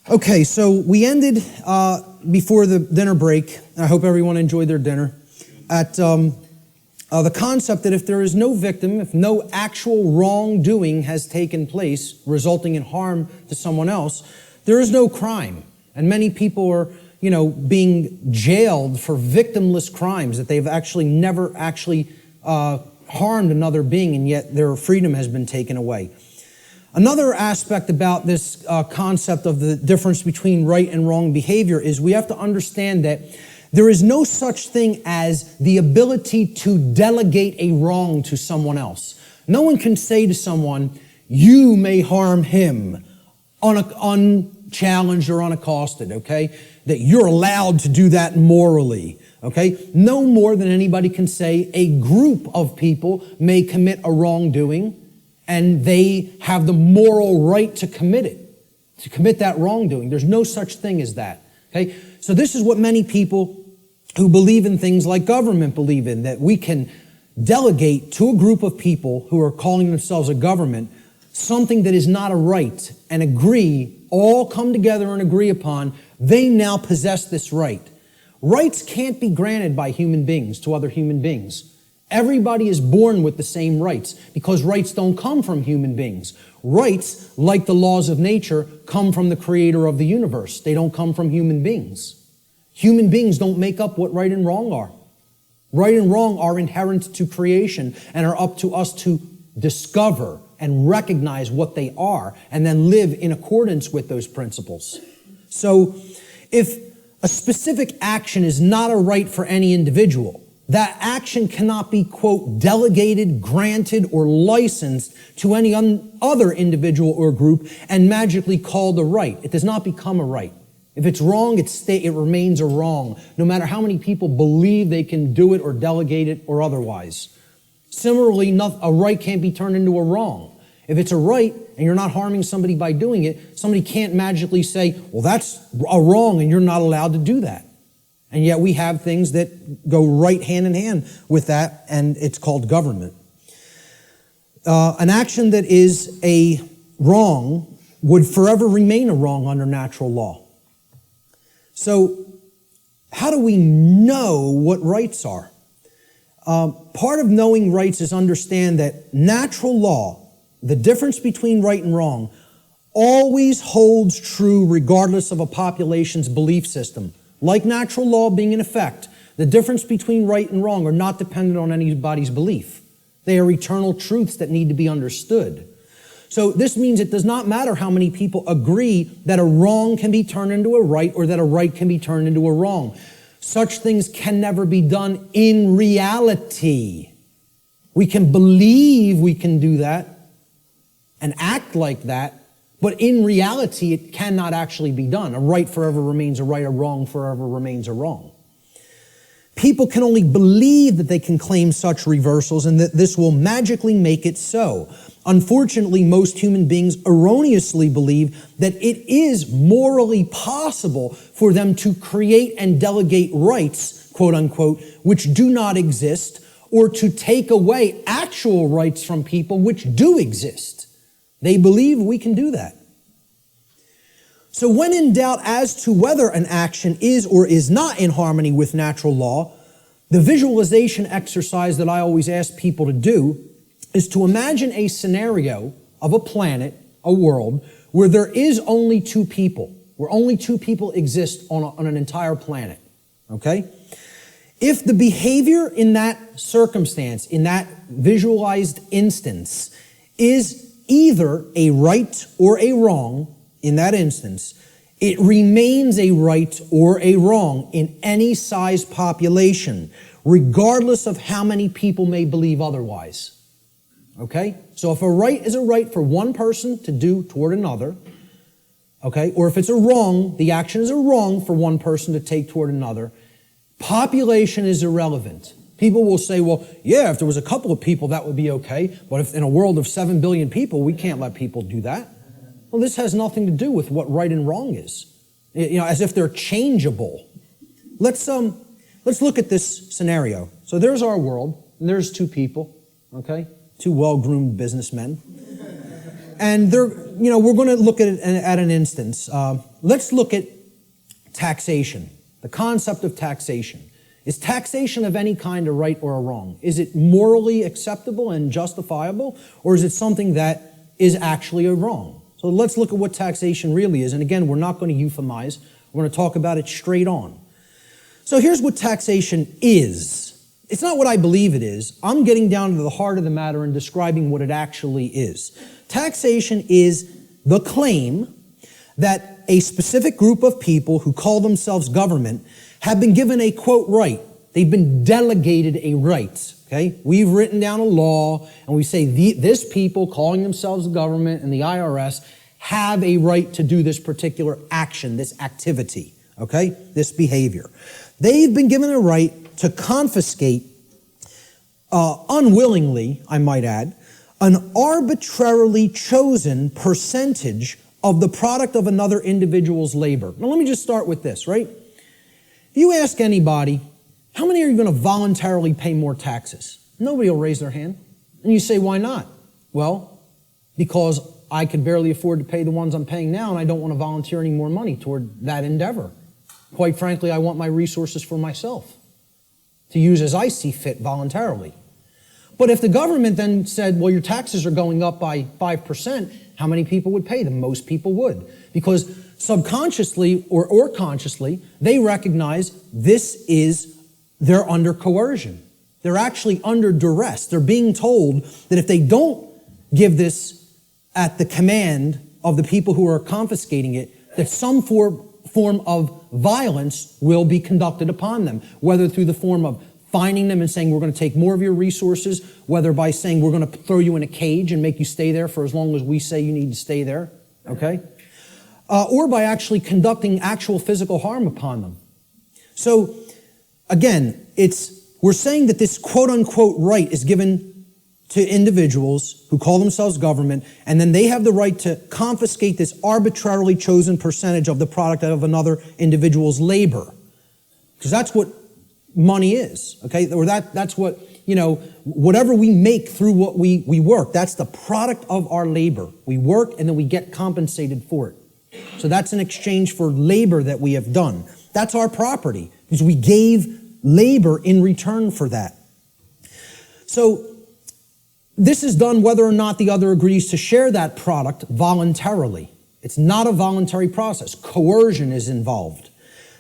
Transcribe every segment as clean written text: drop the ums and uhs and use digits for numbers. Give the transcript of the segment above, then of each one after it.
Okay, so we ended before the dinner break. I hope everyone enjoyed their dinner. At the concept that if there is no victim, if no actual wrongdoing has taken place resulting in harm to someone else, there is no crime. And many people are, being jailed for victimless crimes that they've actually never harmed another being, and yet their freedom has been taken away. Another aspect about this concept of the difference between right and wrong behavior is we have to understand that there is no such thing as the ability to delegate a wrong to someone else. No one can say to someone, you may harm him, unchallenged or unaccosted, okay? That you're allowed to do that morally, okay? No more than anybody can say a group of people may commit a wrongdoing and they have the moral right to commit it, to commit that wrongdoing. There's no such thing as that, okay? So this is what many people who believe in things like government believe in, that we can delegate to a group of people who are calling themselves a government something that is not a right and all come together and agree upon, they now possess this right. Rights can't be granted by human beings to other human beings. Everybody is born with the same rights because rights don't come from human beings. Rights, like the laws of nature, come from the creator of the universe. They don't come from human beings. Human beings don't make up what right and wrong are. Right and wrong are inherent to creation and are up to us to discover and recognize what they are and then live in accordance with those principles. So if a specific action is not a right for any individual, that action cannot be, quote, delegated, granted, or licensed to any other individual or group and magically called a right. It does not become a right. If it's wrong, it remains a wrong, no matter how many people believe they can do it or delegate it or otherwise. Similarly, a right can't be turned into a wrong. If it's a right and you're not harming somebody by doing it, somebody can't magically say, well, that's a wrong and you're not allowed to do that. And yet we have things that go right hand in hand with that, and it's called government. An action that is a wrong would forever remain a wrong under natural law. So how do we know what rights are? Part of knowing rights is understand that natural law, the difference between right and wrong, always holds true regardless of a population's belief system. Like natural law being in effect, the difference between right and wrong are not dependent on anybody's belief. They are eternal truths that need to be understood. So this means it does not matter how many people agree that a wrong can be turned into a right or that a right can be turned into a wrong. Such things can never be done in reality. We can believe we can do that and act like that, but in reality, it cannot actually be done. A right forever remains a right, a wrong forever remains a wrong. People can only believe that they can claim such reversals and that this will magically make it so. Unfortunately, most human beings erroneously believe that it is morally possible for them to create and delegate rights, quote unquote, which do not exist, or to take away actual rights from people which do exist. They believe we can do that. So when in doubt as to whether an action is or is not in harmony with natural law, the visualization exercise that I always ask people to do is to imagine a scenario of a planet, a world, where there is only two people, where only two people exist on an entire planet, okay? If the behavior in that circumstance, in that visualized instance, is either a right or a wrong, in that instance, it remains a right or a wrong in any size population, regardless of how many people may believe otherwise. Okay? So if a right is a right for one person to do toward another, okay, or if it's a wrong, the action is a wrong for one person to take toward another, population is irrelevant. People will say, well, yeah, if there was a couple of people, that would be okay. But if in a world of 7 billion people, we can't let people do that. Well, this has nothing to do with what right and wrong is. As if they're changeable. Let's look at this scenario. So there's our world, and there's two people, okay? Two well-groomed businessmen. And we're going to look at an instance. Let's look at taxation, the concept of taxation. Is taxation of any kind a right or a wrong? Is it morally acceptable and justifiable, or is it something that is actually a wrong? So let's look at what taxation really is. And again, we're not going to euphemize. We're going to talk about it straight on. So here's what taxation is. It's not what I believe it is. I'm getting down to the heart of the matter and describing what it actually is. Taxation is the claim that a specific group of people who call themselves government have been given a, quote, right. They've been delegated a right, okay? We've written down a law, and we say this people calling themselves the government and the IRS have a right to do this particular action, this activity, okay? This behavior. They've been given a right to confiscate, unwillingly, I might add, an arbitrarily chosen percentage of the product of another individual's labor. Now let me just start with this, right? If you ask anybody, how many are you going to voluntarily pay more taxes? Nobody will raise their hand. And you say, why not? Well, because I could barely afford to pay the ones I'm paying now, and I don't want to volunteer any more money toward that endeavor. Quite frankly, I want my resources for myself to use as I see fit voluntarily. But if the government then said, well, your taxes are going up by 5%, how many people would pay them? Most people would. Because subconsciously or consciously, they recognize they're under coercion. They're actually under duress. They're being told that if they don't give this at the command of the people who are confiscating it, that some form of violence will be conducted upon them, whether through the form of fining them and saying, we're going to take more of your resources, whether by saying, we're going to throw you in a cage and make you stay there for as long as we say you need to stay there, okay? Or by actually conducting actual physical harm upon them. So, again, we're saying that this quote-unquote right is given to individuals who call themselves government, and then they have the right to confiscate this arbitrarily chosen percentage of the product of another individual's labor. Because that's what money is, okay? Or that's what, whatever we make through what we work, that's the product of our labor. We work and then we get compensated for it. So that's an exchange for labor that we have done. That's our property, because we gave labor in return for that. So this is done whether or not the other agrees to share that product voluntarily. It's not a voluntary process. Coercion is involved.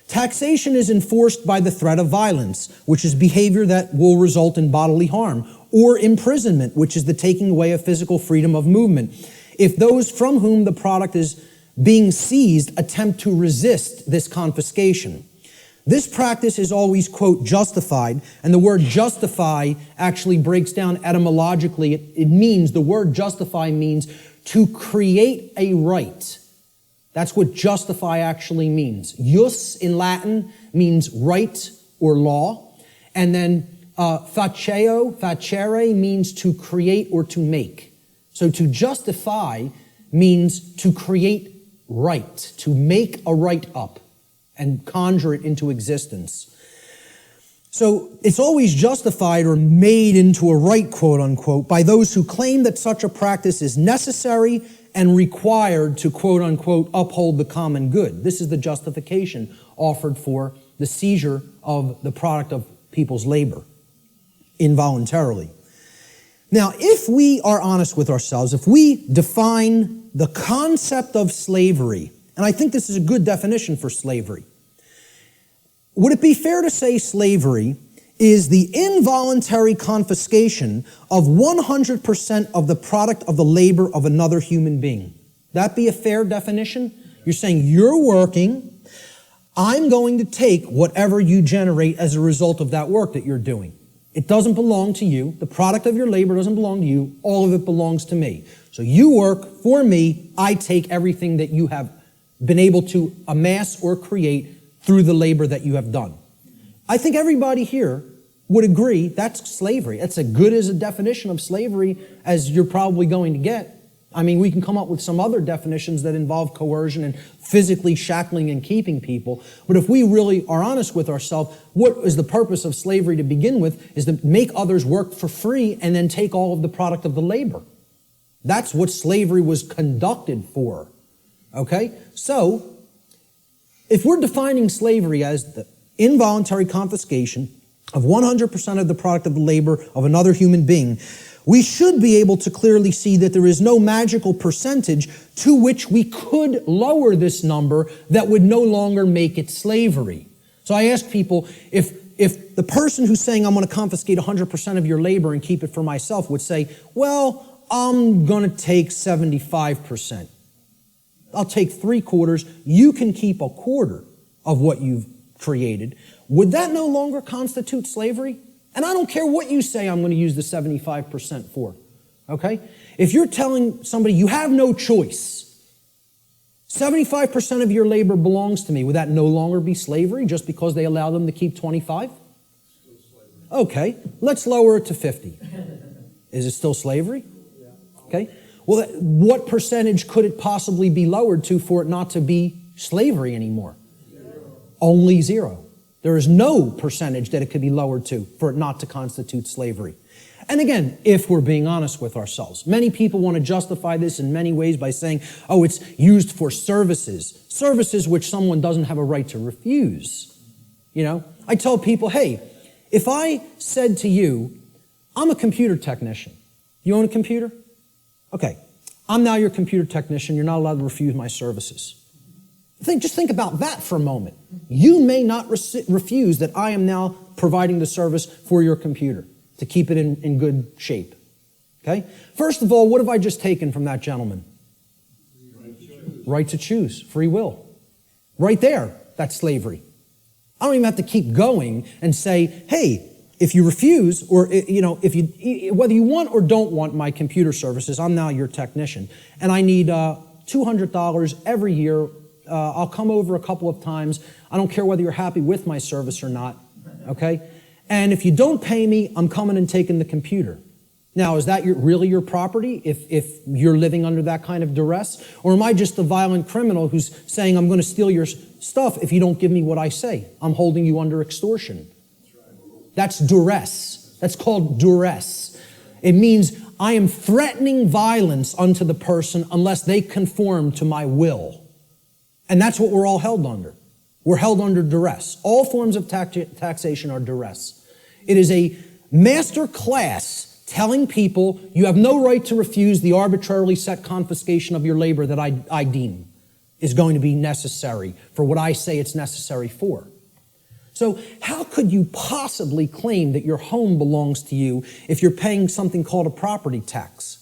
Taxation is enforced by the threat of violence, which is behavior that will result in bodily harm, or imprisonment, which is the taking away of physical freedom of movement, if those from whom the product is being seized attempt to resist this confiscation. This practice is always, quote, justified, and the word justify actually breaks down etymologically. The word justify means to create a right. That's what justify actually means. Jus in Latin means right or law. And then facere means to create or to make. So to justify means to create right, to make a right up and conjure it into existence. So it's always justified or made into a right, quote unquote, by those who claim that such a practice is necessary and required to, quote unquote, uphold the common good. This is the justification offered for the seizure of the product of people's labor involuntarily. Now, if we are honest with ourselves, if we define the concept of slavery, and I think this is a good definition for slavery, would it be fair to say slavery is the involuntary confiscation of 100% of the product of the labor of another human being? That be a fair definition? You're saying you're working, I'm going to take whatever you generate as a result of that work that you're doing. It doesn't belong to you. The product of your labor doesn't belong to you. All of it belongs to me. So you work for me. I take everything that you have been able to amass or create through the labor that you have done. I think everybody here would agree that's slavery. That's as good as a definition of slavery as you're probably going to get. I mean, we can come up with some other definitions that involve coercion and physically shackling and keeping people. But if we really are honest with ourselves, what is the purpose of slavery to begin with is to make others work for free and then take all of the product of the labor. That's what slavery was conducted for. Okay? So, if we're defining slavery as the involuntary confiscation of 100% of the product of the labor of another human being, we should be able to clearly see that there is no magical percentage to which we could lower this number that would no longer make it slavery. So I ask people, if the person who's saying I'm going to confiscate 100% of your labor and keep it for myself would say, well, I'm going to take 75%. I'll take 3/4. You can keep 1/4 of what you've created. Would that no longer constitute slavery? And I don't care what you say I'm going to use the 75% for. Okay? If you're telling somebody you have no choice, 75% of your labor belongs to me, would that no longer be slavery just because they allow them to keep 25? Okay, let's lower it to 50. Is it still slavery? Okay. Well, what percentage could it possibly be lowered to for it not to be slavery anymore? Only 0. There is no percentage that it could be lowered to for it not to constitute slavery. And again, if we're being honest with ourselves, many people want to justify this in many ways by saying, oh, it's used for services which someone doesn't have a right to refuse. You know, I tell people, hey, if I said to you, I'm a computer technician. You own a computer? Okay, I'm now your computer technician. You're not allowed to refuse my services. Just think about that for a moment. You may not refuse that I am now providing the service for your computer to keep it in good shape. Okay? First of all, what have I just taken from that gentleman? Right to choose. Free will. Right there, that's slavery. I don't even have to keep going and say, hey, if you refuse, or if you, whether you want or don't want my computer services, I'm now your technician, and I need $200 every year. I'll come over a couple of times. I don't care whether you're happy with my service or not, okay? And if you don't pay me, I'm coming and taking the computer. Now, is that really your property if you're living under that kind of duress? Or am I just a violent criminal who's saying I'm going to steal your stuff if you don't give me what I say? I'm holding you under extortion. That's duress. That's called duress. It means I am threatening violence unto the person unless they conform to my will. And that's what we're all held under. We're held under duress. All forms of taxation are duress. It is a master class telling people you have no right to refuse the arbitrarily set confiscation of your labor that I deem is going to be necessary for what I say it's necessary for. So how could you possibly claim that your home belongs to you if you're paying something called a property tax?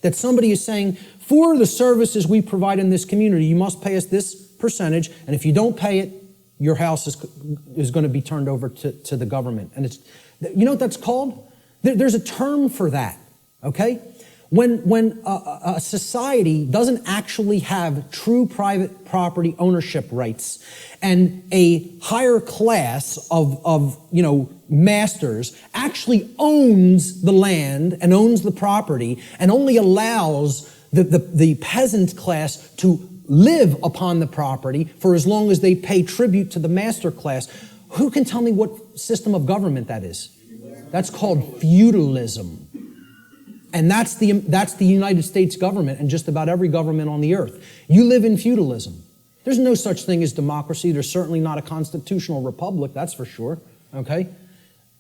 That somebody is saying, for the services we provide in this community, you must pay us this percentage, and if you don't pay it, your house is going to be turned over to the government. And you know what that's called? There's a term for that, okay? When a society doesn't actually have true private property ownership rights, and a higher class of masters actually owns the land and owns the property and only allows the peasant class to live upon the property for as long as they pay tribute to the master class, who can tell me what system of government that is? That's called feudalism. And that's the United States government and just about every government on the earth. You live in feudalism. There's no such thing as democracy. There's certainly not a constitutional republic, that's for sure. Okay?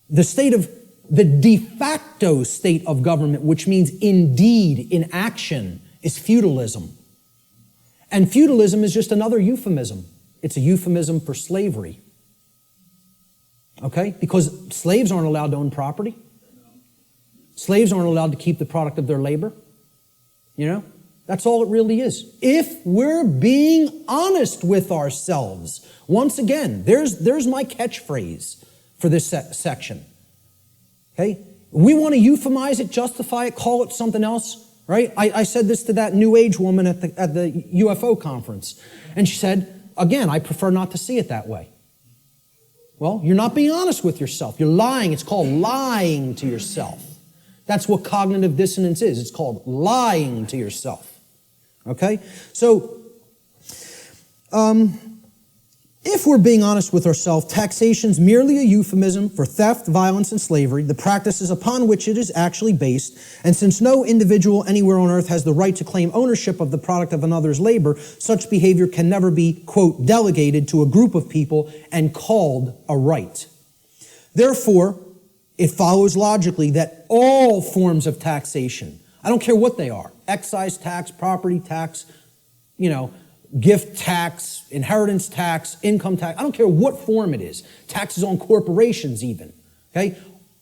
The de facto state of government, which means indeed, in action, is feudalism. And feudalism is just another euphemism. It's a euphemism for slavery. Okay? Because slaves aren't allowed to own property. Slaves aren't allowed to keep the product of their labor. You know? That's all it really is. If we're being honest with ourselves. Once again, there's my catchphrase for this section. Okay? We want to euphemize it, justify it, call it something else. Right? I said this to that New Age woman at the UFO conference. And she said, again, I prefer not to see it that way. Well, you're not being honest with yourself. You're lying. It's called lying to yourself. That's what cognitive dissonance is. It's called lying to yourself. Okay? So, If we're being honest with ourselves, taxation's merely a euphemism for theft, violence, and slavery, the practices upon which it is actually based. And since no individual anywhere on earth has the right to claim ownership of the product of another's labor, such behavior can never be, quote, delegated to a group of people and called a right. Therefore, it follows logically that all forms of taxation, I don't care what they are, excise tax, property tax, gift tax, inheritance tax, income tax, I don't care what form it is, taxes on corporations even, okay?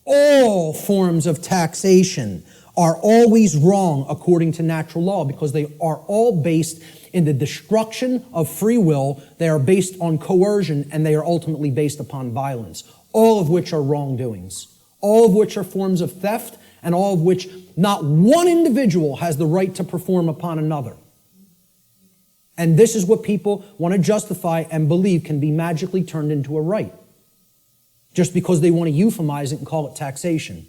All forms of taxation are always wrong according to natural law because they are all based in the destruction of free will, they are based on coercion, and they are ultimately based upon violence, all of which are wrongdoings, all of which are forms of theft, and all of which not one individual has the right to perform upon another. And this is what people want to justify and believe can be magically turned into a right, just because they want to euphemize it and call it taxation.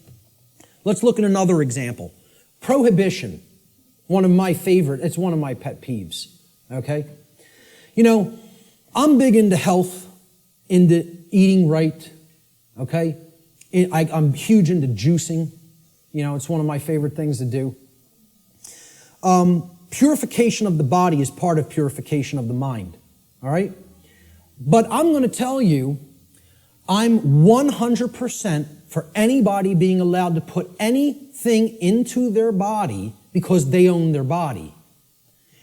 Let's look at another example. Prohibition, one of my favorite, it's one of my pet peeves, okay? I'm big into health, into eating right, okay? I'm huge into juicing. It's one of my favorite things to do. Purification of the body is part of purification of the mind, all right? But I'm going to tell you, I'm 100% for anybody being allowed to put anything into their body because they own their body.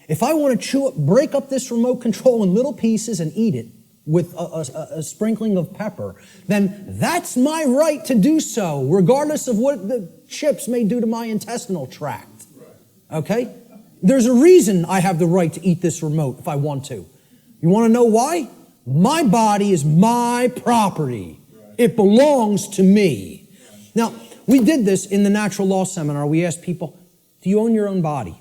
If I want to break up this remote control in little pieces and eat it with a sprinkling of pepper, then that's my right to do so, regardless of what the chips may do to my intestinal tract, okay? There's a reason I have the right to eat this remote if I want to. You want to know why? My body is my property. It belongs to me. Now, we did this in the natural law seminar. We asked people, do you own your own body?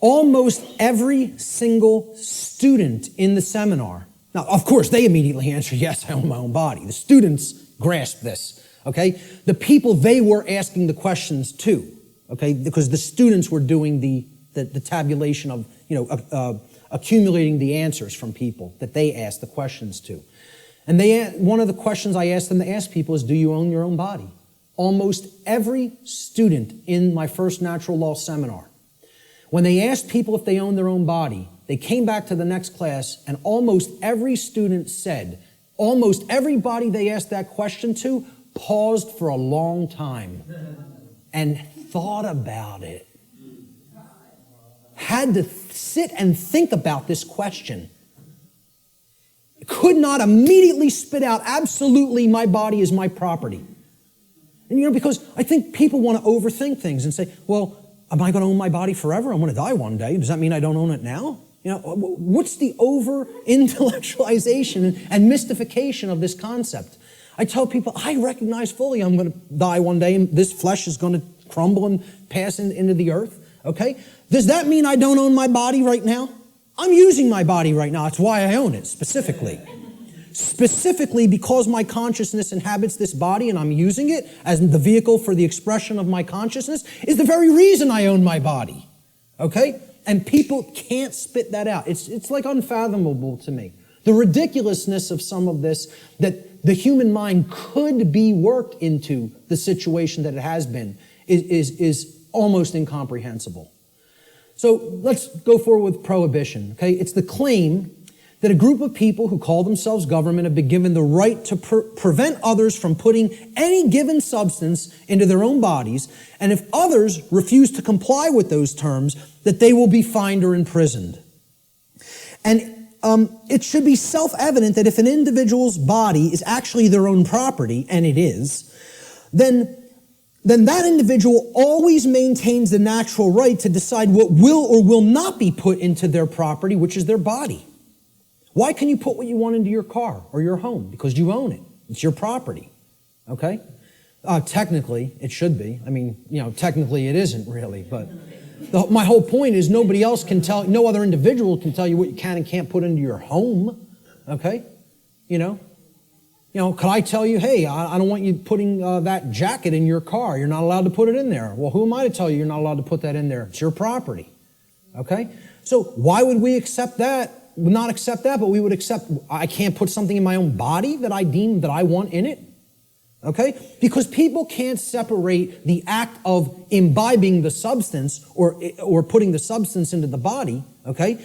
Almost every single student in the seminar, now, of course, they immediately answered, yes, I own my own body. The students grasped this, okay? The people they were asking the questions to, okay, because the students were doing the tabulation of, accumulating the answers from people that they asked the questions to. And one of the questions I asked them to ask people is, do you own your own body? Almost every student in my first natural law seminar, when they asked people if they own their own body, they came back to the next class and almost every student said, almost everybody they asked that question to paused for a long time and thought about it. Had to sit and think about this question. Could not immediately spit out, absolutely, my body is my property. And because I think people want to overthink things and say, well, am I going to own my body forever? I'm going to die one day. Does that mean I don't own it now? What's the over-intellectualization and mystification of this concept? I tell people, I recognize fully I'm going to die one day and this flesh is going to crumble and pass into the earth, okay? Does that mean I don't own my body right now? I'm using my body right now. That's why I own it, specifically. Specifically because my consciousness inhabits this body and I'm using it as the vehicle for the expression of my consciousness is the very reason I own my body, okay? And people can't spit that out. It's like unfathomable to me. The ridiculousness of some of this, that the human mind could be worked into the situation that it has been, is almost incomprehensible. So let's go forward with prohibition, okay? It's the claim that a group of people who call themselves government have been given the right to prevent others from putting any given substance into their own bodies, and if others refuse to comply with those terms, that they will be fined or imprisoned. And it should be self-evident that if an individual's body is actually their own property, and it is, then that individual always maintains the natural right to decide what will or will not be put into their property, which is their body. Why can you put what you want into your car or your home? Because you own it. It's your property, okay? Technically, it should be. I mean, technically it isn't really, but my whole point is nobody else can tell, no other individual can tell you what you can and can't put into your home, okay? Could I tell you, hey, I don't want you putting that jacket in your car. You're not allowed to put it in there. Well, who am I to tell you you're not allowed to put that in there? It's your property, okay? So why would we accept that not accept that, but we would accept I can't put something in my own body that I deem that I want in it. Okay? Because people can't separate the act of imbibing the substance or putting the substance into the body, okay,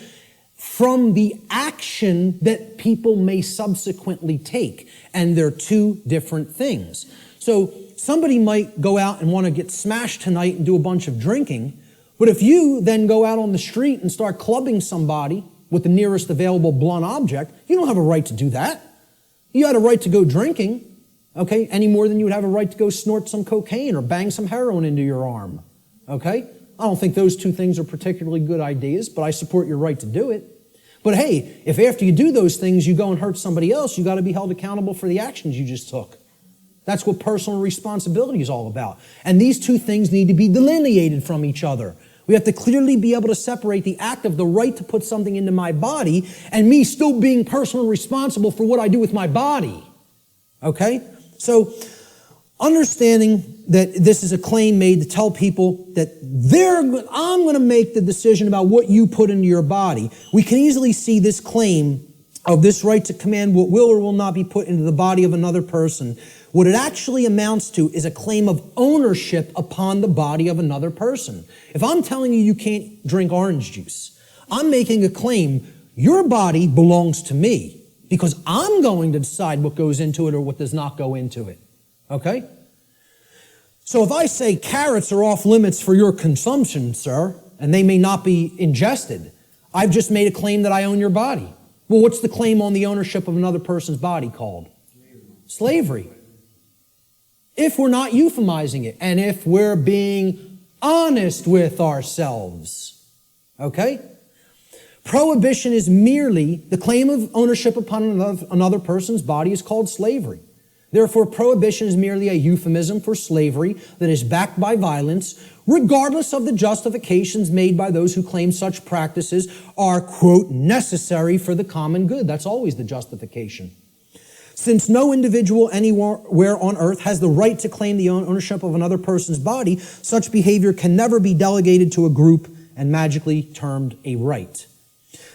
from the action that people may subsequently take. And they're two different things. So somebody might go out and want to get smashed tonight and do a bunch of drinking, but if you then go out on the street and start clubbing somebody with the nearest available blunt object, you don't have a right to do that. You had a right to go drinking, okay, any more than you would have a right to go snort some cocaine or bang some heroin into your arm, okay? I don't think those two things are particularly good ideas, but I support your right to do it. But hey, if after you do those things you go and hurt somebody else, you got to be held accountable for the actions you just took. That's what personal responsibility is all about. And these two things need to be delineated from each other. We have to clearly be able to separate the act of the right to put something into my body and me still being personally responsible for what I do with my body. Okay? So, understanding that this is a claim made to tell people that I'm going to make the decision about what you put into your body, we can easily see this claim of this right to command what will or will not be put into the body of another person. What it actually amounts to is a claim of ownership upon the body of another person. If I'm telling you you can't drink orange juice, I'm making a claim, your body belongs to me because I'm going to decide what goes into it or what does not go into it. Okay? So if I say carrots are off limits for your consumption, sir, and they may not be ingested, I've just made a claim that I own your body. Well, what's the claim on the ownership of another person's body called? Slavery. If we're not euphemizing it, and if we're being honest with ourselves. Okay? Prohibition is merely the claim of ownership upon another person's body is called slavery. Therefore, prohibition is merely a euphemism for slavery that is backed by violence, regardless of the justifications made by those who claim such practices are, quote, necessary for the common good. That's always the justification. Since no individual anywhere on earth has the right to claim the ownership of another person's body, such behavior can never be delegated to a group and magically termed a right.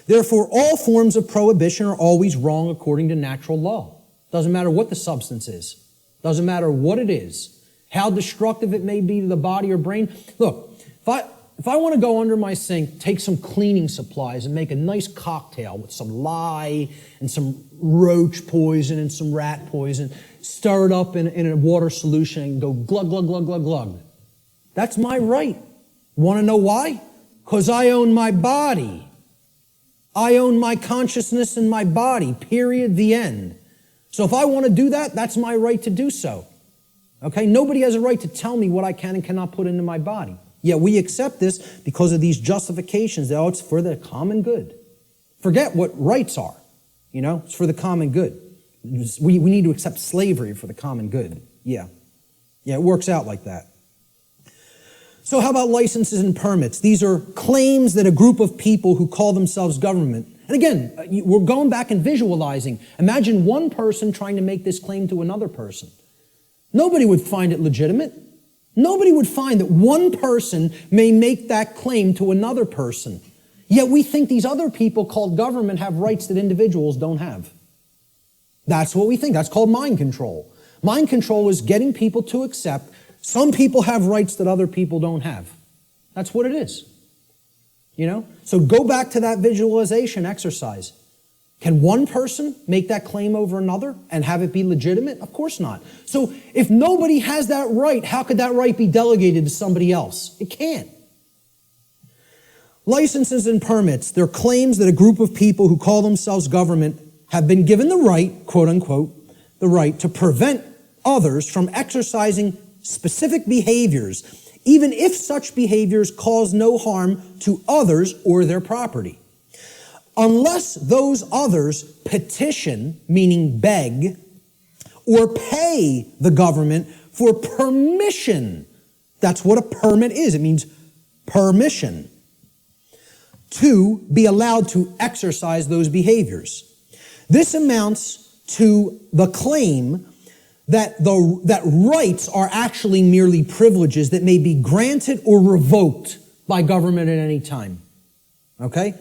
Therefore, all forms of prohibition are always wrong according to natural law. Doesn't matter what the substance is. Doesn't matter what it is. How destructive it may be to the body or brain. Look, if I want to go under my sink, take some cleaning supplies and make a nice cocktail with some lye and some roach poison and some rat poison, stir it up in a water solution and go glug, glug, glug, glug, glug. That's my right. Want to know why? Because I own my body. I own my consciousness and my body, period, the end. So if I want to do that, that's my right to do so. Okay? Nobody has a right to tell me what I can and cannot put into my body. Yet we accept this because of these justifications that, it's for the common good. Forget what rights are. It's for the common good. We need to accept slavery for the common good. Yeah, it works out like that. So how about licenses and permits? These are claims that a group of people who call themselves government. And again, we're going back and visualizing. Imagine one person trying to make this claim to another person. Nobody would find it legitimate. Nobody would find that one person may make that claim to another person. Yet we think these other people called government have rights that individuals don't have. That's what we think. That's called mind control. Mind control is getting people to accept some people have rights that other people don't have. That's what it is. So go back to that visualization exercise. Can one person make that claim over another and have it be legitimate? Of course not. So if nobody has that right, how could that right be delegated to somebody else? It can't. Licenses and permits, they're claims that a group of people who call themselves government have been given the right, quote unquote, the right to prevent others from exercising specific behaviors, even if such behaviors cause no harm to others or their property. Unless those others petition, meaning beg, or pay the government for permission. That's what a permit is. It means permission to be allowed to exercise those behaviors. This amounts to the claim that rights are actually merely privileges that may be granted or revoked by government at any time. Okay?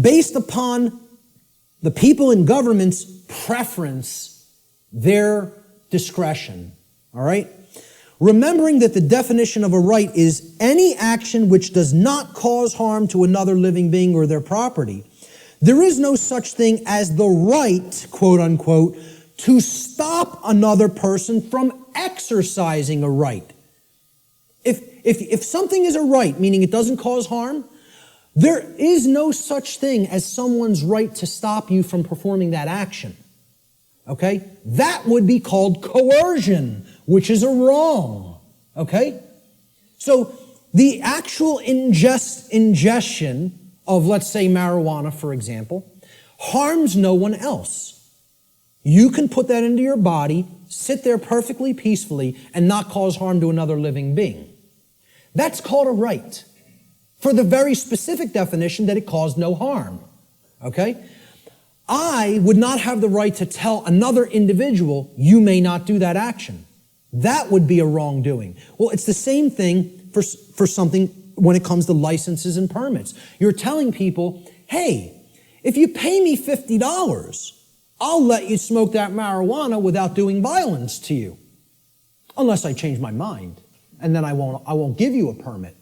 Based upon The people in governments preference their discretion. All right? Remembering that the definition of a right is any action which does not cause harm to another living being or their property, there is no such thing as the right, quote unquote, to stop another person from exercising a right. If something is a right, meaning it doesn't cause harm, there is no such thing as someone's right to stop you from performing that action. Okay? That would be called coercion, which is a wrong. Okay? So the actual ingestion of, let's say, marijuana, for example, harms no one else. You can put that into your body, sit there perfectly peacefully, and not cause harm to another living being. That's called a right, for the very specific definition that it caused no harm. Okay? I would not have the right to tell another individual, you may not do that action. That would be a wrongdoing. Well, it's the same thing for something when it comes to licenses and permits. You're telling people, hey, if you pay me $50, I'll let you smoke that marijuana without doing violence to you. Unless I change my mind. And then I won't give you a permit.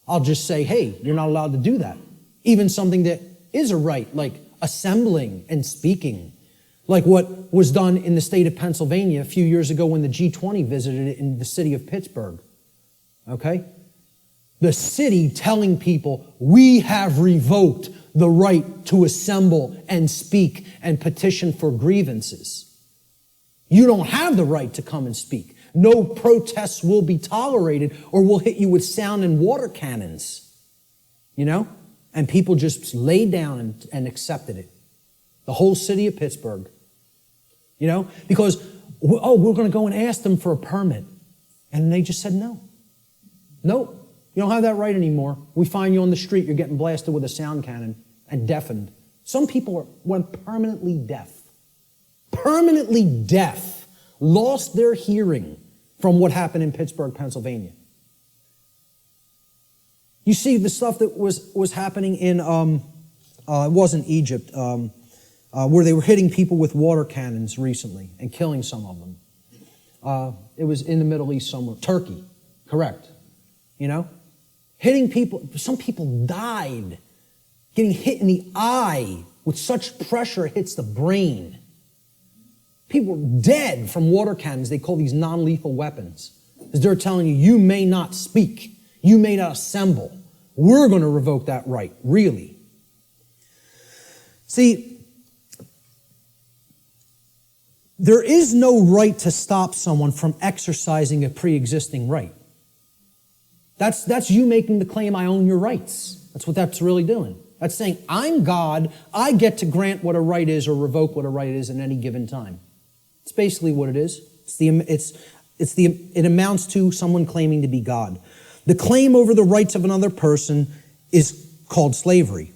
I'll just say, hey, you're not allowed to do that. Even something that is a right, like assembling and speaking. Like what was done in the state of Pennsylvania a few years ago when the G20 visited it in the city of Pittsburgh. Okay? The city telling people, we have revoked the right to assemble and speak and petition for grievances. You don't have the right to come and speak. No protests will be tolerated or we'll hit you with sound and water cannons. You know? And people just laid down and accepted it. The whole city of Pittsburgh. You know? Because, oh, we're going to go and ask them for a permit. And they just said no. Nope. You don't have that right anymore. We find you on the street, you're getting blasted with a sound cannon and deafened. Some people went permanently deaf. Permanently deaf. Lost their hearing from what happened in Pittsburgh, Pennsylvania. You see the stuff that was happening in, it wasn't Egypt, where they were hitting people with water cannons recently and killing some of them. It was in the Middle East somewhere. Turkey, correct. You know? Hitting people, some people died getting hit in the eye with such pressure it hits the brain. People were dead from water cannons. They call these non-lethal weapons. Because they're telling you, you may not speak. You may not assemble. We're going to revoke that right, really. See, there is no right to stop someone from exercising a pre-existing right. That's you making the claim, I own your rights. That's what that's really doing. That's saying, I'm God, I get to grant what a right is or revoke what a right is at any given time. It's basically what it is. It amounts to someone claiming to be God. The claim over the rights of another person is called slavery.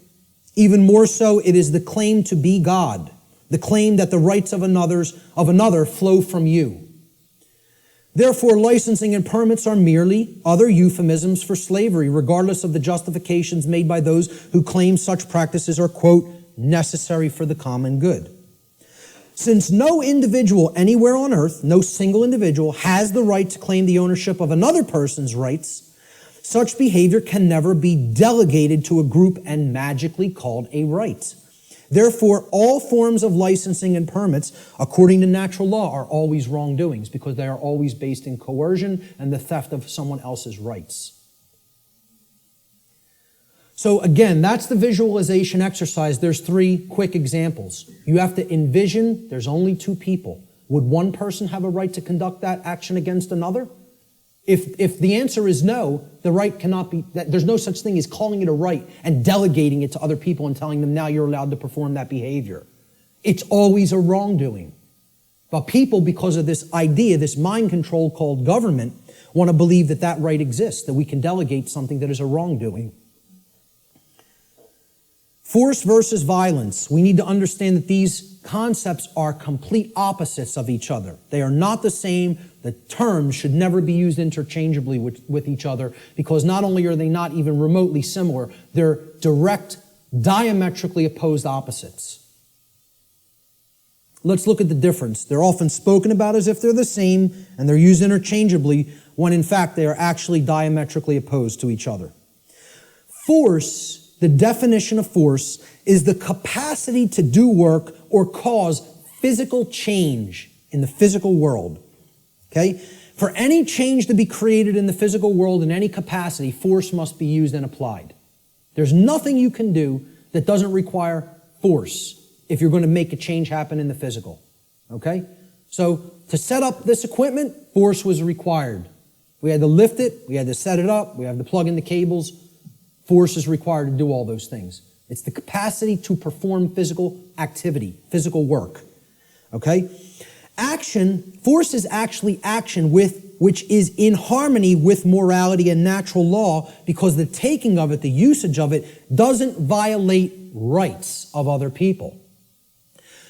Even more so, it is the claim to be God, the claim that the rights of another flow from you. Therefore, licensing and permits are merely other euphemisms for slavery, regardless of the justifications made by those who claim such practices are, quote, necessary for the common good. Since no individual anywhere on earth, no single individual, has the right to claim the ownership of another person's rights, such behavior can never be delegated to a group and magically called a right. Therefore, all forms of licensing and permits, according to natural law, are always wrongdoings because they are always based in coercion and the theft of someone else's rights. So again, that's the visualization exercise. There's 3 quick examples. You have to envision there's only 2 people. Would one person have a right to conduct that action against another? If the answer is no, the right cannot be, there's no such thing as calling it a right and delegating it to other people and telling them now you're allowed to perform that behavior. It's always a wrongdoing. But people, because of this idea, this mind control called government, want to believe that that right exists, that we can delegate something that is a wrongdoing. Force versus violence. We need to understand that these concepts are complete opposites of each other. They are not the same. The terms should never be used interchangeably with each other because not only are they not even remotely similar, they're direct, diametrically opposed opposites. Let's look at the difference. They're often spoken about as if they're the same, and they're used interchangeably, when in fact they are actually diametrically opposed to each other. Force, the definition of force, is the capacity to do work or cause physical change in the physical world. Okay? For any change to be created in the physical world in any capacity, force must be used and applied. There's nothing you can do that doesn't require force if you're going to make a change happen in the physical. Okay? So, to set up this equipment, force was required. We had to lift it, we had to set it up, we had to plug in the cables. Force is required to do all those things. It's the capacity to perform physical activity, physical work. Okay? Action, force is actually action which is in harmony with morality and natural law, because the taking of it, the usage of it, doesn't violate rights of other people.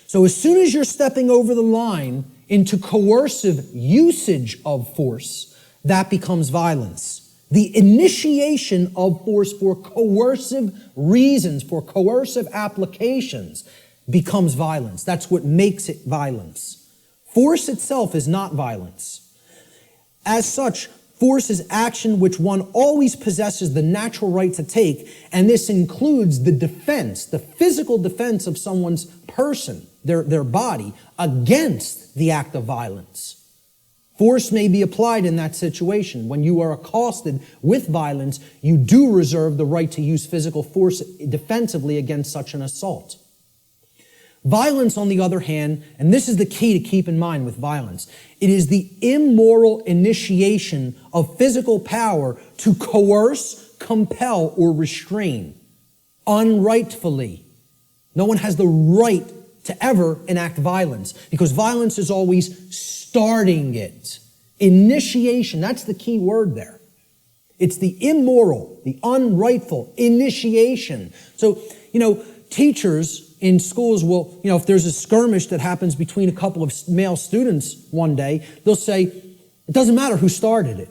So as soon as you're stepping over the line into coercive usage of force, that becomes violence. The initiation of force for coercive reasons, for coercive applications, becomes violence. That's what makes it violence. Force itself is not violence. As such, force is action which one always possesses the natural right to take, and this includes the defense, the physical defense of someone's person, their body, against the act of violence. Force may be applied in that situation. When you are accosted with violence, you do reserve the right to use physical force defensively against such an assault. Violence, on the other hand, and this is the key to keep in mind with violence, it is the immoral initiation of physical power to coerce, compel, or restrain unrightfully. No one has the right to ever enact violence, because violence is always starting it. Initiation, that's the key word there. It's the immoral, the unrightful initiation. So, teachers in schools will, if there's a skirmish that happens between a couple of male students one day, they'll say, it doesn't matter who started it.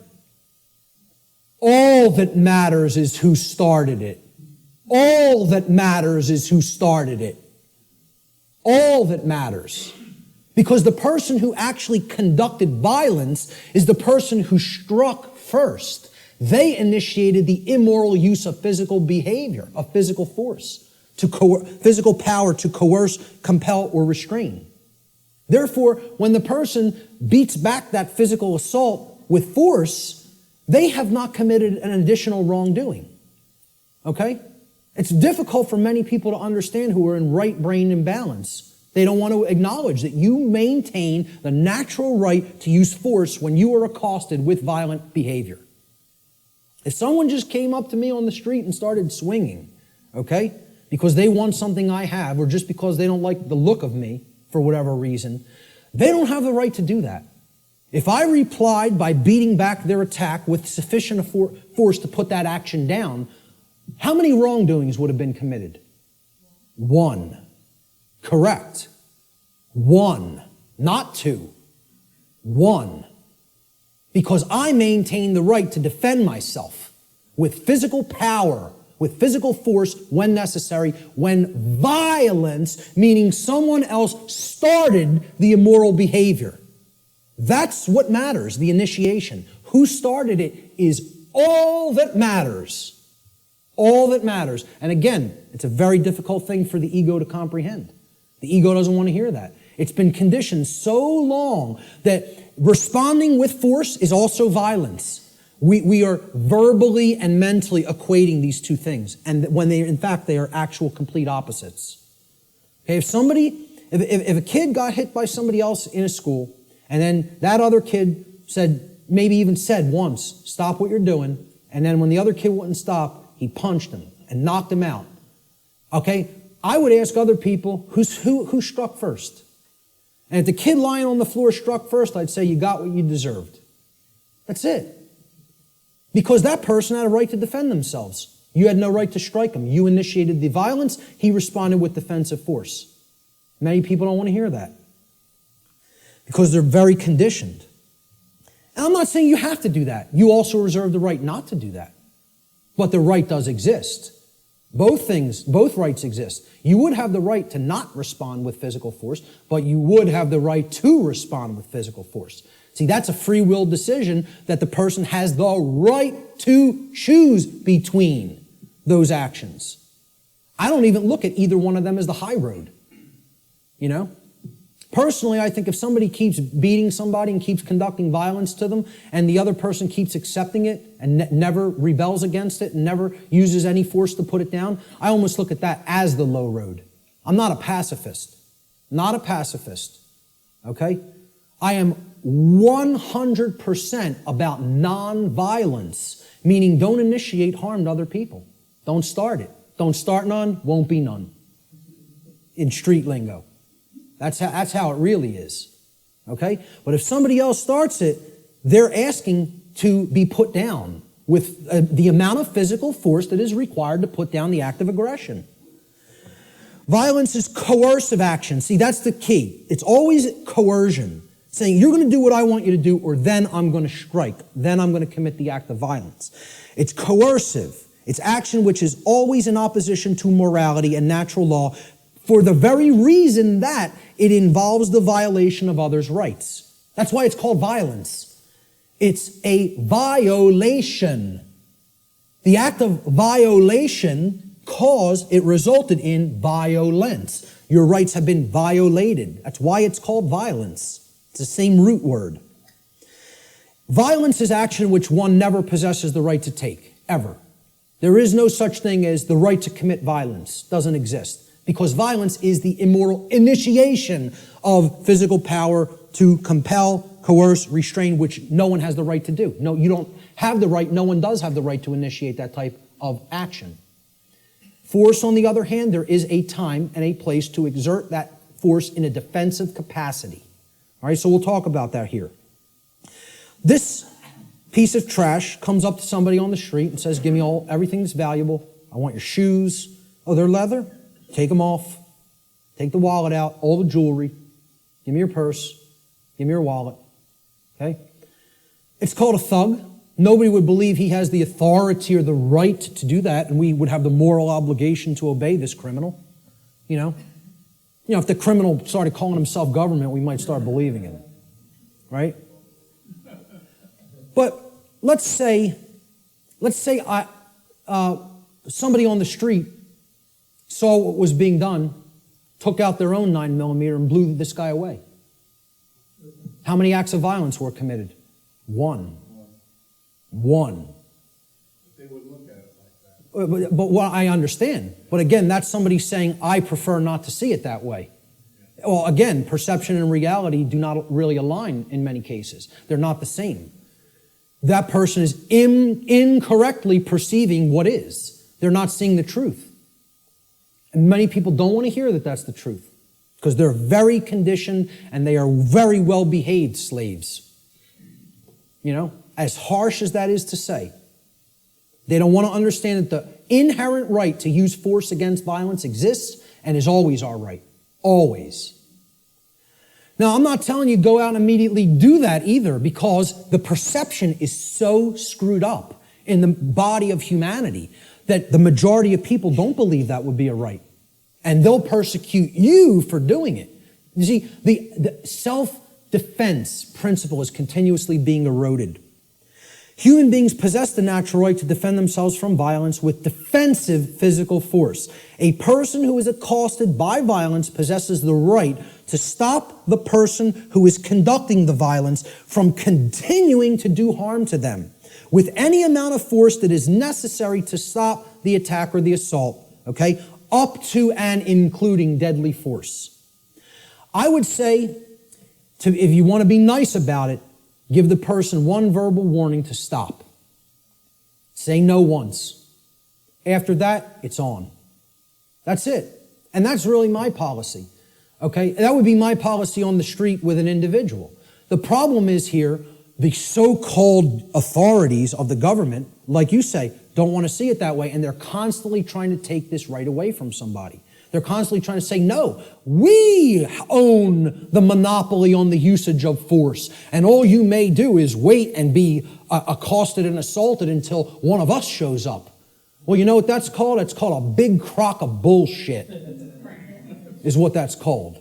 All that matters is who started it. All that matters is who started it. All that matters. Because the person who actually conducted violence is the person who struck first. They initiated the immoral use of physical behavior, of physical force, physical power to coerce, compel, or restrain. Therefore, when the person beats back that physical assault with force, they have not committed an additional wrongdoing. Okay? It's difficult for many people to understand who are in right brain imbalance. They don't want to acknowledge that you maintain the natural right to use force when you are accosted with violent behavior. If someone just came up to me on the street and started swinging, okay, because they want something I have, or just because they don't like the look of me for whatever reason, they don't have the right to do that. If I replied by beating back their attack with sufficient force to put that action down, how many wrongdoings would have been committed? One. Correct. One. Not two. One. Because I maintain the right to defend myself with physical power, with physical force when necessary, when violence, meaning someone else started the immoral behavior. That's what matters, the initiation. Who started it is all that matters. All that matters. And again, it's a very difficult thing for the ego to comprehend. The ego doesn't want to hear that. It's been conditioned so long that responding with force is also violence. We are verbally and mentally equating these two things, and when in fact they are actual complete opposites. Okay, if a kid got hit by somebody else in a school, and then that other kid maybe even said once, stop what you're doing, and then when the other kid wouldn't stop, he punched him and knocked him out. Okay, I would ask other people, who struck first? And if the kid lying on the floor struck first, I'd say you got what you deserved. That's it. Because that person had a right to defend themselves. You had no right to strike him. You initiated the violence. He responded with defensive force. Many people don't want to hear that because they're very conditioned. And I'm not saying you have to do that. You also reserve the right not to do that. But the right does exist. Both rights exist. You would have the right to not respond with physical force, but you would have the right to respond with physical force. See, that's a free will decision that the person has the right to choose between those actions. I don't even look at either one of them as the high road. You know? Personally, I think if somebody keeps beating somebody and keeps conducting violence to them, and the other person keeps accepting it and never rebels against it and never uses any force to put it down, I almost look at that as the low road. I'm not a pacifist. Not a pacifist. Okay? I am 100% about non-violence, meaning don't initiate harm to other people. Don't start it. Don't start none, won't be none. In street lingo. That's how it really is. Okay? But if somebody else starts it, they're asking to be put down with the amount of physical force that is required to put down the act of aggression. Violence is coercive action. See, that's the key. It's always coercion. Saying, you're going to do what I want you to do, or then I'm going to strike. Then I'm going to commit the act of violence. It's coercive. It's action which is always in opposition to morality and natural law for the very reason that it involves the violation of others' rights. That's why it's called violence. It's a violation. The act of violation it resulted in violence. Your rights have been violated. That's why it's called violence. It's the same root word. Violence is action which one never possesses the right to take, ever. There is no such thing as the right to commit violence. Doesn't exist. Because violence is the immoral initiation of physical power to compel, coerce, restrain, which no one has the right to do. No, you don't have the right, no one does have the right to initiate that type of action. Force, on the other hand, there is a time and a place to exert that force in a defensive capacity. All right, so we'll talk about that here. This piece of trash comes up to somebody on the street and says, give me everything that's valuable. I want your shoes. Oh, they're leather? Take them off. Take the wallet out, all the jewelry. Give me your purse. Give me your wallet. Okay? It's called a thug. Nobody would believe he has the authority or the right to do that, and we would have the moral obligation to obey this criminal. You know, if the criminal started calling himself government, we might start believing it. Right? But let's say somebody on the street saw what was being done, took out their own 9mm and blew this guy away. How many acts of violence were committed? One. They would look at it like that. But what I understand. But again, that's somebody saying, I prefer not to see it that way. Well, again, perception and reality do not really align in many cases. They're not the same. That person is incorrectly perceiving what is. They're not seeing the truth. And many people don't want to hear that that's the truth because they're very conditioned and they are very well-behaved slaves. You know, as harsh as that is to say. They don't want to understand that the inherent right to use force against violence exists and is always our right. Always. Now, I'm not telling you go out and immediately do that either because the perception is so screwed up in the body of humanity that the majority of people don't believe that would be a right. And they'll persecute you for doing it. You see, the self-defense principle is continuously being eroded. Human beings possess the natural right to defend themselves from violence with defensive physical force. A person who is accosted by violence possesses the right to stop the person who is conducting the violence from continuing to do harm to them with any amount of force that is necessary to stop the attack or the assault, okay, up to and including deadly force. I would say, if you want to be nice about it, give the person one verbal warning to stop. Say no once. After that, it's on. That's it. And that's really my policy, okay? That would be my policy on the street with an individual. The problem is here, the so-called authorities of the government, like you say, don't want to see it that way, and they're constantly trying to take this right away from somebody. They're constantly trying to say, no, we own the monopoly on the usage of force, and all you may do is wait and be accosted and assaulted until one of us shows up. Well, you know what that's called? It's called a big crock of bullshit, is what that's called.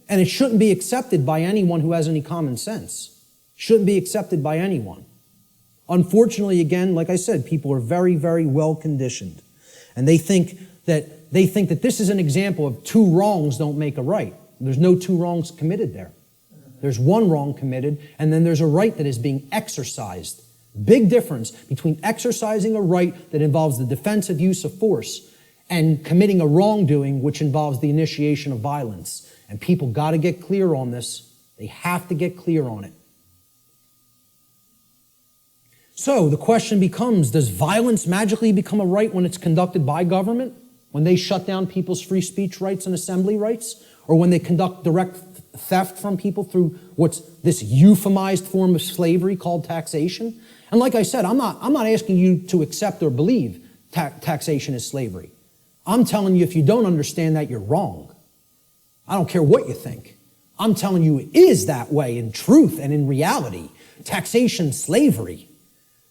And it shouldn't be accepted by anyone who has any common sense. Shouldn't be accepted by anyone. Unfortunately, again, like I said, people are very, very well conditioned. And they think that this is an example of two wrongs don't make a right. There's no two wrongs committed there. There's one wrong committed, and then there's a right that is being exercised. Big difference between exercising a right that involves the defensive use of force and committing a wrongdoing which involves the initiation of violence. And people got to get clear on this. They have to get clear on it. So the question becomes, does violence magically become a right when it's conducted by government? When they shut down people's free speech rights and assembly rights? Or when they conduct direct theft from people through what's this euphemized form of slavery called taxation? And like I said, I'm not asking you to accept or believe taxation is slavery. I'm telling you, if you don't understand that, you're wrong. I don't care what you think. I'm telling you it is that way in truth and in reality. Taxation's slavery.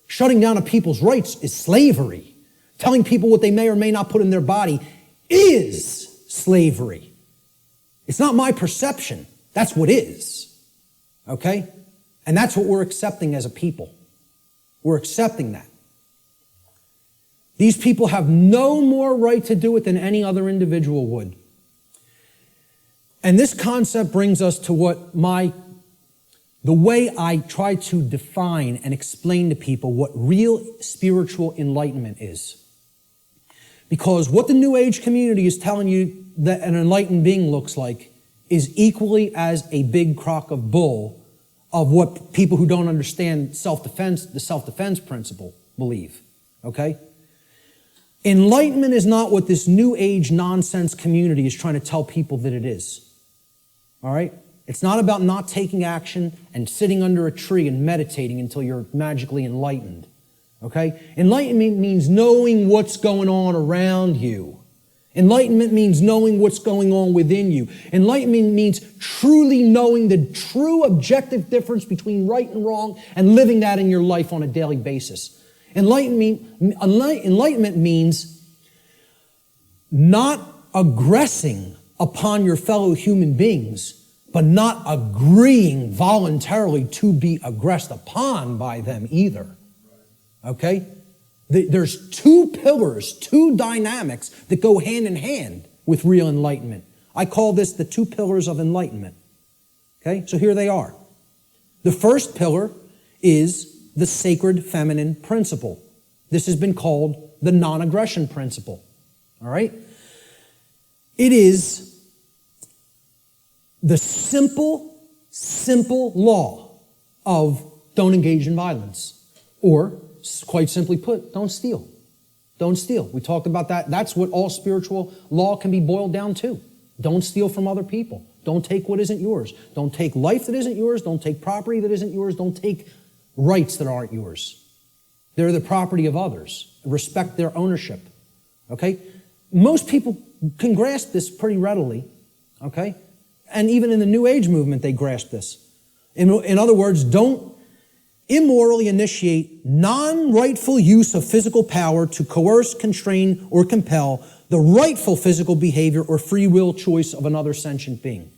Shutting down of people's rights is slavery. Telling people what they may or may not put in their body is slavery. It's not my perception. That's what is. Okay? And that's what we're accepting as a people. We're accepting that. These people have no more right to do it than any other individual would. And this concept brings us to the way I try to define and explain to people what real spiritual enlightenment is. Because what the New Age community is telling you that an enlightened being looks like is equally as a big crock of bull of what people who don't understand self-defense, the self-defense principle, believe. Okay? Enlightenment is not what this New Age nonsense community is trying to tell people that it is. All right? It's not about not taking action and sitting under a tree and meditating until you're magically enlightened. Okay? Enlightenment means knowing what's going on around you. Enlightenment means knowing what's going on within you. Enlightenment means truly knowing the true objective difference between right and wrong and living that in your life on a daily basis. Enlightenment means not aggressing upon your fellow human beings, but not agreeing voluntarily to be aggressed upon by them either. Okay? There's two pillars, two dynamics that go hand in hand with real enlightenment. I call this the two pillars of enlightenment. Okay? So here they are. The first pillar is the sacred feminine principle. This has been called the non-aggression principle. All right? It is the simple law of don't engage in violence. Or, quite simply put, don't steal. Don't steal. We talked about that. That's what all spiritual law can be boiled down to. Don't steal from other people. Don't take what isn't yours. Don't take life that isn't yours. Don't take property that isn't yours. Don't take rights that aren't yours. They're the property of others. Respect their ownership. Okay? Most people can grasp this pretty readily. Okay? And even in the New Age movement, they grasp this. In other words, don't immorally initiate non-rightful use of physical power to coerce, constrain, or compel the rightful physical behavior or free will choice of another sentient being.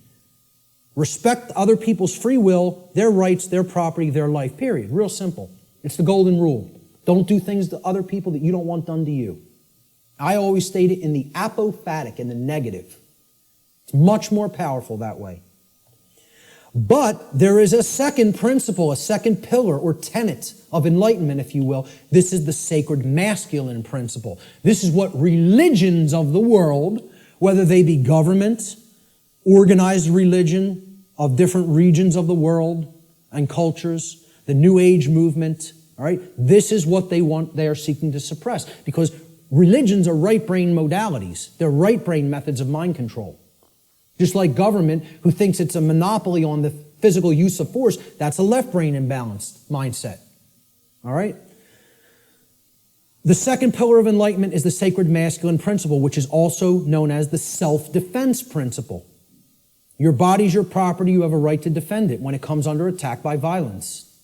Respect other people's free will, their rights, their property, their life, period. Real simple. It's the golden rule. Don't do things to other people that you don't want done to you. I always state it in the apophatic, in the negative. It's much more powerful that way. But there is a second principle, a second pillar or tenet of enlightenment, if you will. This is the sacred masculine principle. This is what religions of the world, whether they be government, organized religion of different regions of the world and cultures, the New Age movement, all right? This is what they want, they are seeking to suppress, because religions are right brain modalities. They're right brain methods of mind control. Just like government, who thinks it's a monopoly on the physical use of force, that's a left brain imbalanced mindset. All right? The second pillar of enlightenment is the sacred masculine principle, which is also known as the self-defense principle. Your body's your property. You have a right to defend it when it comes under attack by violence.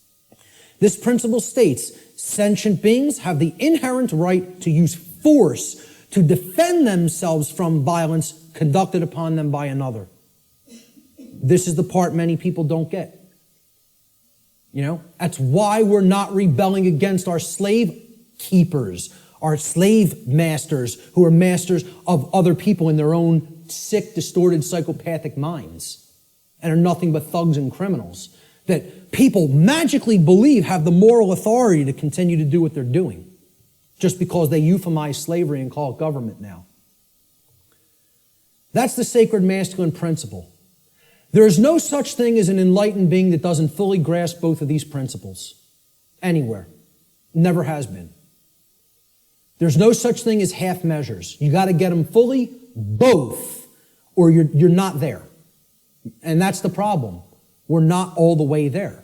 This principle states, sentient beings have the inherent right to use force to defend themselves from violence conducted upon them by another. This is the part many people don't get. You know, that's why we're not rebelling against our slave keepers, our slave masters who are masters of other people in their own sick, distorted, psychopathic minds and are nothing but thugs and criminals that people magically believe have the moral authority to continue to do what they're doing just because they euphemize slavery and call it government now. That's the sacred masculine principle. There is no such thing as an enlightened being that doesn't fully grasp both of these principles anywhere. Never has been. There's no such thing as half measures. You got to get them fully, both, or you're not there. And that's the problem. We're not all the way there.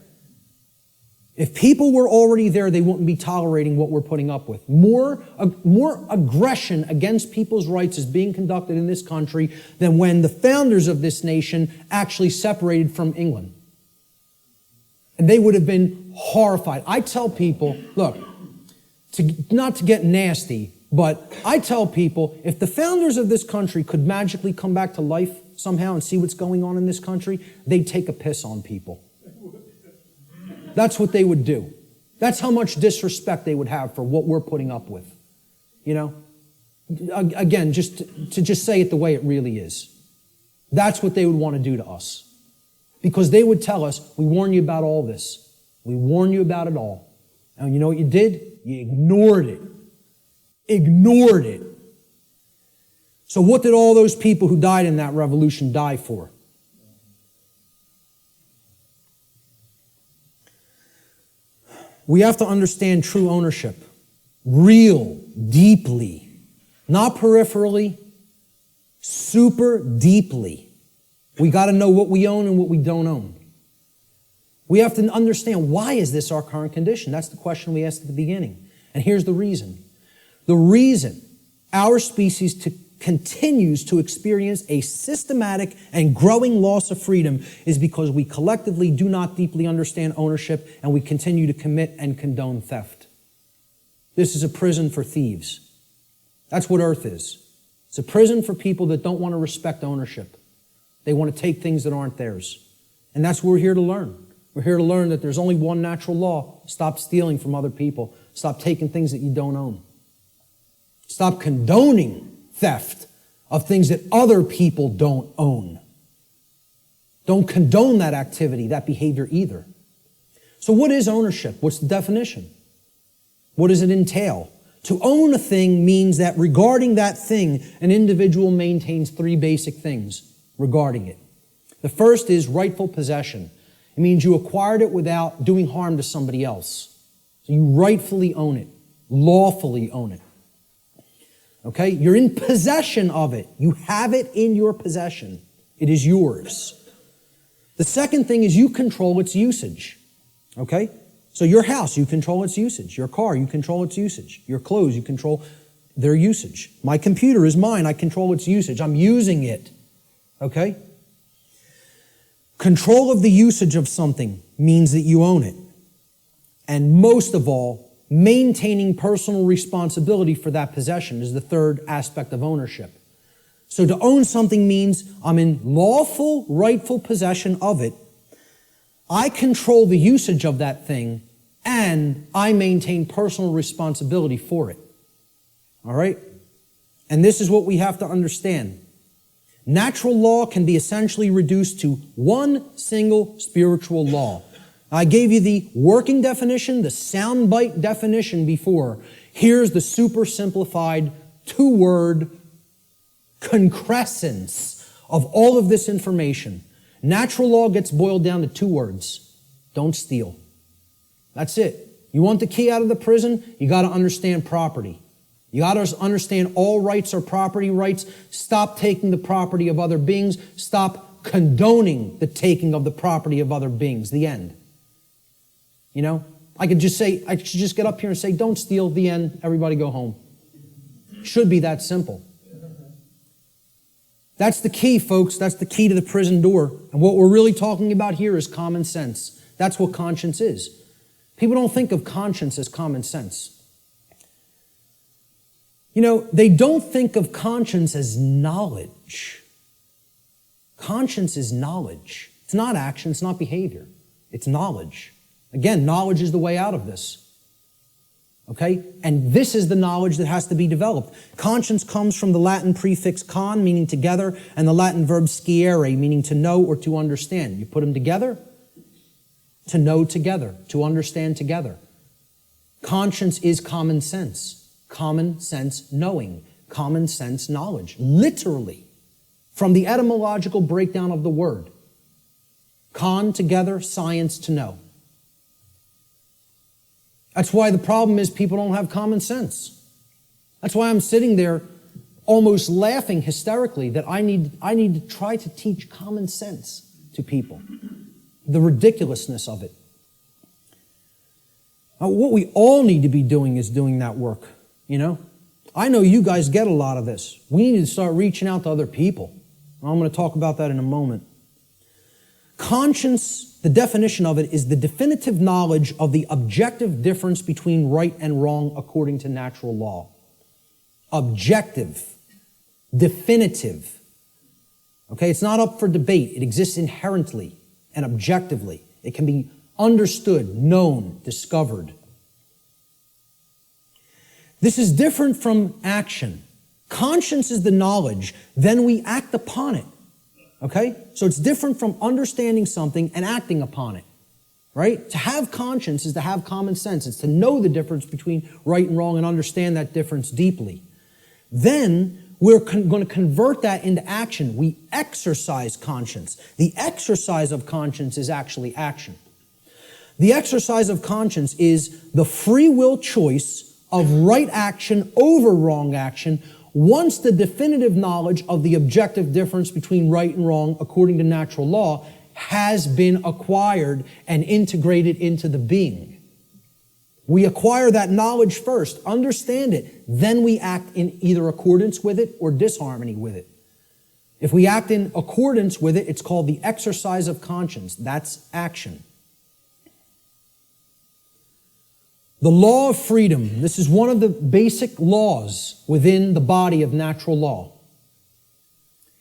If people were already there, they wouldn't be tolerating what we're putting up with. More aggression against people's rights is being conducted in this country than when the founders of this nation actually separated from England. And they would have been horrified. I tell people, look, not to get nasty, but I tell people, if the founders of this country could magically come back to life somehow and see what's going on in this country, they'd take a piss on people. That's what they would do. That's how much disrespect they would have for what we're putting up with. You know? Again, just to say it the way it really is. That's what they would want to do to us. Because they would tell us, we warn you about all this. We warn you about it all. And you know what you did? You ignored it. Ignored it. So what did all those people who died in that revolution die for? We have to understand true ownership. Real, deeply. Not peripherally. Super deeply. We got to know what we own and what we don't own. We have to understand, why is this our current condition? That's the question we asked at the beginning. And here's the reason. The reason our species continues to experience a systematic and growing loss of freedom is because we collectively do not deeply understand ownership and we continue to commit and condone theft. This is a prison for thieves. That's what Earth is. It's a prison for people that don't want to respect ownership. They want to take things that aren't theirs. And that's what we're here to learn. We're here to learn that there's only one natural law. Stop stealing from other people. Stop taking things that you don't own. Stop condoning theft of things that other people don't own. Don't condone that activity, that behavior either. So what is ownership? What's the definition? What does it entail? To own a thing means that regarding that thing, an individual maintains three basic things regarding it. The first is rightful possession. It means you acquired it without doing harm to somebody else. So you rightfully own it, lawfully own it. Okay? You're in possession of it. You have it in your possession. It is yours. The second thing is you control its usage. Okay? So your house, you control its usage. Your car, you control its usage. Your clothes, you control their usage. My computer is mine. I control its usage. I'm using it. Okay? Control of the usage of something means that you own it. And most of all, maintaining personal responsibility for that possession is the third aspect of ownership. So to own something means I'm in lawful, rightful possession of it. I control the usage of that thing, and I maintain personal responsibility for it. All right? And this is what we have to understand. Natural law can be essentially reduced to one single spiritual law. I gave you the working definition, the soundbite definition before. Here's the super simplified two-word concrescence of all of this information. Natural law gets boiled down to two words. Don't steal. That's it. You want the key out of the prison? You got to understand property. You got to understand all rights are property rights. Stop taking the property of other beings. Stop condoning the taking of the property of other beings. The end. You know, I should just get up here and say, don't steal, the end, everybody go home. Should be that simple. That's the key, folks. That's the key to the prison door. And what we're really talking about here is common sense. That's what conscience is. People don't think of conscience as common sense. They don't think of conscience as knowledge. Conscience is knowledge. It's not action, it's not behavior. It's knowledge. Again, knowledge is the way out of this. Okay? And this is the knowledge that has to be developed. Conscience comes from the Latin prefix con, meaning together, and the Latin verb sciere, meaning to know or to understand. You put them together, to know together, to understand together. Conscience is common sense. Common sense knowing. Common sense knowledge. Literally. From the etymological breakdown of the word. Con, together, science, to know. That's why the problem is people don't have common sense. That's why I'm sitting there almost laughing hysterically that I need to try to teach common sense to people. The ridiculousness of it. Now, what we all need to be doing is doing that work, I know you guys get a lot of this. We need to start reaching out to other people. I'm going to talk about that in a moment. Conscience, the definition of it is the definitive knowledge of the objective difference between right and wrong according to natural law. Objective. Definitive. Okay, it's not up for debate. It exists inherently and objectively. It can be understood, known, discovered. This is different from action. Conscience is the knowledge, then we act upon it. Okay? So it's different from understanding something and acting upon it. Right? To have conscience is to have common sense. It's to know the difference between right and wrong and understand that difference deeply. Then we're going to convert that into action. We exercise conscience. The exercise of conscience is actually action. The exercise of conscience is the free will choice of right action over wrong action once the definitive knowledge of the objective difference between right and wrong according to natural law has been acquired and integrated into the being. We acquire that knowledge first, understand it, then we act in either accordance with it or disharmony with it. If we act in accordance with it, it's called the exercise of conscience. That's action. The law of freedom. This is one of the basic laws within the body of natural law.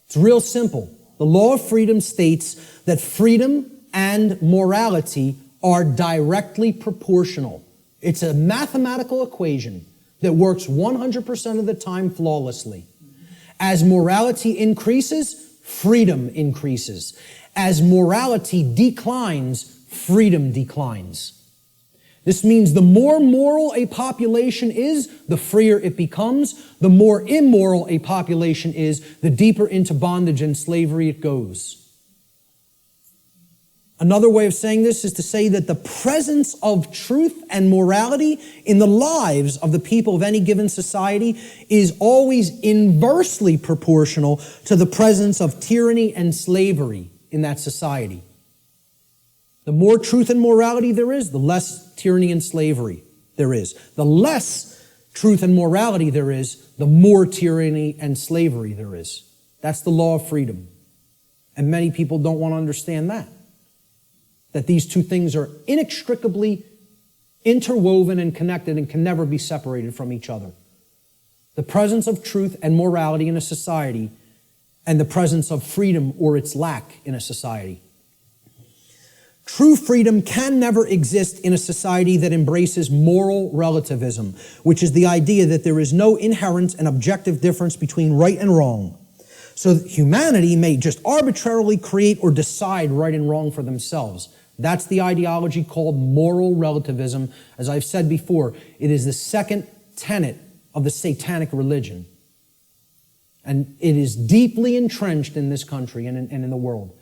It's real simple. The law of freedom states that freedom and morality are directly proportional. It's a mathematical equation that works 100% of the time flawlessly. As morality increases, freedom increases. As morality declines, freedom declines. This means the more moral a population is, the freer it becomes. The more immoral a population is, the deeper into bondage and slavery it goes. Another way of saying this is to say that the presence of truth and morality in the lives of the people of any given society is always inversely proportional to the presence of tyranny and slavery in that society. The more truth and morality there is, the less tyranny and slavery there is. The less truth and morality there is, the more tyranny and slavery there is. That's the law of freedom. And many people don't want to understand that. That these two things are inextricably interwoven and connected and can never be separated from each other. The presence of truth and morality in a society and the presence of freedom or its lack in a society. True freedom can never exist in a society that embraces moral relativism, which is the idea that there is no inherent and objective difference between right and wrong. So that humanity may just arbitrarily create or decide right and wrong for themselves. That's the ideology called moral relativism. As I've said before, it is the second tenet of the satanic religion. And it is deeply entrenched in this country and in the world.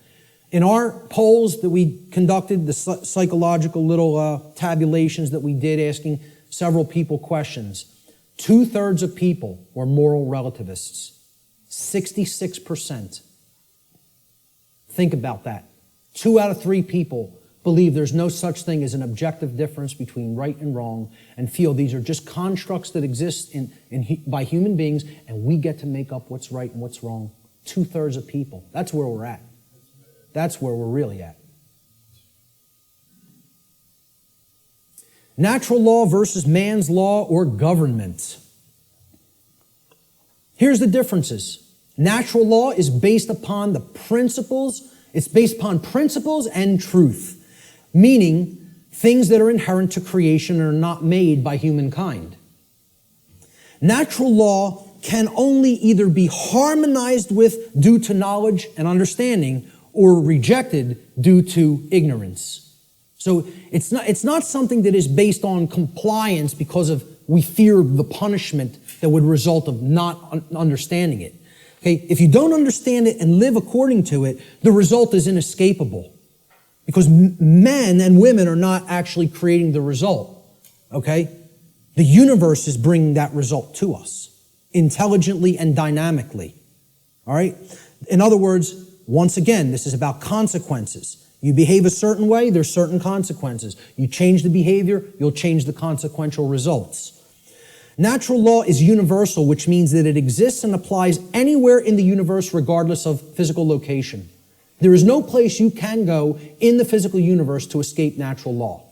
In our polls that we conducted, the psychological little tabulations that we did asking several people questions, 2/3 of people were moral relativists. 66%. Think about that. 2 out of 3 people believe there's no such thing as an objective difference between right and wrong and feel these are just constructs that exist by human beings and we get to make up what's right and what's wrong. 2/3 of people. That's where we're at. That's where we're really at. Natural law versus man's law or government. Here's the differences. Natural law is based upon it's based upon principles and truth, meaning things that are inherent to creation and are not made by humankind. Natural law can only either be harmonized with due to knowledge and understanding or rejected due to ignorance. So it's not something that is based on compliance because of we fear the punishment that would result of not understanding it. Okay, if you don't understand it and live according to it, the result is inescapable. Because men and women are not actually creating the result. Okay? The universe is bringing that result to us, intelligently and dynamically. All right? In other words, once again, this is about consequences. You behave a certain way, there's certain consequences. You change the behavior, you'll change the consequential results. Natural law is universal, which means that it exists and applies anywhere in the universe regardless of physical location. There is no place you can go in the physical universe to escape natural law.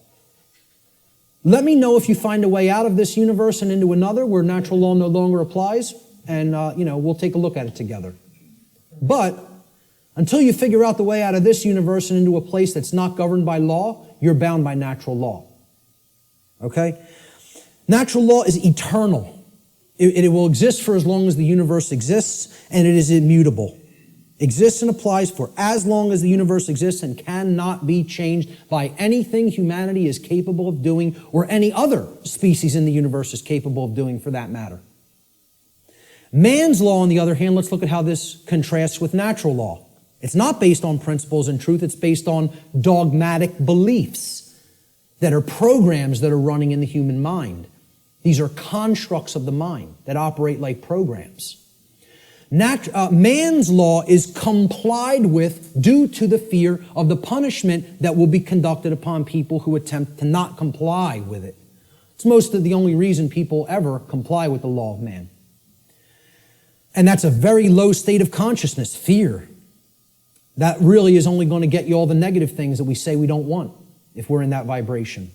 Let me know if you find a way out of this universe and into another where natural law no longer applies, and we'll take a look at it together. But until you figure out the way out of this universe and into a place that's not governed by law, you're bound by natural law. Okay? Natural law is eternal. It will exist for as long as the universe exists, and it is immutable. Exists and applies for as long as the universe exists and cannot be changed by anything humanity is capable of doing or any other species in the universe is capable of doing for that matter. Man's law, on the other hand, let's look at how this contrasts with natural law. It's not based on principles and truth, it's based on dogmatic beliefs that are programs that are running in the human mind. These are constructs of the mind that operate like programs. Man's law is complied with due to the fear of the punishment that will be conducted upon people who attempt to not comply with it. It's most of the only reason people ever comply with the law of man. And that's a very low state of consciousness, fear. That really is only going to get you all the negative things that we say we don't want if we're in that vibration.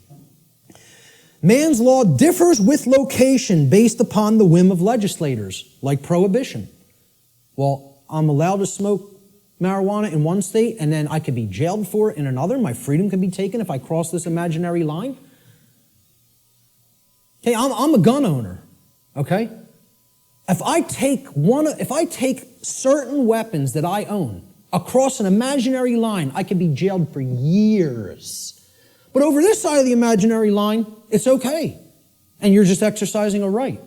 Man's law differs with location based upon the whim of legislators, like prohibition. Well, I'm allowed to smoke marijuana in one state, and then I could be jailed for it in another. My freedom can be taken if I cross this imaginary line. Okay, I'm a gun owner, okay? If I take certain weapons that I own across an imaginary line, I could be jailed for years. But over this side of the imaginary line, it's okay. And you're just exercising a right.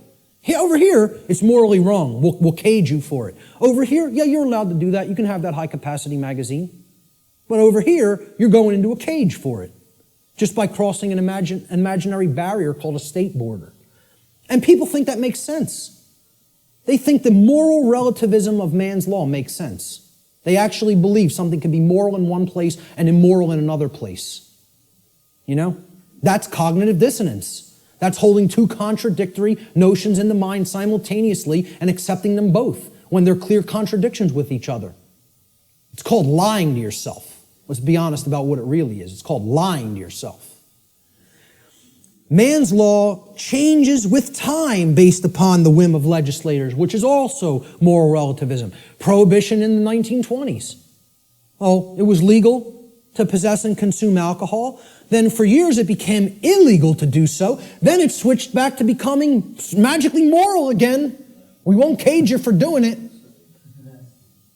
Over here, it's morally wrong. We'll cage you for it. Over here, yeah, you're allowed to do that. You can have that high-capacity magazine. But over here, you're going into a cage for it, just by crossing an imaginary barrier called a state border. And people think that makes sense. They think the moral relativism of man's law makes sense. They actually believe something can be moral in one place and immoral in another place. You know? That's cognitive dissonance. That's holding two contradictory notions in the mind simultaneously and accepting them both when they're clear contradictions with each other. It's called lying to yourself. Let's be honest about what it really is. It's called lying to yourself. Man's law changes with time based upon the whim of legislators, which is also moral relativism. Prohibition in the 1920s. Oh, it was legal to possess and consume alcohol. Then for years it became illegal to do so. Then it switched back to becoming magically moral again. We won't cage you for doing it.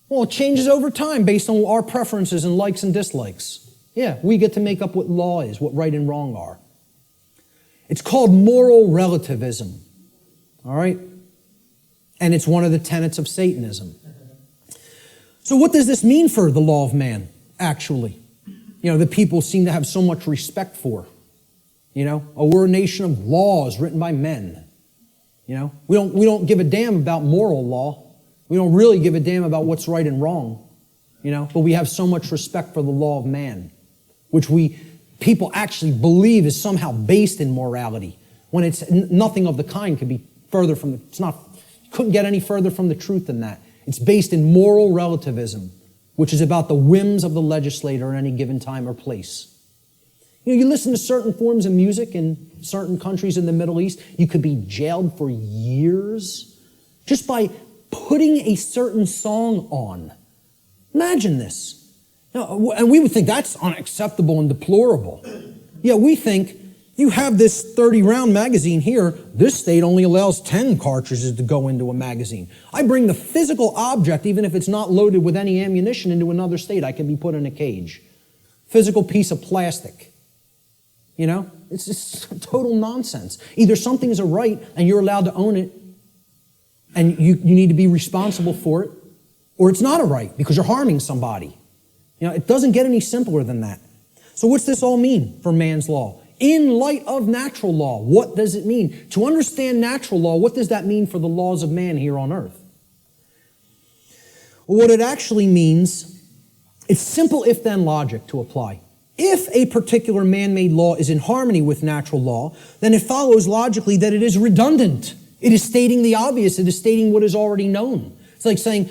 Well, it changes over time based on our preferences and likes and dislikes. Yeah, we get to make up what law is, what right and wrong are. It's called moral relativism. All right? And it's one of the tenets of Satanism. So what does this mean for the law of man, actually? You know, that people seem to have so much respect for. You know, we're a nation of laws written by men. You know, we don't give a damn about moral law. We don't really give a damn about what's right and wrong. You know, but we have so much respect for the law of man, which people actually believe is somehow based in morality, when it's nothing of the kind could be further from couldn't get any further from the truth than that. It's based in moral relativism, which is about the whims of the legislator at any given time or place. You know, you listen to certain forms of music in certain countries in the Middle East, you could be jailed for years just by putting a certain song on. Imagine this. Now, and we would think that's unacceptable and deplorable. Yeah, we think you have this 30-round magazine here. This state only allows 10 cartridges to go into a magazine. I bring the physical object, even if it's not loaded with any ammunition, into another state. I can be put in a cage. Physical piece of plastic. You know, it's just total nonsense. Either something's a right and you're allowed to own it and you need to be responsible for it, or it's not a right because you're harming somebody. You know, it doesn't get any simpler than that. So what's this all mean for man's law? In light of natural law, what does it mean? To understand natural law, what does that mean for the laws of man here on earth? Well, what it actually means, it's simple if-then logic to apply. If a particular man-made law is in harmony with natural law, then it follows logically that it is redundant. It is stating the obvious. It is stating what is already known. It's like saying,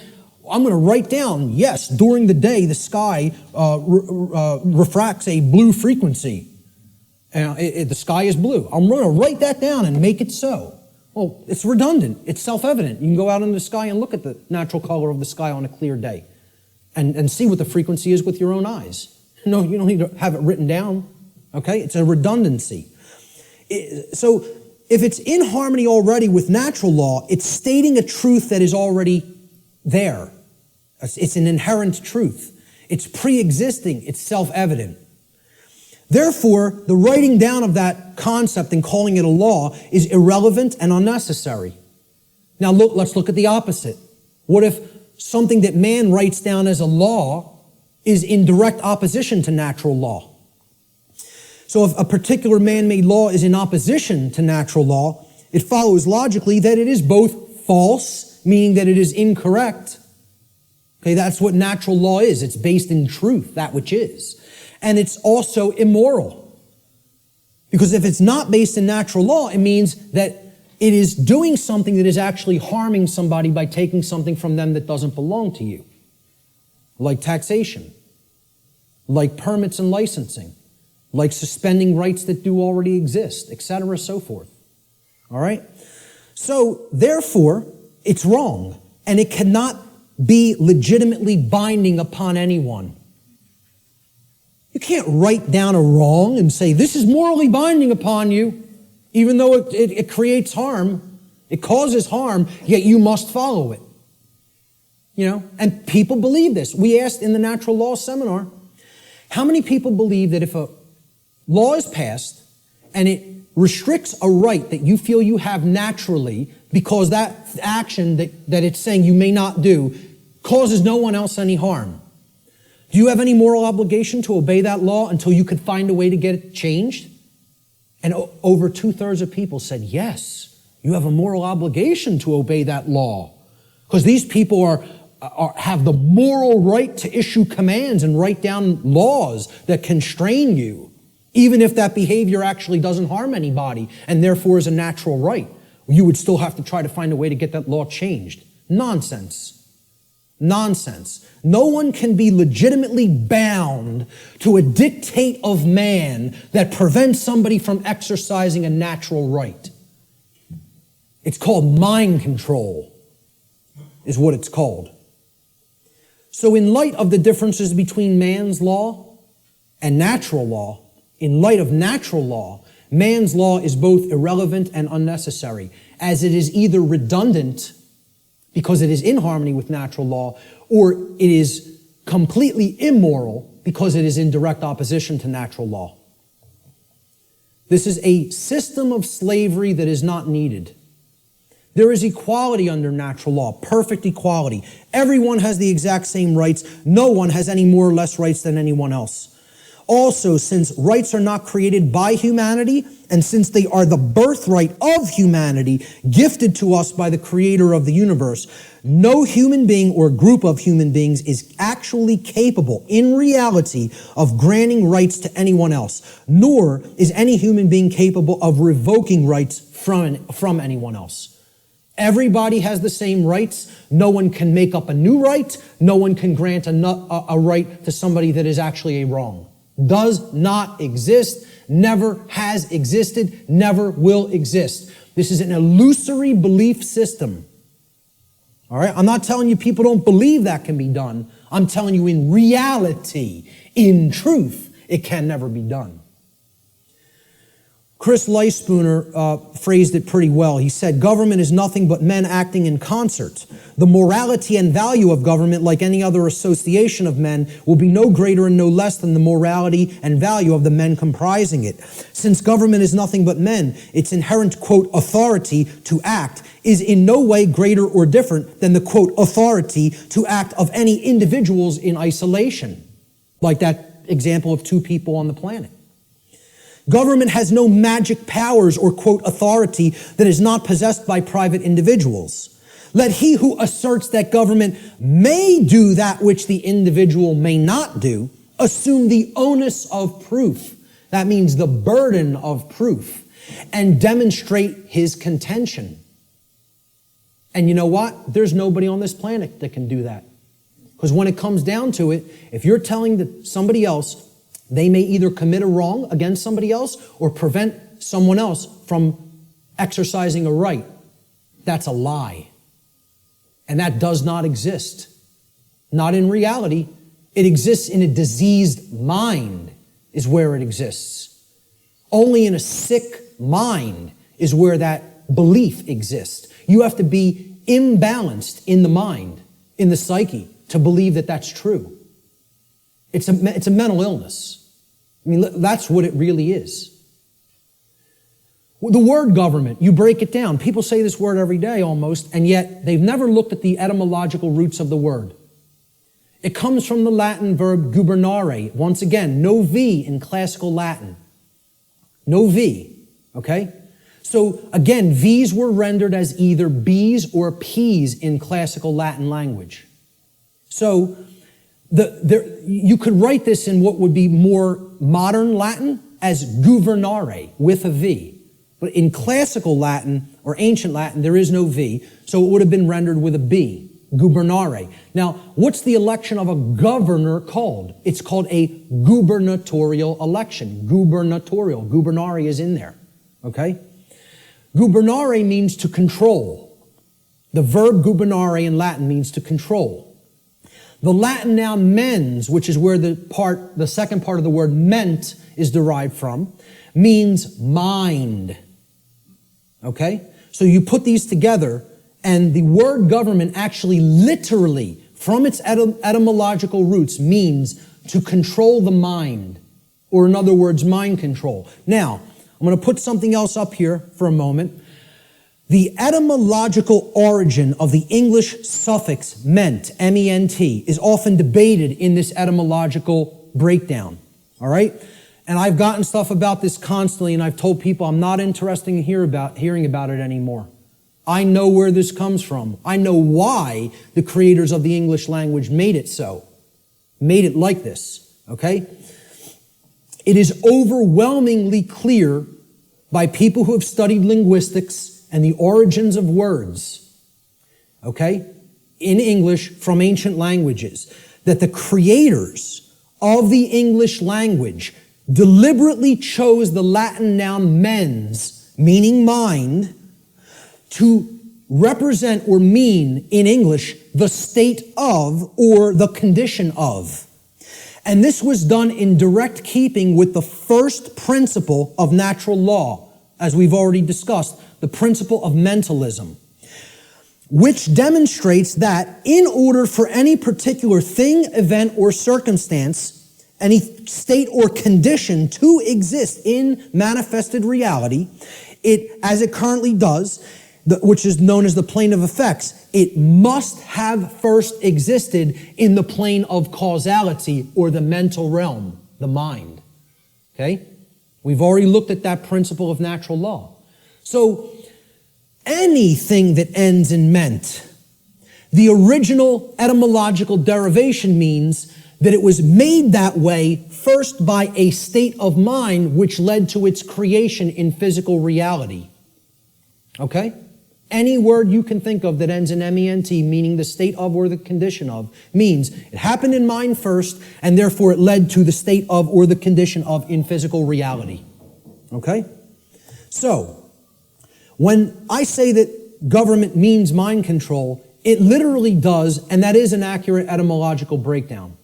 I'm going to write down, yes, during the day the sky refracts a blue frequency. The sky is blue. I'm going to write that down and make it so. Well, it's redundant. It's self-evident. You can go out in the sky and look at the natural color of the sky on a clear day and see what the frequency is with your own eyes. No, you don't need to have it written down. Okay? It's a redundancy. So if it's in harmony already with natural law, it's stating a truth that is already there. It's an inherent truth. It's pre-existing. It's self-evident. Therefore, the writing down of that concept and calling it a law is irrelevant and unnecessary. Now let's look at the opposite. What if something that man writes down as a law is in direct opposition to natural law? So if a particular man-made law is in opposition to natural law, it follows logically that it is both false, meaning that it is incorrect. Okay, that's what natural law is. It's based in truth, that which is. And it's also immoral. Because if it's not based in natural law, it means that it is doing something that is actually harming somebody by taking something from them that doesn't belong to you. Like taxation, like permits and licensing, like suspending rights that do already exist, etc., so forth. All right? So, therefore, it's wrong, and it cannot be legitimately binding upon anyone. You can't write down a wrong and say, this is morally binding upon you, even though it creates harm, it causes harm, yet you must follow it. You know, and people believe this. We asked in the natural law seminar, how many people believe that if a law is passed and it restricts a right that you feel you have naturally because that action that it's saying you may not do causes no one else any harm? Do you have any moral obligation to obey that law until you could find a way to get it changed? And over 2/3 of people said, yes, you have a moral obligation to obey that law. Because these people have the moral right to issue commands and write down laws that constrain you, even if that behavior actually doesn't harm anybody and therefore is a natural right. You would still have to try to find a way to get that law changed. Nonsense. Nonsense. No one can be legitimately bound to a dictate of man that prevents somebody from exercising a natural right. It's called mind control, is what it's called. So in light of the differences between man's law and natural law, in light of natural law, man's law is both irrelevant and unnecessary, as it is either redundant because it is in harmony with natural law, or it is completely immoral because it is in direct opposition to natural law. This is a system of slavery that is not needed. There is equality under natural law, perfect equality. Everyone has the exact same rights. No one has any more or less rights than anyone else. Also, since rights are not created by humanity, and since they are the birthright of humanity, gifted to us by the creator of the universe, no human being or group of human beings is actually capable, in reality, of granting rights to anyone else, nor is any human being capable of revoking rights from anyone else. Everybody has the same rights. No one can make up a new right. No one can grant a right to somebody that is actually a wrong. Does not exist, never has existed, never will exist. This is an illusory belief system. All right? I'm not telling you people don't believe that can be done. I'm telling you in reality, in truth, it can never be done. Chris Leispooner phrased it pretty well. He said, government is nothing but men acting in concert. The morality and value of government, like any other association of men, will be no greater and no less than the morality and value of the men comprising it. Since government is nothing but men, its inherent, quote, authority to act is in no way greater or different than the, quote, authority to act of any individuals in isolation, like that example of two people on the planet. Government has no magic powers or, quote, authority that is not possessed by private individuals. Let he who asserts that government may do that which the individual may not do assume the onus of proof. That means the burden of proof, and demonstrate his contention. And you know what? There's nobody on this planet that can do that. Because when it comes down to it, if you're telling somebody else they may either commit a wrong against somebody else or prevent someone else from exercising a right, that's a lie. And that does not exist. Not in reality. It exists in a diseased mind is where it exists. Only in a sick mind is where that belief exists. You have to be imbalanced in the mind, in the psyche, to believe that that's true. It's a mental illness. I mean, that's what it really is. The word government, you break it down. People say this word every day almost, and yet they've never looked at the etymological roots of the word. It comes from the Latin verb gubernare. Once again, no V in classical Latin. No V, okay? So again, V's were rendered as either B's or P's in classical Latin language. So you could write this in what would be more modern Latin as guvernare with a V. But in classical Latin or ancient Latin, there is no V, so it would have been rendered with a B, gubernare. Now, what's the election of a governor called? It's called a gubernatorial election. Gubernatorial. Gubernare is in there, okay? Gubernare means to control. The verb gubernare in Latin means to control. The Latin noun mens, which is where the second part of the word ment is derived from, means mind. Okay? So you put these together, and the word government actually literally, from its etymological roots, means to control the mind, or in other words, mind control. Now, I'm going to put something else up here for a moment. The etymological origin of the English suffix ment, M-E-N-T, is often debated in this etymological breakdown, all right? And I've gotten stuff about this constantly, and I've told people I'm not interested in hearing about it anymore. I know where this comes from. I know why the creators of the English language made it so, made it like this, okay? It is overwhelmingly clear by people who have studied linguistics and the origins of words, okay, in English from ancient languages, that the creators of the English language deliberately chose the Latin noun mens, meaning mind, to represent or mean in English the state of or the condition of. And this was done in direct keeping with the first principle of natural law, as we've already discussed, the principle of mentalism, which demonstrates that in order for any particular thing, event, or circumstance, any state or condition to exist in manifested reality, it, as it currently does, which is known as the plane of effects, it must have first existed in the plane of causality or the mental realm, the mind. Okay? We've already looked at that principle of natural law. So, anything that ends in ment, the original etymological derivation means that it was made that way first by a state of mind which led to its creation in physical reality. Okay? Any word you can think of that ends in M-E-N-T, meaning the state of or the condition of, means it happened in mind first, and therefore it led to the state of or the condition of in physical reality. Okay? So, when I say that government means mind control, It literally does, and that is an accurate etymological breakdown.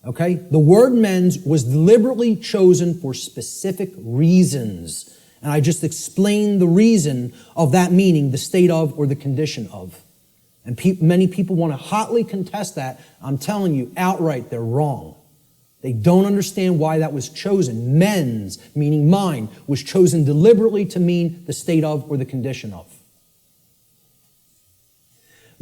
Okay? The word mens was deliberately chosen for specific reasons. And I just explained the reason of that meaning, the state of or the condition of. And many people want to hotly contest that. I'm telling you outright, they're wrong. They don't understand why that was chosen. Mens, meaning mind, was chosen deliberately to mean the state of or the condition of.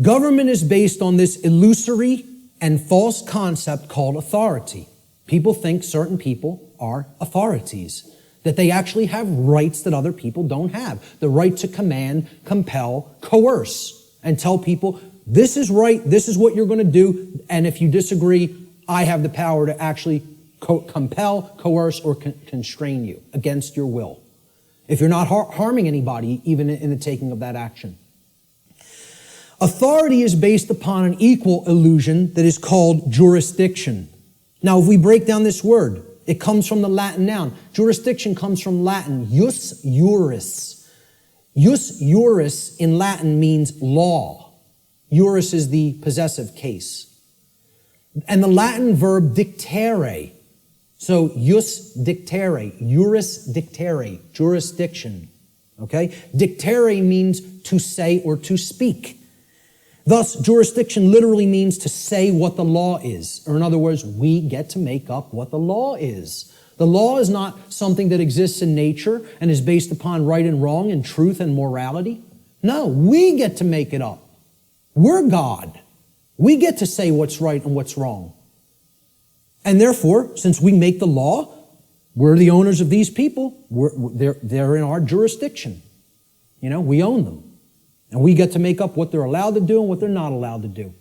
Government is based on this illusory and false concept called authority. People think certain people are authorities, that they actually have rights that other people don't have. The right to command, compel, coerce, and tell people, this is right, this is what you're going to do, and if you disagree, I have the power to actually compel, coerce, or constrain you against your will. If you're not harming anybody, even in the taking of that action. Authority is based upon an equal illusion that is called jurisdiction. Now, if we break down this word, it comes from the Latin noun. Jurisdiction comes from Latin, jus juris. Jus juris in Latin means law. Juris is the possessive case. And the Latin verb dictere. So, jus dictere, juris dictere, jurisdiction. Okay? Dictere means to say or to speak. Thus, jurisdiction literally means to say what the law is. Or in other words, we get to make up what the law is. The law is not something that exists in nature and is based upon right and wrong and truth and morality. No, we get to make it up. We're God. We get to say what's right and what's wrong. And therefore, since we make the law, we're the owners of these people. They're in our jurisdiction. You know, we own them. And we get to make up what they're allowed to do and what they're not allowed to do.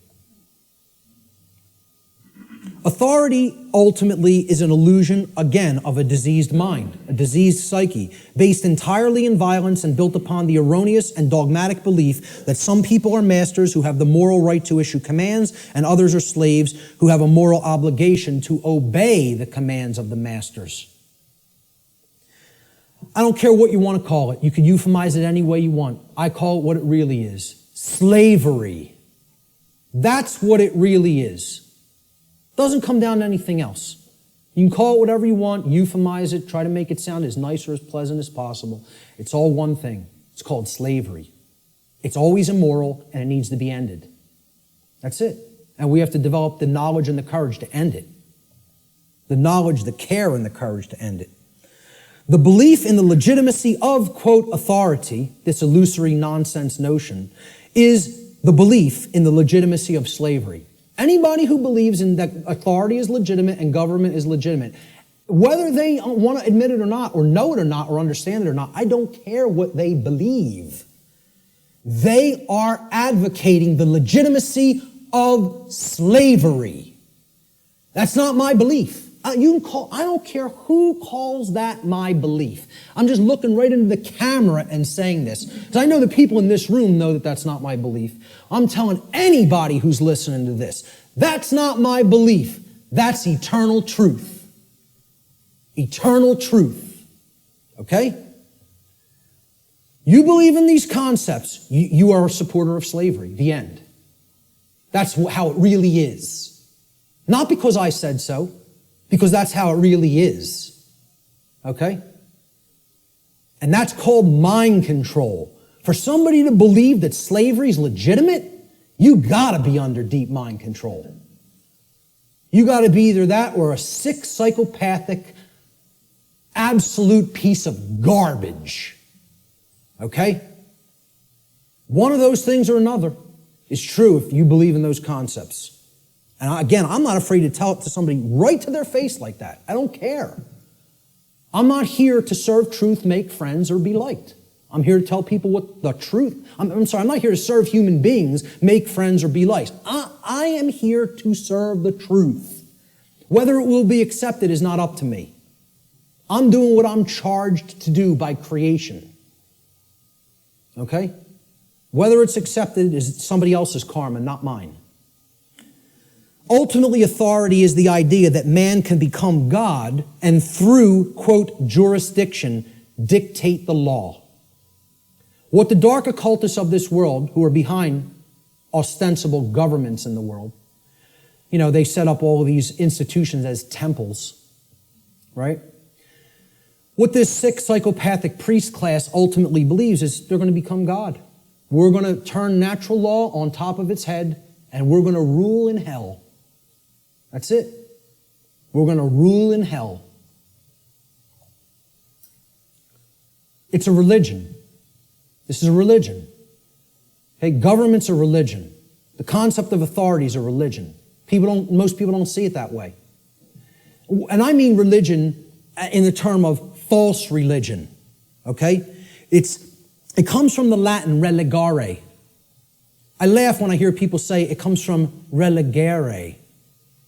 Authority ultimately is an illusion, again, of a diseased mind, a diseased psyche, based entirely in violence and built upon the erroneous and dogmatic belief that some people are masters who have the moral right to issue commands and others are slaves who have a moral obligation to obey the commands of the masters. I don't care what you want to call it. You can euphemize it any way you want. I call it what it really is. Slavery. That's what it really is. It doesn't come down to anything else. You can call it whatever you want, euphemize it, try to make it sound as nice or as pleasant as possible. It's all one thing. It's called slavery. It's always immoral and it needs to be ended. That's it. And we have to develop the knowledge and the courage to end it. The knowledge, the care, and the courage to end it. The belief in the legitimacy of, quote, authority, this illusory nonsense notion, is the belief in the legitimacy of slavery. Anybody who believes in that authority is legitimate and government is legitimate, whether they want to admit it or not, or know it or not, or understand it or not, I don't care what they believe. They are advocating the legitimacy of slavery. That's not my belief. I don't care who calls that my belief. I'm just looking right into the camera and saying this. Because I know the people in this room know that that's not my belief. I'm telling anybody who's listening to this, that's not my belief. That's eternal truth. Eternal truth. Okay? You believe in these concepts, you are a supporter of slavery. The end. That's how it really is. Not because I said so. Because that's how it really is. Okay? And that's called mind control. For somebody to believe that slavery is legitimate, you gotta be under deep mind control. You gotta be either that or a sick, psychopathic, absolute piece of garbage. Okay? One of those things or another is true if you believe in those concepts. And again, I'm not afraid to tell it to somebody right to their face like that. I don't care. I'm not here to serve truth, make friends, or be liked. I'm here to tell people what the truth. I'm not here to serve human beings, make friends, or be liked. I am here to serve the truth. Whether it will be accepted is not up to me. I'm doing what I'm charged to do by creation. Okay? Whether it's accepted is somebody else's karma, not mine. Ultimately, authority is the idea that man can become God and through, quote, jurisdiction, dictate the law. What the dark occultists of this world, who are behind ostensible governments in the world. You know, they set up all of these institutions as temples, right? What this sick psychopathic priest class ultimately believes is they're going to become God. We're going to turn natural law on top of its head, and we're going to rule in hell. That's it. We're going to rule in hell. It's a religion. This is a religion. Okay, government's a religion. The concept of authority is a religion. Most people don't see it that way. And I mean religion in the term of false religion. Okay? It comes from the Latin religare. I laugh when I hear people say it comes from relegare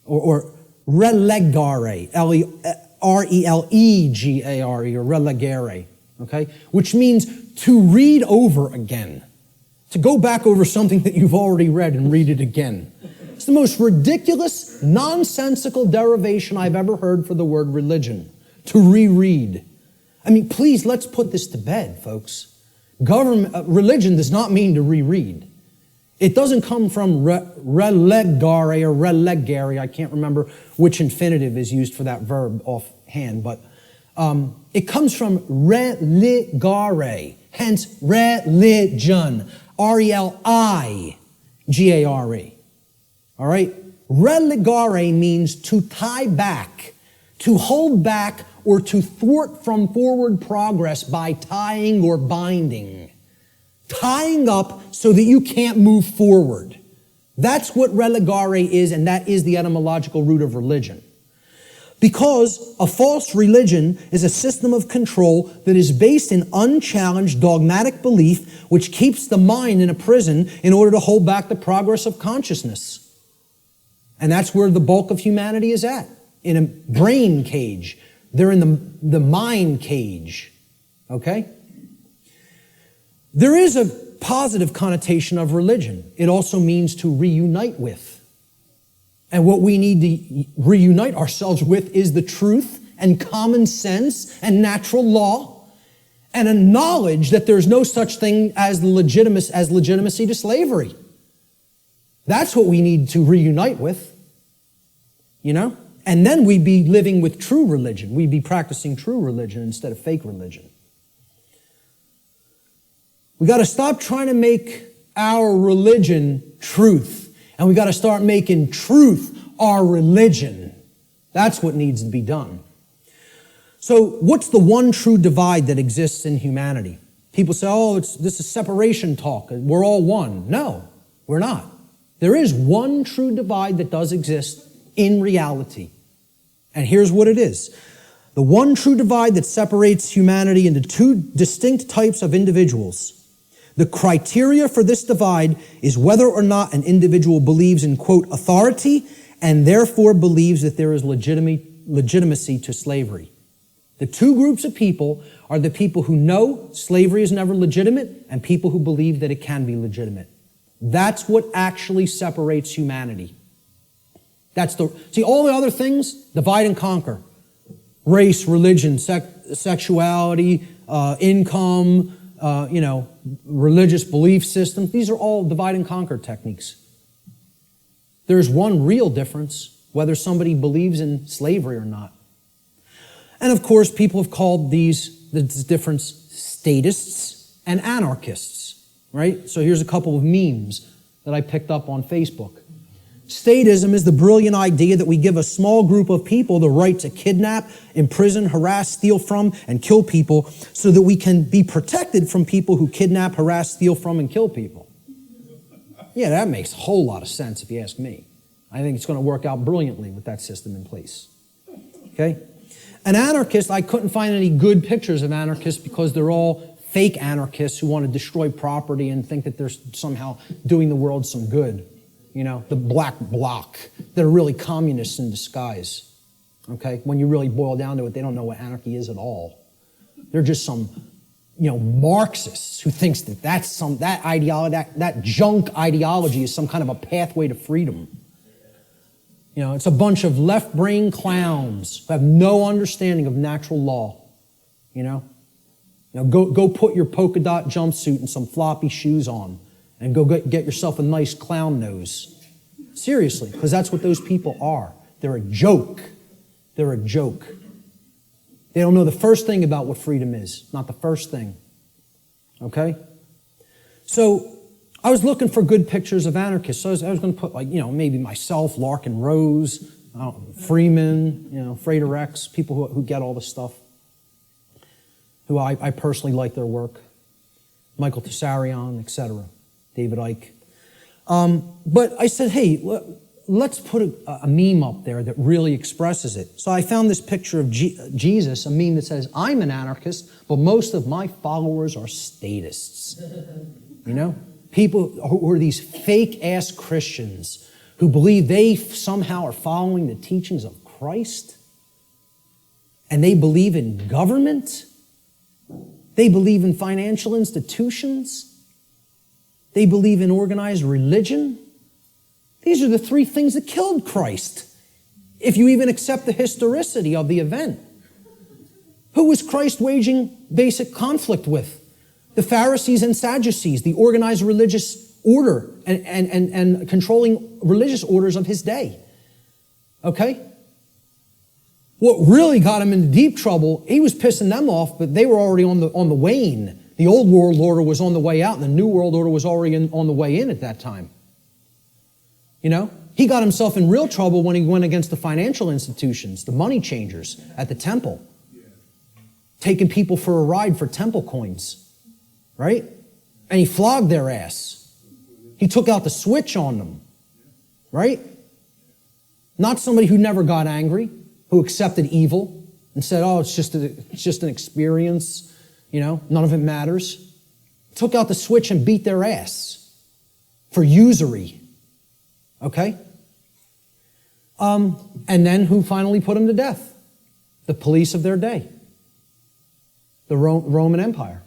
or relegare, R-E-L-E-G-A-R-E, or relegare, okay? Which means to read over again, to go back over something that you've already read and read it again. It's the most ridiculous, nonsensical derivation I've ever heard for the word religion, to reread. I mean, please, let's put this to bed, folks. Religion does not mean to reread. It doesn't come from relegare or relegare. I can't remember which infinitive is used for that verb offhand, but it comes from religare, hence religion, R-E-L-I-G-A-R-E. All right? Relegare means to tie back, to hold back, or to thwart from forward progress by tying or binding. Tying up so that you can't move forward. That's what relegare is, and that is the etymological root of religion. Because a false religion is a system of control that is based in unchallenged dogmatic belief, which keeps the mind in a prison in order to hold back the progress of consciousness. And that's where the bulk of humanity is at, in a brain cage. They're in the mind cage, okay? There is a positive connotation of religion. It also means to reunite with. And what we need to reunite ourselves with is the truth and common sense and natural law and a knowledge that there's no such thing as legitimacy to slavery. That's what we need to reunite with, you know? And then we'd be living with true religion. We'd be practicing true religion instead of fake religion. We got to stop trying to make our religion truth. And we got to start making truth our religion. That's what needs to be done. So what's the one true divide that exists in humanity? People say, oh, this is separation talk. We're all one. No, we're not. There is one true divide that does exist in reality. And here's what it is. The one true divide that separates humanity into two distinct types of individuals. The criteria for this divide is whether or not an individual believes in, quote, authority, and therefore believes that there is legitimacy to slavery. The two groups of people are the people who know slavery is never legitimate and people who believe that it can be legitimate. That's what actually separates humanity. See, all the other things, divide and conquer. Race, religion, sexuality, income, religious belief systems. These are all divide and conquer techniques. There's one real difference, whether somebody believes in slavery or not. And of course, people have called this difference statists and anarchists, right? So here's a couple of memes that I picked up on Facebook. Statism is the brilliant idea that we give a small group of people the right to kidnap, imprison, harass, steal from, and kill people so that we can be protected from people who kidnap, harass, steal from, and kill people. Yeah, that makes a whole lot of sense if you ask me. I think it's going to work out brilliantly with that system in place. Okay? An anarchist, I couldn't find any good pictures of anarchists because they're all fake anarchists who want to destroy property and think that they're somehow doing the world some good. You know, the black bloc. They're really communists in disguise. Okay? When you really boil down to it, they don't know what anarchy is at all. They're just some, Marxists who thinks that that ideology, that junk ideology is some kind of a pathway to freedom. It's a bunch of left-brain clowns who have no understanding of natural law. Go put your polka dot jumpsuit and some floppy shoes on and go get yourself a nice clown nose. Seriously, because that's what those people are. They're a joke. They're a joke. They don't know the first thing about what freedom is. Not the first thing. Okay? So I was looking for good pictures of anarchists. So I was going to put, maybe myself, Larkin Rose, Freeman, Frater X, people who get all this stuff, who I personally like their work. Michael Tessarion, etc. David Icke. But I said, hey, let's put a meme up there that really expresses it. So I found this picture of Jesus, a meme that says, I'm an anarchist, but most of my followers are statists. People who are these fake-ass Christians who believe they somehow are following the teachings of Christ, and they believe in government, they believe in financial institutions, they believe in organized religion. These are the three things that killed Christ, if you even accept the historicity of the event. Who was Christ waging basic conflict with? The Pharisees and Sadducees, the organized religious order and controlling religious orders of his day. Okay? What really got him into deep trouble, he was pissing them off, but they were already on the wane. The old world order was on the way out, and the new world order was already on the way in at that time. He got himself in real trouble when he went against the financial institutions, the money changers at the temple, taking people for a ride for temple coins. Right? And he flogged their ass. He took out the switch on them. Right? Not somebody who never got angry, who accepted evil and said, oh, it's just an experience, none of it matters. Took out the switch and beat their ass for usury. Okay? And then who finally put him to death? The police of their day. The Roman Empire.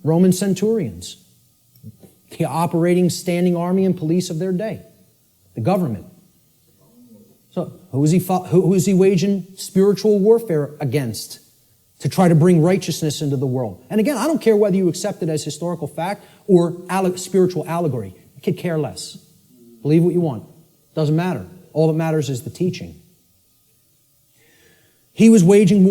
Roman centurions, the operating standing army and police of their day, the government. So who is he waging spiritual warfare against to try to bring righteousness into the world? And again, I don't care whether you accept it as historical fact or spiritual allegory. I could care less. Believe what you want. Doesn't matter. All that matters is the teaching. He was waging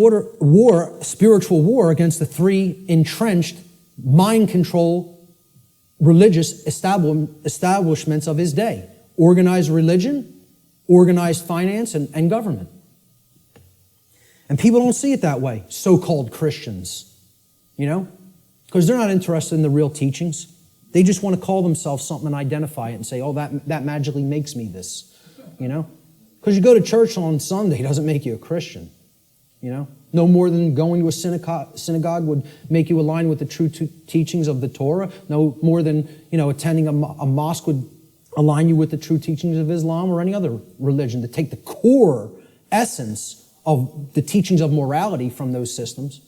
spiritual war against the three entrenched, mind control, religious establishments of his day. Organized religion, organized finance, and government. And people don't see it that way, so-called Christians, because they're not interested in the real teachings. They just want to call themselves something and identify it and say, oh, that magically makes me this, Because you go to church on Sunday doesn't make you a Christian. No more than going to a synagogue would make you align with the true teachings of the Torah. No more than, attending a mosque would align you with the true teachings of Islam or any other religion, to take the core essence of the teachings of morality from those systems,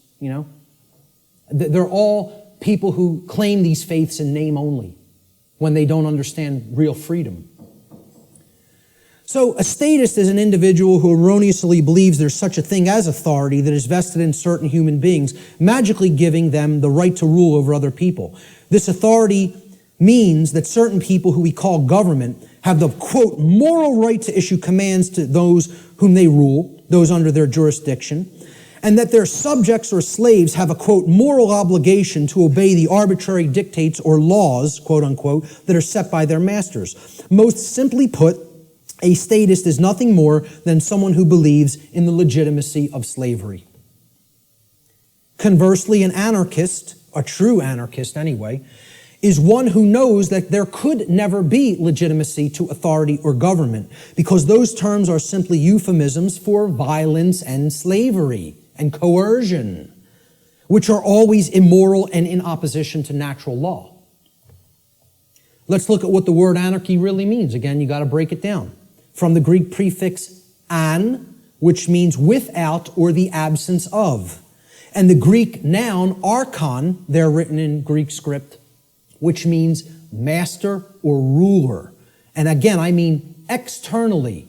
They're all people who claim these faiths in name only when they don't understand real freedom. So a statist is an individual who erroneously believes there's such a thing as authority that is vested in certain human beings, magically giving them the right to rule over other people. This authority means that certain people who we call government have the, quote, moral right to issue commands to those whom they rule, those under their jurisdiction, and that their subjects or slaves have a, quote, moral obligation to obey the arbitrary dictates or laws, quote unquote, that are set by their masters. Most simply put, a statist is nothing more than someone who believes in the legitimacy of slavery. Conversely, an anarchist, a true anarchist anyway, is one who knows that there could never be legitimacy to authority or government, because those terms are simply euphemisms for violence and slavery and coercion, which are always immoral and in opposition to natural law. Let's look at what the word anarchy really means. Again, you got to break it down. From the Greek prefix an, which means without or the absence of. And the Greek noun archon, they're written in Greek script, which means master or ruler. And again, I mean externally.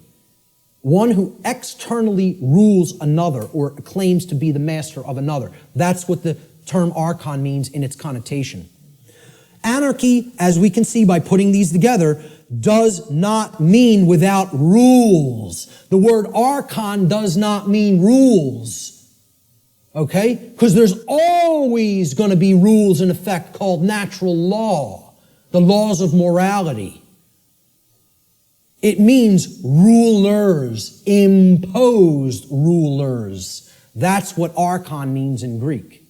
One who externally rules another or claims to be the master of another. That's what the term archon means in its connotation. Anarchy, as we can see by putting these together, does not mean without rules. The word archon does not mean rules. Okay? Because there's always going to be rules in effect called natural law, the laws of morality. It means rulers, imposed rulers. That's what archon means in Greek.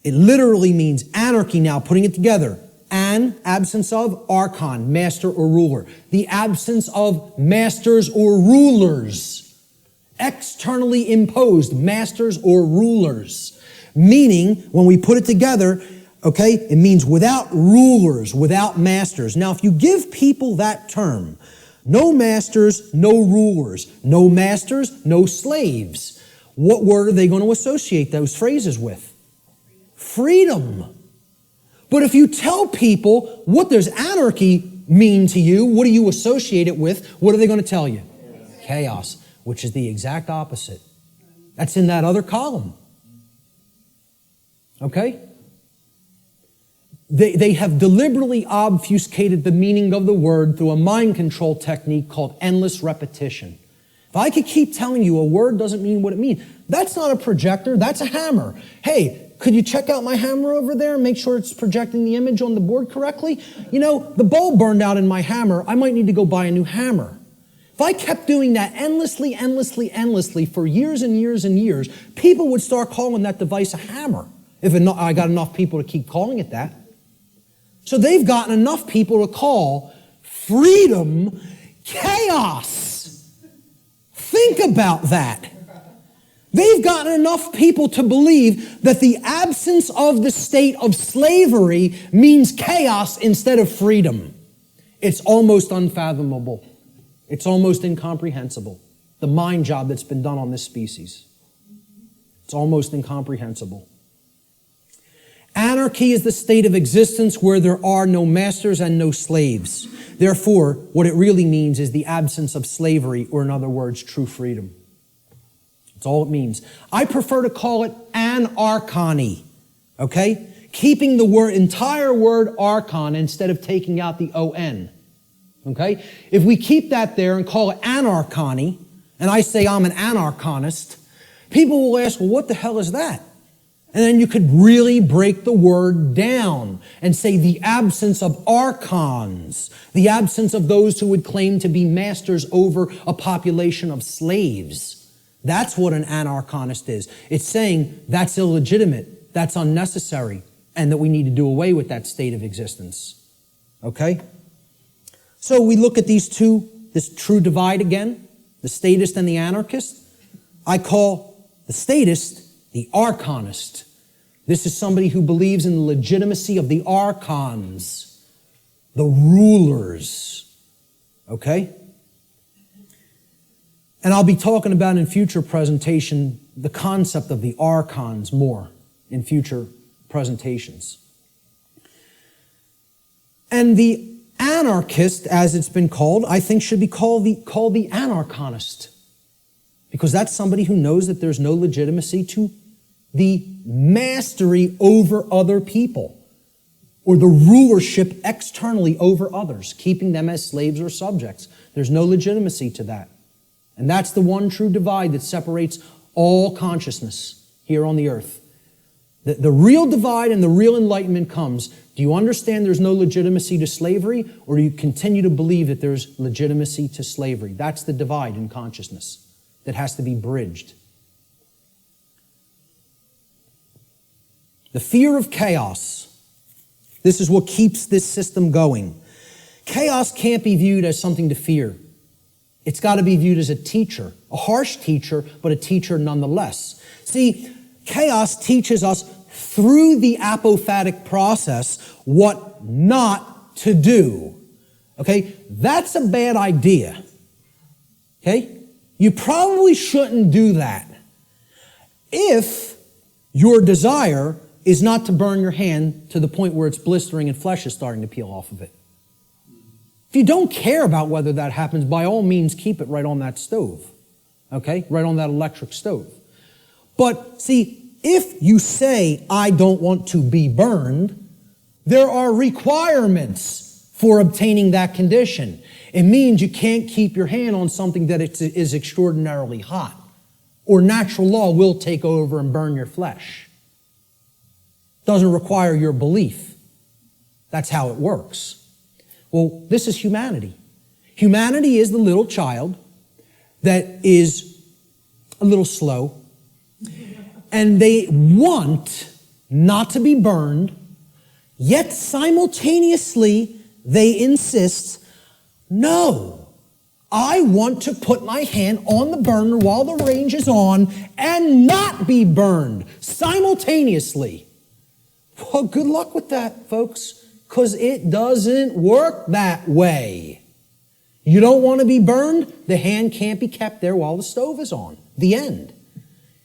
It literally means anarchy now, putting it together. An, absence of, archon, master or ruler. The absence of masters or rulers. Externally imposed masters or rulers. Meaning, when we put it together, okay, it means without rulers, without masters. Now, if you give people that term, no masters, no rulers, no masters, no slaves, what word are they going to associate those phrases with? Freedom. But if you tell people, what does anarchy mean to you? What do you associate it with? What are they going to tell you? Chaos, which is the exact opposite. That's in that other column. Okay? They have deliberately obfuscated the meaning of the word through a mind control technique called endless repetition. If I could keep telling you a word doesn't mean what it means, that's not a projector, that's a hammer. Hey, could you check out my hammer over there and make sure it's projecting the image on the board correctly? You know, the bulb burned out in my hammer. I might need to go buy a new hammer. If I kept doing that endlessly for years and years and years, people would start calling that device a hammer. If I got enough people to keep calling it that. So they've gotten enough people to call freedom chaos. Think about that. They've gotten enough people to believe that the absence of the state of slavery means chaos instead of freedom. It's almost unfathomable. It's almost incomprehensible. The mind job that's been done on this species. It's almost incomprehensible. Anarchy is the state of existence where there are no masters and no slaves. Therefore, what it really means is the absence of slavery, or in other words, true freedom. That's all it means. I prefer to call it anarchony, okay? Keeping the entire word archon instead of taking out the O-N, okay? If we keep that there and call it anarchony, and I say I'm an anarchonist, people will ask, well, what the hell is that? And then you could really break the word down and say the absence of archons, the absence of those who would claim to be masters over a population of slaves. That's what an anarchonist is. It's saying that's illegitimate, that's unnecessary, and that we need to do away with that state of existence. Okay? So we look at these two, this true divide again, the statist and the anarchist. I call the statist the archonist. This is somebody who believes in the legitimacy of the archons, the rulers. Okay? And I'll be talking about in future presentation the concept of the archons more in future presentations. And the anarchist, as it's been called, I think should be called the anarchonist. Because that's somebody who knows that there's no legitimacy to the mastery over other people or the rulership externally over others, keeping them as slaves or subjects. There's no legitimacy to that. And that's the one true divide that separates all consciousness here on the earth. The real divide and the real enlightenment comes. Do you understand there's no legitimacy to slavery, or do you continue to believe that there's legitimacy to slavery? That's the divide in consciousness that has to be bridged. The fear of chaos. This is what keeps this system going. Chaos can't be viewed as something to fear. It's got to be viewed as a teacher, a harsh teacher, but a teacher nonetheless. See, chaos teaches us through the apophatic process what not to do. Okay? That's a bad idea. Okay? You probably shouldn't do that if your desire is not to burn your hand to the point where it's blistering and flesh is starting to peel off of it. If you don't care about whether that happens, by all means, keep it right on that stove. Okay? Right on that electric stove. But see, if you say, I don't want to be burned, There are requirements for obtaining that condition. It means you can't keep your hand on something that is extraordinarily hot, or natural law will take over and burn your flesh. Doesn't require your belief. That's how it works. Well, this is humanity. Humanity is the little child that is a little slow, and they want not to be burned, yet simultaneously they insist, no, I want to put my hand on the burner while the range is on and not be burned simultaneously. Well, good luck with that, folks, because it doesn't work that way. You don't want to be burned, the hand can't be kept there while the stove is on. The end.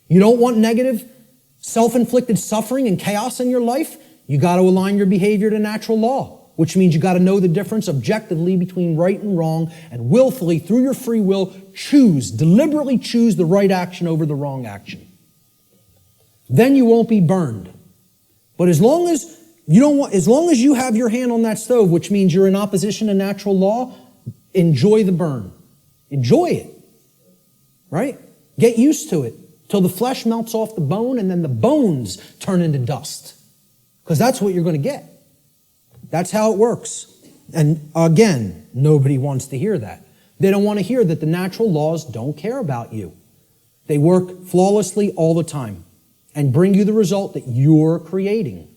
You don't want negative, self-inflicted suffering and chaos in your life, you got to align your behavior to natural law, which means you got to know the difference objectively between right and wrong, and willfully, through your free will, deliberately choose the right action over the wrong action. Then you won't be burned. But as long as you have your hand on that stove, which means you're in opposition to natural law, enjoy the burn. Enjoy it. Right? Get used to it till the flesh melts off the bone and then the bones turn into dust. Because that's what you're going to get. That's how it works. And again, nobody wants to hear that. They don't want to hear that the natural laws don't care about you. They work flawlessly all the time and bring you the result that you're creating.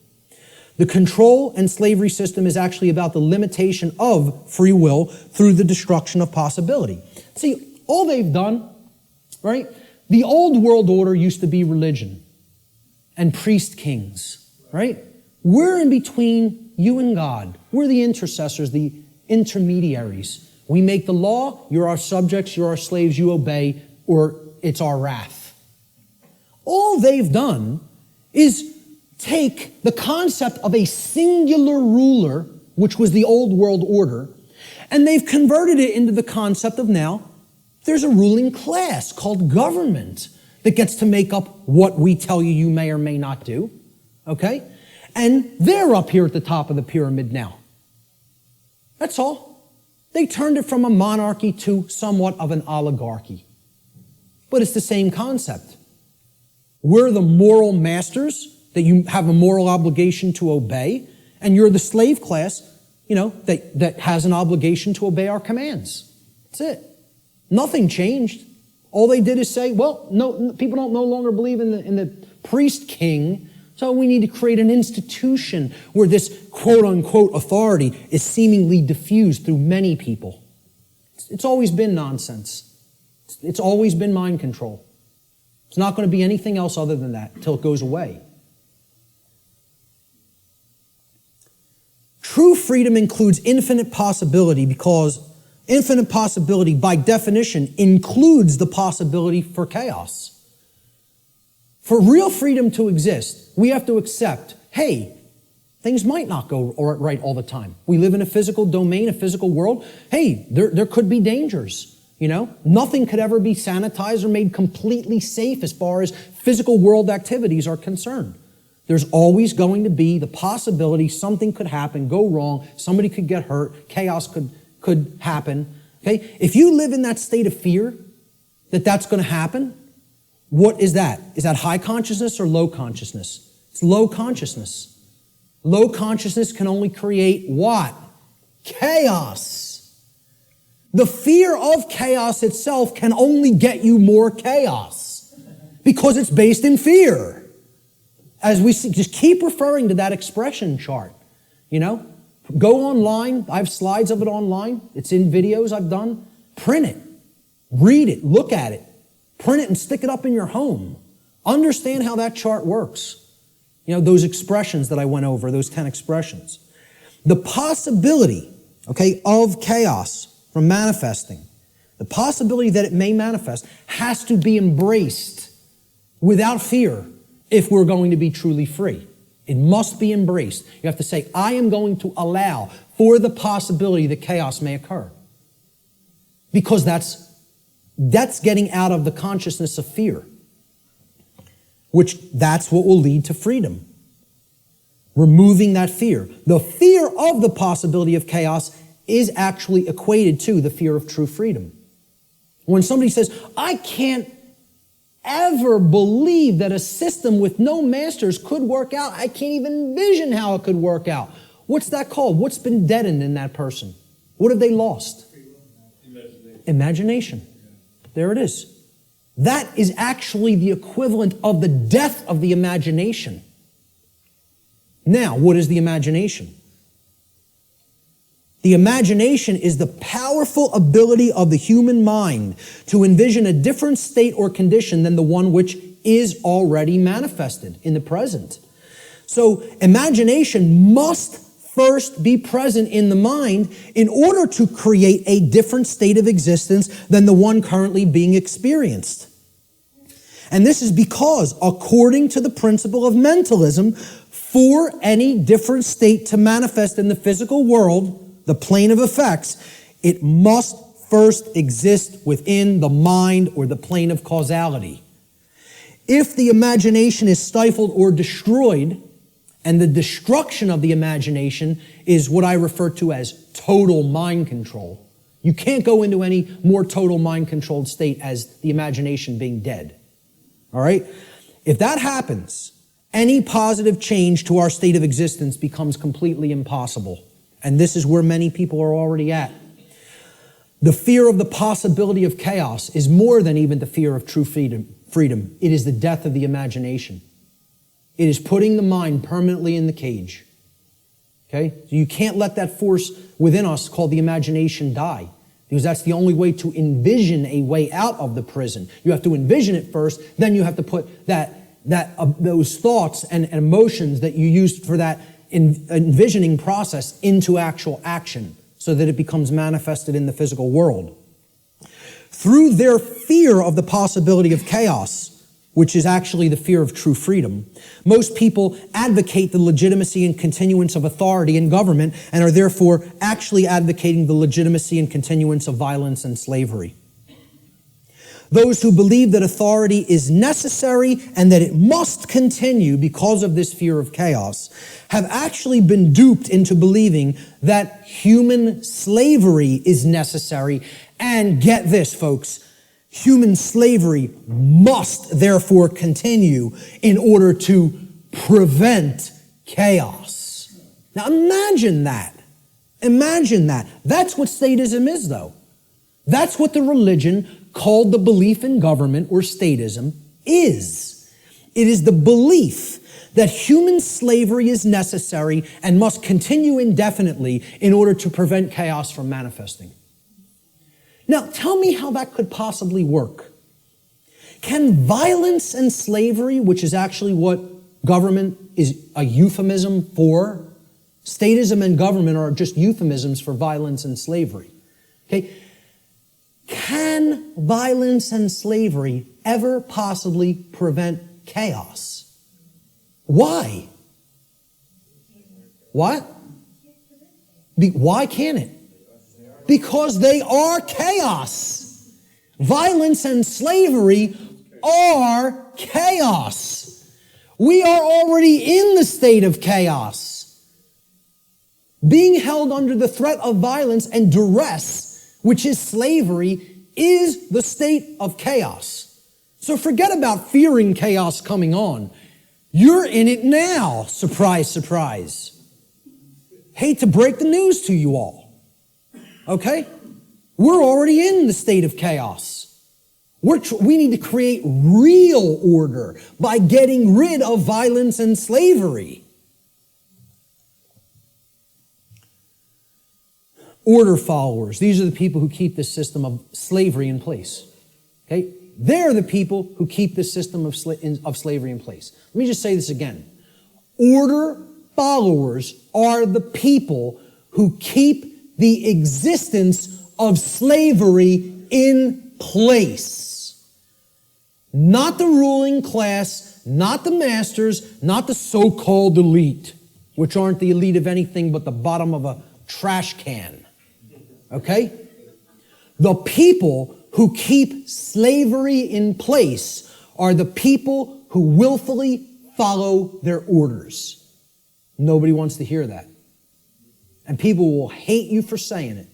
The control and slavery system is actually about the limitation of free will through the destruction of possibility. See, all they've done, right? The old world order used to be religion and priest kings, right? We're in between you and God. We're the intercessors, the intermediaries. We make the law, you're our subjects, you're our slaves, you obey, or it's our wrath. All they've done is take the concept of a singular ruler, which was the old world order, and they've converted it into the concept of now there's a ruling class called government that gets to make up what we tell you you may or may not do, okay? And they're up here at the top of the pyramid now. That's all. They turned it from a monarchy to somewhat of an oligarchy. But it's the same concept. We're the moral masters that you have a moral obligation to obey, and you're the slave class, that has an obligation to obey our commands. That's it. Nothing changed. All they did is say, well, no, people don't no longer believe in the priest king, so we need to create an institution where this quote-unquote authority is seemingly diffused through many people. It's always been nonsense. It's always been mind control. It's not going to be anything else other than that until it goes away. True freedom includes infinite possibility because infinite possibility, by definition, includes the possibility for chaos. For real freedom to exist, we have to accept, hey, things might not go right all the time. We live in a physical domain, a physical world. Hey, there could be dangers. Nothing could ever be sanitized or made completely safe as far as physical world activities are concerned. There's always going to be the possibility something could happen, go wrong, somebody could get hurt, chaos could happen. Okay? If you live in that state of fear that that's going to happen, what is that? Is that high consciousness or low consciousness? It's low consciousness. Low consciousness can only create what? Chaos. The fear of chaos itself can only get you more chaos because it's based in fear. As we see, just keep referring to that expression chart. Go online. I have slides of it online. It's in videos I've done. Print it. Read it. Look at it. Print it and stick it up in your home. Understand how that chart works. Those expressions that I went over, those 10 expressions. The possibility, of chaos from manifesting, the possibility that it may manifest has to be embraced without fear if we're going to be truly free. It must be embraced. You have to say, I am going to allow for the possibility that chaos may occur. Because that's getting out of the consciousness of fear, which that's what will lead to freedom. Removing that fear. The fear of the possibility of chaos is actually equated to the fear of true freedom. When somebody says, I can't ever believe that a system with no masters could work out, I can't even envision how it could work out. What's that called? What's been deadened in that person? What have they lost? Imagination. There it is. That is actually the equivalent of the death of the imagination. Now, what is the imagination? The imagination is the powerful ability of the human mind to envision a different state or condition than the one which is already manifested in the present. So, imagination must first be present in the mind in order to create a different state of existence than the one currently being experienced. And this is because, according to the principle of mentalism, for any different state to manifest in the physical world, the plane of effects, it must first exist within the mind or the plane of causality. If the imagination is stifled or destroyed, and the destruction of the imagination is what I refer to as total mind control. You can't go into any more total mind-controlled state as the imagination being dead. All right? If that happens, any positive change to our state of existence becomes completely impossible. And this is where many people are already at. The fear of the possibility of chaos is more than even the fear of true freedom. It is the death of the imagination. It is putting the mind permanently in the cage. Okay? So you can't let that force within us called the imagination die, because that's the only way to envision a way out of the prison. You have to envision it first, then you have to put those thoughts and emotions that you used for that envisioning process into actual action so that it becomes manifested in the physical world. Through their fear of the possibility of chaos, which is actually the fear of true freedom, most people advocate the legitimacy and continuance of authority in government and are therefore actually advocating the legitimacy and continuance of violence and slavery. Those who believe that authority is necessary and that it must continue because of this fear of chaos have actually been duped into believing that human slavery is necessary. And get this, folks, human slavery must therefore continue in order to prevent chaos. Now imagine that. Imagine that. That's what statism is, though. That's what the religion called the belief in government or statism is. It is the belief that human slavery is necessary and must continue indefinitely in order to prevent chaos from manifesting. Now, tell me how that could possibly work. Can violence and slavery, which is actually what government is a euphemism for, statism and government are just euphemisms for violence and slavery. Okay? Can violence and slavery ever possibly prevent chaos? Why? What? Why can't it? Because they are chaos. Violence and slavery are chaos. We are already in the state of chaos. Being held under the threat of violence and duress, which is slavery, is the state of chaos. So forget about fearing chaos coming on. You're in it now. Surprise, surprise. Hate to break the news to you all. Okay? We're already in the state of chaos. We need to create real order by getting rid of violence and slavery. Order followers. These are the people who keep this system of slavery in place. Okay? They're the people who keep this system of slavery in place. Let me just say this again. Order followers are the people who keep the existence of slavery in place. Not the ruling class, not the masters, not the so-called elite, which aren't the elite of anything but the bottom of a trash can. Okay? The people who keep slavery in place are the people who willfully follow their orders. Nobody wants to hear that. And people will hate you for saying it.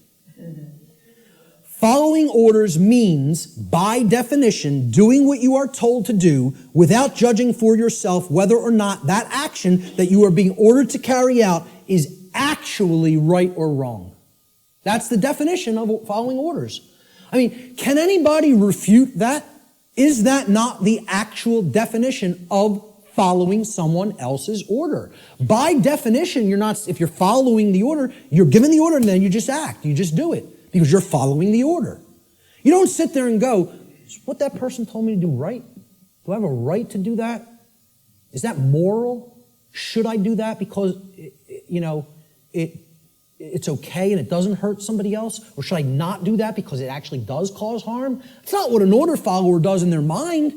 Following orders means, by definition, doing what you are told to do without judging for yourself whether or not that action that you are being ordered to carry out is actually right or wrong. That's the definition of following orders. I mean, can anybody refute that? Is that not the actual definition of following someone else's order? By definition, if you're following the order, you're given the order and then you just act. You just do it because you're following the order. You don't sit there and go, is what that person told me to do right? Do I have a right to do that? Is that moral? Should I do that because, it's okay and it doesn't hurt somebody else? Or should I not do that because it actually does cause harm? It's not what an order follower does in their mind.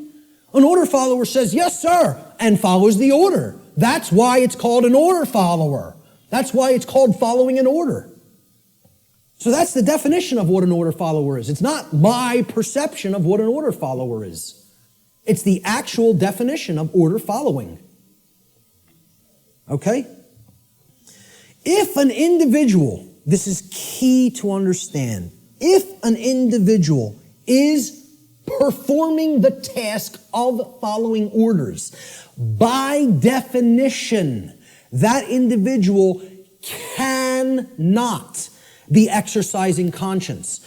An order follower says, yes, sir, and follows the order. That's why it's called an order follower. That's why it's called following an order. So that's the definition of what an order follower is. It's not my perception of what an order follower is. It's the actual definition of order following. Okay? If an individual, this is key to understand, if an individual is performing the task of following orders, by definition, that individual cannot be exercising conscience.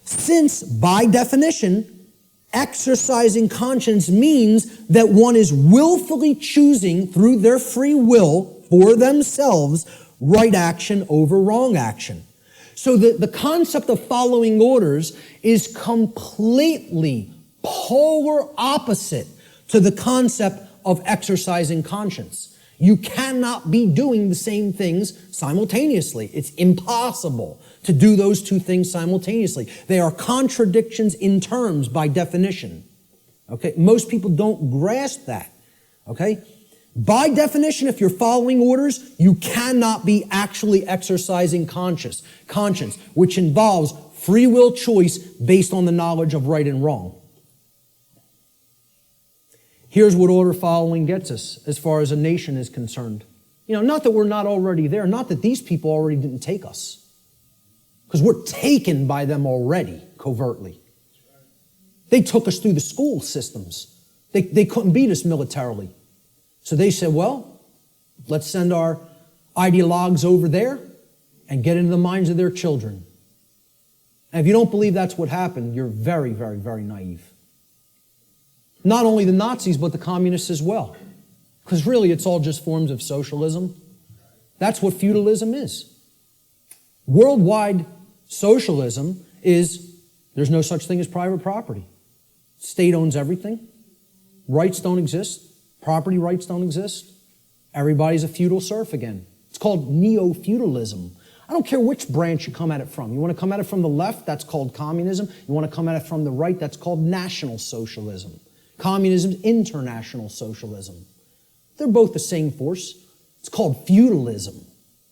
Since, by definition, exercising conscience means that one is willfully choosing through their free will for themselves right action over wrong action. So the concept of following orders is completely polar opposite to the concept of exercising conscience. You cannot be doing the same things simultaneously. It's impossible to do those two things simultaneously. They are contradictions in terms by definition. Okay? Most people don't grasp that. Okay? By definition, if you're following orders, you cannot be actually exercising conscience, which involves free will choice based on the knowledge of right and wrong. Here's what order following gets us as far as a nation is concerned. Not that we're not already there, not that these people already didn't take us, because we're taken by them already, covertly. They took us through the school systems. They couldn't beat us militarily. So they said, well, let's send our ideologues over there and get into the minds of their children. And if you don't believe that's what happened, you're very, very, very naive. Not only the Nazis, but the communists as well. Because really, it's all just forms of socialism. That's what feudalism is. Worldwide socialism is, there's no such thing as private property. State owns everything. Rights don't exist. Property rights don't exist. Everybody's a feudal serf again. It's called neo-feudalism. I don't care which branch you come at it from. You want to come at it from the left, that's called communism. You want to come at it from the right, that's called National Socialism. Communism is international socialism. They're both the same force. It's called feudalism.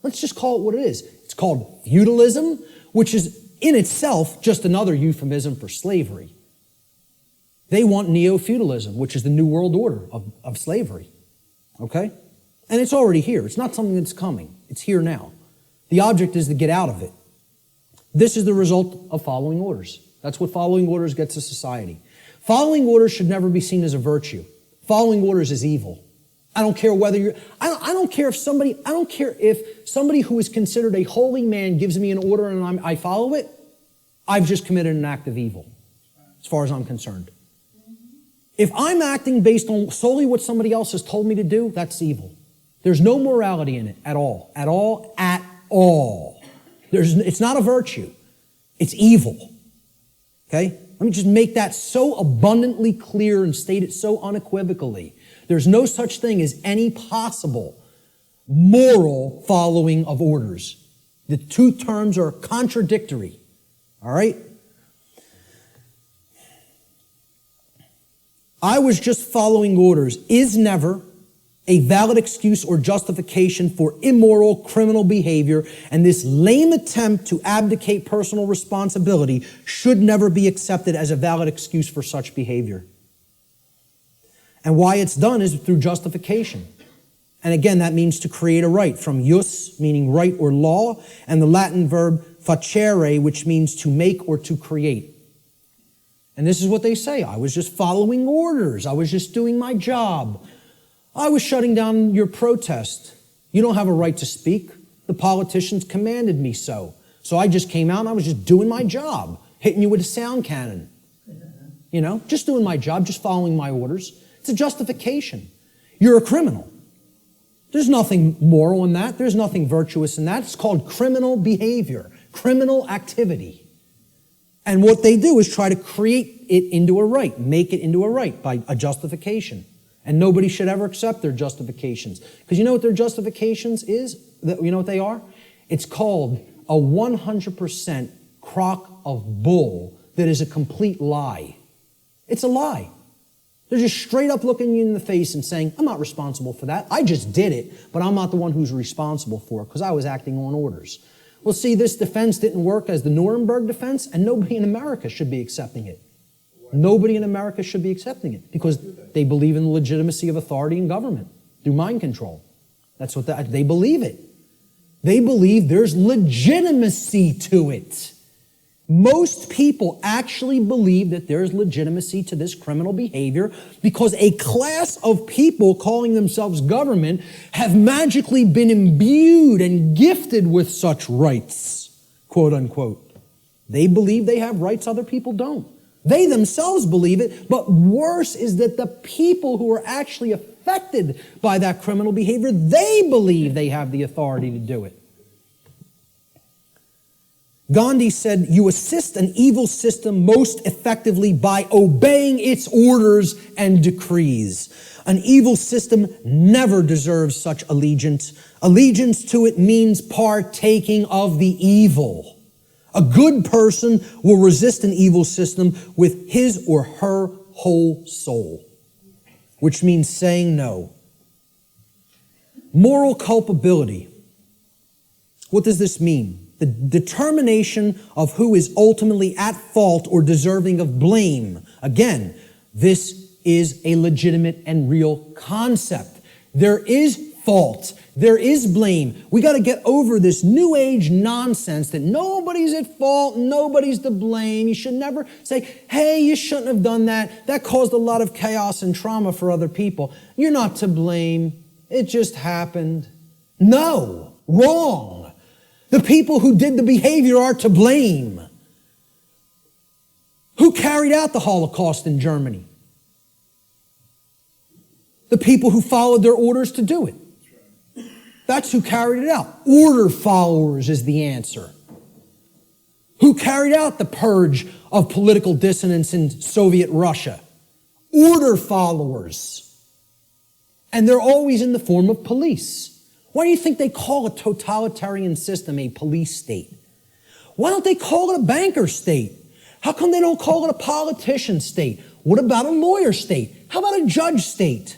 Let's just call it what it is. It's called feudalism, which is in itself just another euphemism for slavery. They want neo-feudalism, which is the New World Order of slavery. Okay? And it's already here. It's not something that's coming. It's here now. The object is to get out of it. This is the result of following orders. That's what following orders gets to society. Following orders should never be seen as a virtue. Following orders is evil. I don't care whether you're, I don't care if somebody who is considered a holy man gives me an order and I follow it, I've just committed an act of evil, as far as I'm concerned. If I'm acting based on solely what somebody else has told me to do, that's evil. There's no morality in it at all. At all. At all. It's not a virtue. It's evil. Okay? Let me just make that so abundantly clear and state it so unequivocally. There's no such thing as any possible moral following of orders. The two terms are contradictory. All right? I was just following orders is never a valid excuse or justification for immoral criminal behavior, and this lame attempt to abdicate personal responsibility should never be accepted as a valid excuse for such behavior. And why it's done is through justification. And again, that means to create a right, from jus, meaning right or law, and the Latin verb facere, which means to make or to create. And this is what they say. I was just following orders. I was just doing my job. I was shutting down your protest. You don't have a right to speak. The politicians commanded me so. So I just came out and I was just doing my job, hitting you with a sound cannon. You know, just doing my job, just following my orders. It's a justification. You're a criminal. There's nothing moral in that. There's nothing virtuous in that. It's called criminal behavior, criminal activity. And what they do is try to create it into a right, make it into a right by a justification. And nobody should ever accept their justifications. Because you know what their justifications is? You know what they are? It's called a 100% crock of bull that is a complete lie. It's a lie. They're just straight up looking you in the face and saying, I'm not responsible for that. I just did it, but I'm not the one who's responsible for it because I was acting on orders. Well, see, this defense didn't work as the Nuremberg defense, and nobody in America should be accepting it. Nobody in America should be accepting it because they believe in the legitimacy of authority and government through mind control. That's what they believe it. They believe there's legitimacy to it. Most people actually believe that there's legitimacy to this criminal behavior because a class of people calling themselves government have magically been imbued and gifted with such rights, quote unquote. They believe they have rights other people don't. They themselves believe it, but worse is that the people who are actually affected by that criminal behavior, they believe they have the authority to do it. Gandhi said, you assist an evil system most effectively by obeying its orders and decrees. An evil system never deserves such allegiance. Allegiance to it means partaking of the evil. A good person will resist an evil system with his or her whole soul, which means saying no. Moral culpability. What does this mean? The determination of who is ultimately at fault or deserving of blame. Again, this is a legitimate and real concept. There is fault. There is blame. We got to get over this new age nonsense that nobody's at fault, nobody's to blame. You should never say, hey, you shouldn't have done that. That caused a lot of chaos and trauma for other people. You're not to blame. It just happened. No, wrong. The people who did the behavior are to blame. Who carried out the Holocaust in Germany? The people who followed their orders to do it. That's who carried it out. Order followers is the answer. Who carried out the purge of political dissonance in Soviet Russia? Order followers. And they're always in the form of police. Why do you think they call a totalitarian system a police state? Why don't they call it a banker state? How come they don't call it a politician state? What about a lawyer state? How about a judge state?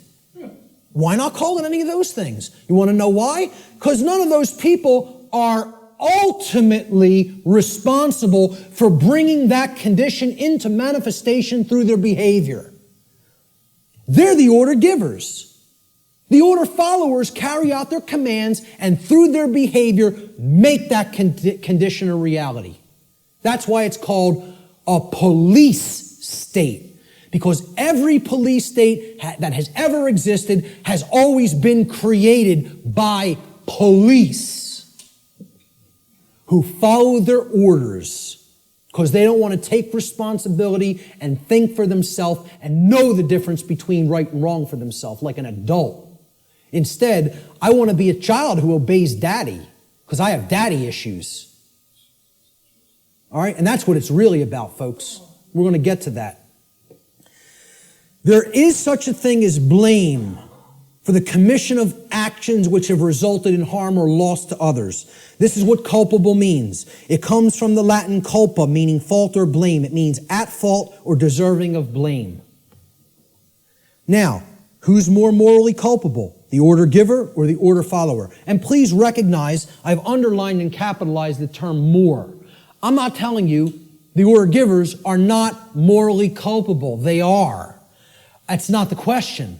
Why not call it any of those things? You want to know why? Because none of those people are ultimately responsible for bringing that condition into manifestation through their behavior. They're the order givers. The order followers carry out their commands and through their behavior make that condition a reality. That's why it's called a police state. Because every police state that has ever existed has always been created by police who follow their orders because they don't want to take responsibility and think for themselves and know the difference between right and wrong for themselves like an adult. Instead, I want to be a child who obeys daddy because I have daddy issues. All right? And that's what it's really about, folks. We're going to get to that. There is such a thing as blame for the commission of actions which have resulted in harm or loss to others. This is what culpable means. It comes from the Latin culpa, meaning fault or blame. It means at fault or deserving of blame. Now, who's more morally culpable? The order giver or the order follower? And please recognize I've underlined and capitalized the term more. I'm not telling you the order givers are not morally culpable. They are. That's not the question.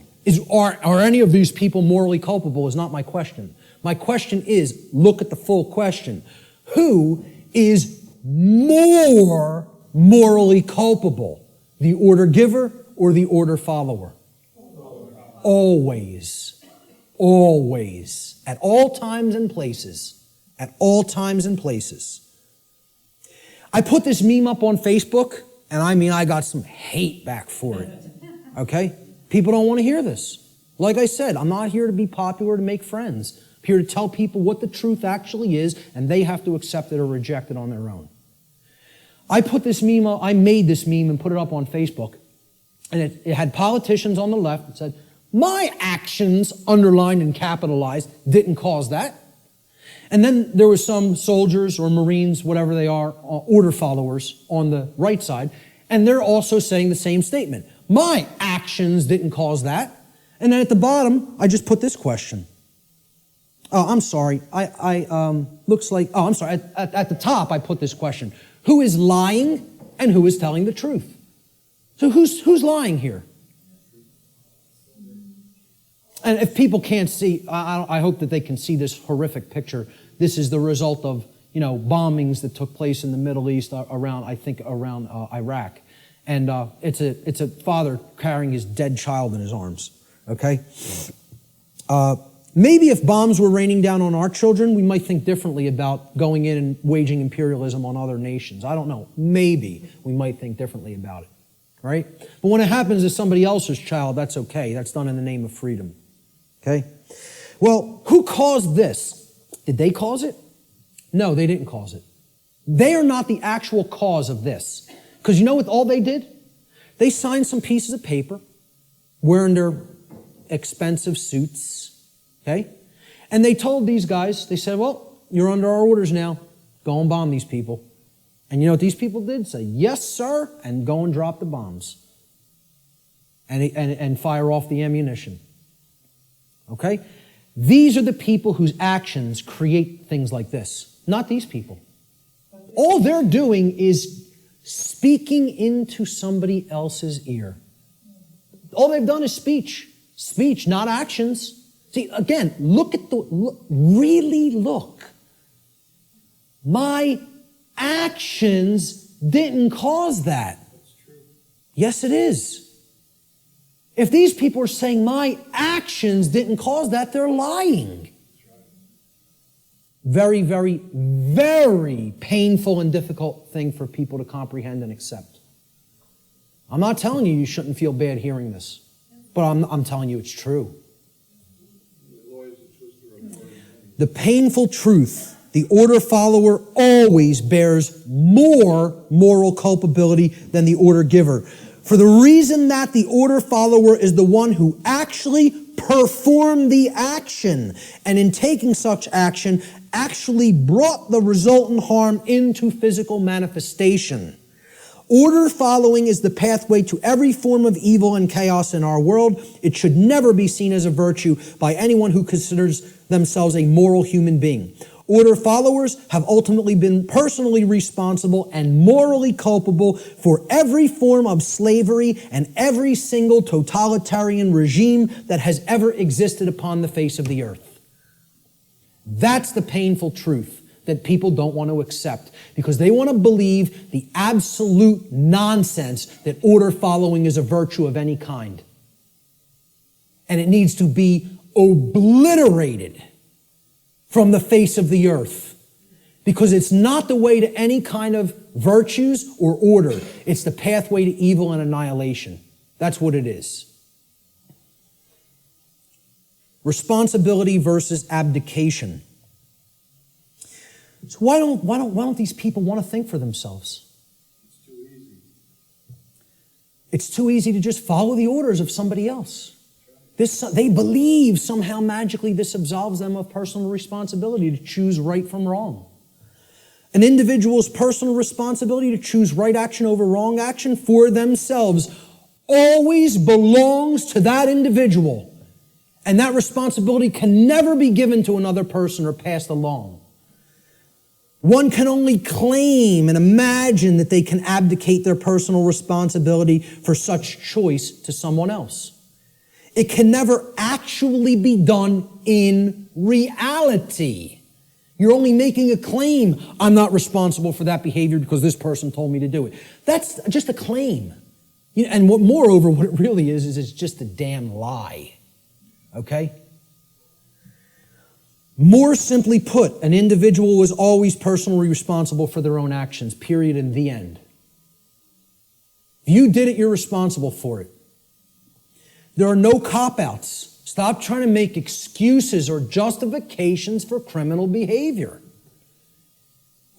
Are any of these people morally culpable is not my question. My question is, look at the full question. Who is more morally culpable? The order giver or the order follower? Always. Always. At all times and places. At all times and places. I put this meme up on Facebook, and I got some hate back for it. Okay? People don't want to hear this. Like I said, I'm not here to be popular, to make friends. I'm here to tell people what the truth actually is, and they have to accept it or reject it on their own. I made this meme and put it up on Facebook, and it had politicians on the left that said, my actions, underlined and capitalized, didn't cause that. And then there was some soldiers or Marines, whatever they are, order followers on the right side, and they're also saying the same statement. My actions didn't cause that. And then at the bottom, I just put this question. Oh, I'm sorry. Looks like, I'm sorry. At the top, I put this question. Who is lying and who is telling the truth? So who's lying here? And if people can't see, I hope that they can see this horrific picture. This is the result of, bombings that took place in the Middle East around Iraq. And it's a father carrying his dead child in his arms. Okay? Maybe if bombs were raining down on our children, we might think differently about going in and waging imperialism on other nations. I don't know. Maybe we might think differently about it. Right? But when it happens to somebody else's child, that's okay. That's done in the name of freedom. Okay? Well, who caused this? Did they cause it? No, they didn't cause it. They are not the actual cause of this. Because you know what all they did? They signed some pieces of paper, wearing their expensive suits, okay? And they told these guys, they said, well, you're under our orders now. Go and bomb these people. And you know what these people did? Say, yes, sir, and go and drop the bombs. And fire off the ammunition. Okay? These are the people whose actions create things like this. Not these people. All they're doing is speaking into somebody else's ear. All they've done is speech. Speech, not actions. See, again, really look. My actions didn't cause that. Yes, it is. If these people are saying my actions didn't cause that, they're lying. Very, very, very painful and difficult thing for people to comprehend and accept. I'm not telling you shouldn't feel bad hearing this, but I'm telling you it's true. The painful truth, the order follower always bears more moral culpability than the order giver. For the reason that the order follower is the one who actually performed the action, and in taking such action, actually brought the resultant harm into physical manifestation. Order following is the pathway to every form of evil and chaos in our world. It should never be seen as a virtue by anyone who considers themselves a moral human being. Order followers have ultimately been personally responsible and morally culpable for every form of slavery and every single totalitarian regime that has ever existed upon the face of the earth. That's the painful truth that people don't want to accept because they want to believe the absolute nonsense that order following is a virtue of any kind. And it needs to be obliterated from the face of the earth because it's not the way to any kind of virtues or order. It's the pathway to evil and annihilation. That's what it is. Responsibility versus abdication. So why don't these people want to think for themselves? It's too easy. It's too easy to just follow the orders of somebody else. They believe somehow magically this absolves them of personal responsibility to choose right from wrong. An individual's personal responsibility to choose right action over wrong action for themselves always belongs to that individual. And that responsibility can never be given to another person or passed along. One can only claim and imagine that they can abdicate their personal responsibility for such choice to someone else. It can never actually be done in reality. You're only making a claim. I'm not responsible for that behavior because this person told me to do it. That's just a claim. And moreover, what it really is it's just a damn lie. Okay? More simply put, an individual is always personally responsible for their own actions, period, and the end. If you did it, you're responsible for it. There are no cop-outs. Stop trying to make excuses or justifications for criminal behavior.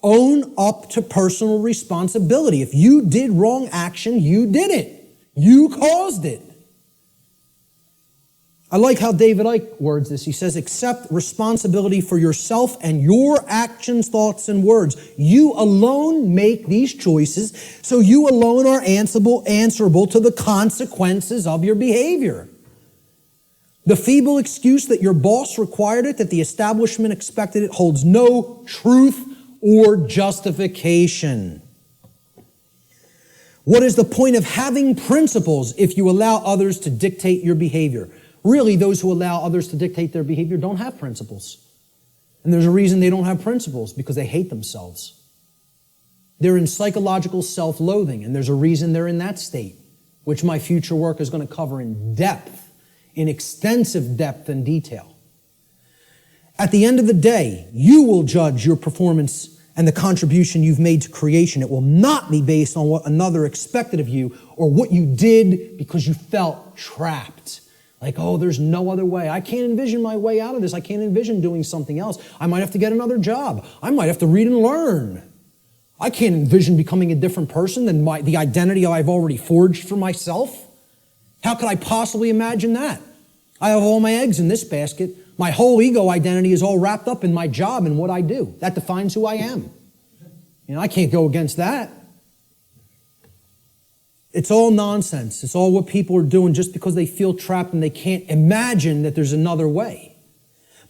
Own up to personal responsibility. If you did wrong action, you did it. You caused it. I like how David Icke words this. He says, accept responsibility for yourself and your actions, thoughts, and words. You alone make these choices, so you alone are answerable to the consequences of your behavior. The feeble excuse that your boss required it, that the establishment expected it, holds no truth or justification. What is the point of having principles if you allow others to dictate your behavior? Really, those who allow others to dictate their behavior don't have principles. And there's a reason they don't have principles, because they hate themselves. They're in psychological self-loathing, and there's a reason they're in that state, which my future work is going to cover in depth, in extensive depth and detail. At the end of the day, you will judge your performance and the contribution you've made to creation. It will not be based on what another expected of you or what you did because you felt trapped. Like, oh, there's no other way. I can't envision my way out of this. I can't envision doing something else. I might have to get another job. I might have to read and learn. I can't envision becoming a different person than the identity I've already forged for myself. How could I possibly imagine that? I have all my eggs in this basket. My whole ego identity is all wrapped up in my job and what I do. That defines who I am. I can't go against that. It's all nonsense. It's all what people are doing just because they feel trapped and they can't imagine that there's another way.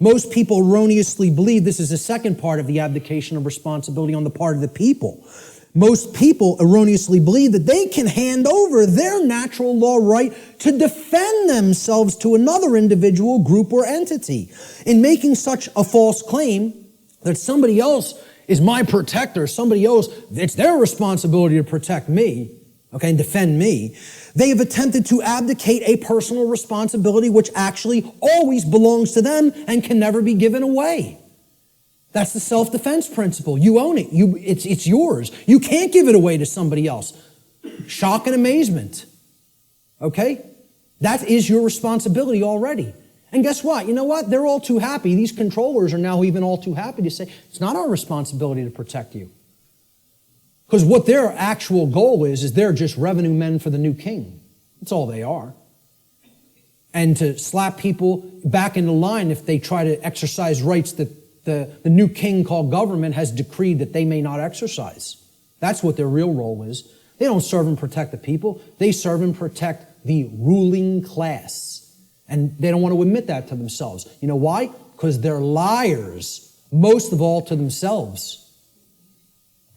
Most people erroneously believe this is the second part of the abdication of responsibility on the part of the people. Most people erroneously believe that they can hand over their natural law right to defend themselves to another individual, group, or entity. In making such a false claim that somebody else is my protector, somebody else, it's their responsibility to protect me, and defend me, they have attempted to abdicate a personal responsibility which actually always belongs to them and can never be given away. That's the self-defense principle. You own it. It's yours. You can't give it away to somebody else. Shock and amazement. Okay? That is your responsibility already. And guess what? You know what? They're all too happy. These controllers are now even all too happy to say, it's not our responsibility to protect you. Because what their actual goal is they're just revenue men for the new king. That's all they are. And to slap people back into line if they try to exercise rights that the new king called government has decreed that they may not exercise. That's what their real role is. They don't serve and protect the people. They serve and protect the ruling class. And they don't want to admit that to themselves. You know why? Because they're liars, most of all to themselves.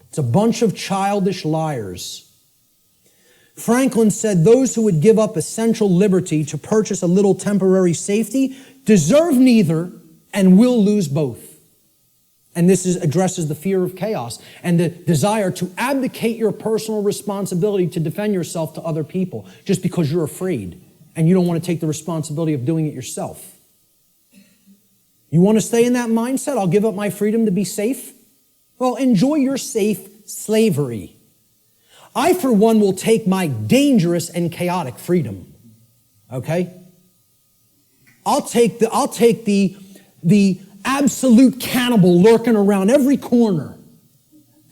It's a bunch of childish liars. Franklin said those who would give up essential liberty to purchase a little temporary safety deserve neither and will lose both. And this addresses the fear of chaos and the desire to abdicate your personal responsibility to defend yourself to other people just because you're afraid and you don't want to take the responsibility of doing it yourself. You want to stay in that mindset? I'll give up my freedom to be safe? Well, enjoy your safe slavery. I, for one, will take my dangerous and chaotic freedom. Okay? I'll take the absolute cannibal lurking around every corner,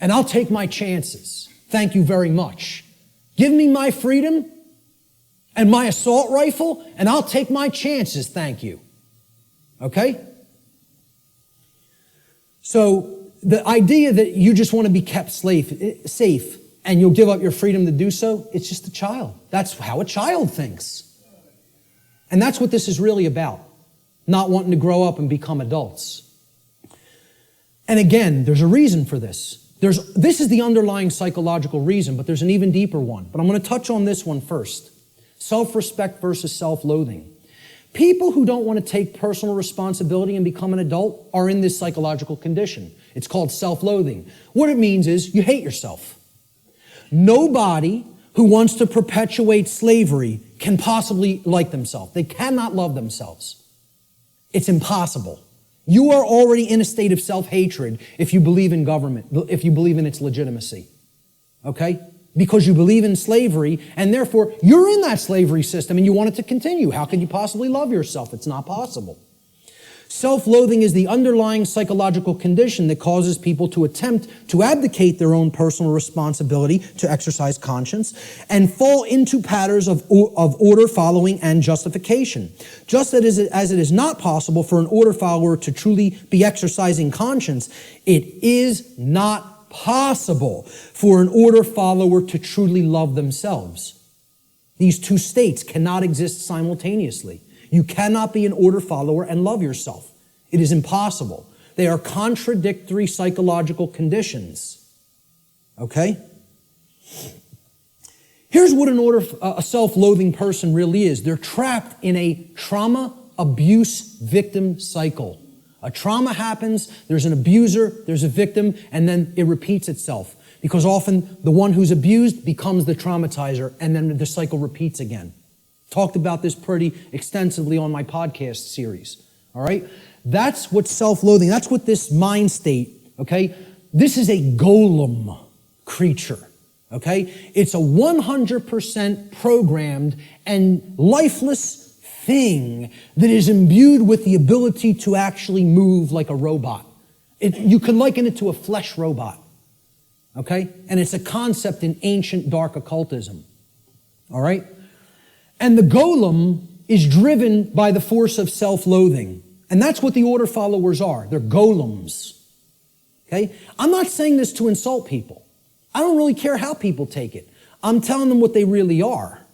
and I'll take my chances. Thank you very much. Give me my freedom and my assault rifle, and I'll take my chances. Thank you. Okay? So, the idea that you just want to be kept safe and you'll give up your freedom to do so, it's just a child. That's how a child thinks. And that's what this is really about, not wanting to grow up and become adults. And again, there's a reason for this. This is the underlying psychological reason, but there's an even deeper one. But I'm going to touch on this one first. Self-respect versus self-loathing. People who don't want to take personal responsibility and become an adult are in this psychological condition. It's called self-loathing. What it means is you hate yourself. Nobody who wants to perpetuate slavery can possibly like themselves. They cannot love themselves. It's impossible. You are already in a state of self-hatred if you believe in government, if you believe in its legitimacy. Okay? Because you believe in slavery, and therefore you're in that slavery system and you want it to continue. How can you possibly love yourself? It's not possible. Self-loathing is the underlying psychological condition that causes people to attempt to abdicate their own personal responsibility to exercise conscience and fall into patterns of order following and justification. Just as it is not possible for an order follower to truly be exercising conscience, it is not possible for an order follower to truly love themselves. These two states cannot exist simultaneously. You cannot be an order follower and love yourself. It is impossible. They are contradictory psychological conditions. Okay? Here's what a self-loathing person really is. They're trapped in a trauma abuse victim cycle. A trauma happens, there's an abuser, there's a victim, and then it repeats itself. Because often the one who's abused becomes the traumatizer, and then the cycle repeats again. Talked about this pretty extensively on my podcast series. All right? That's what self-loathing, that's what this mind state, okay? This is a golem creature, okay? It's a 100% programmed and lifeless thing that is imbued with the ability to actually move like a robot. You can liken it to a flesh robot, okay? And it's a concept in ancient dark occultism, all right? And the golem is driven by the force of self-loathing. And that's what the order followers are. They're golems. Okay? I'm not saying this to insult people. I don't really care how people take it. I'm telling them what they really are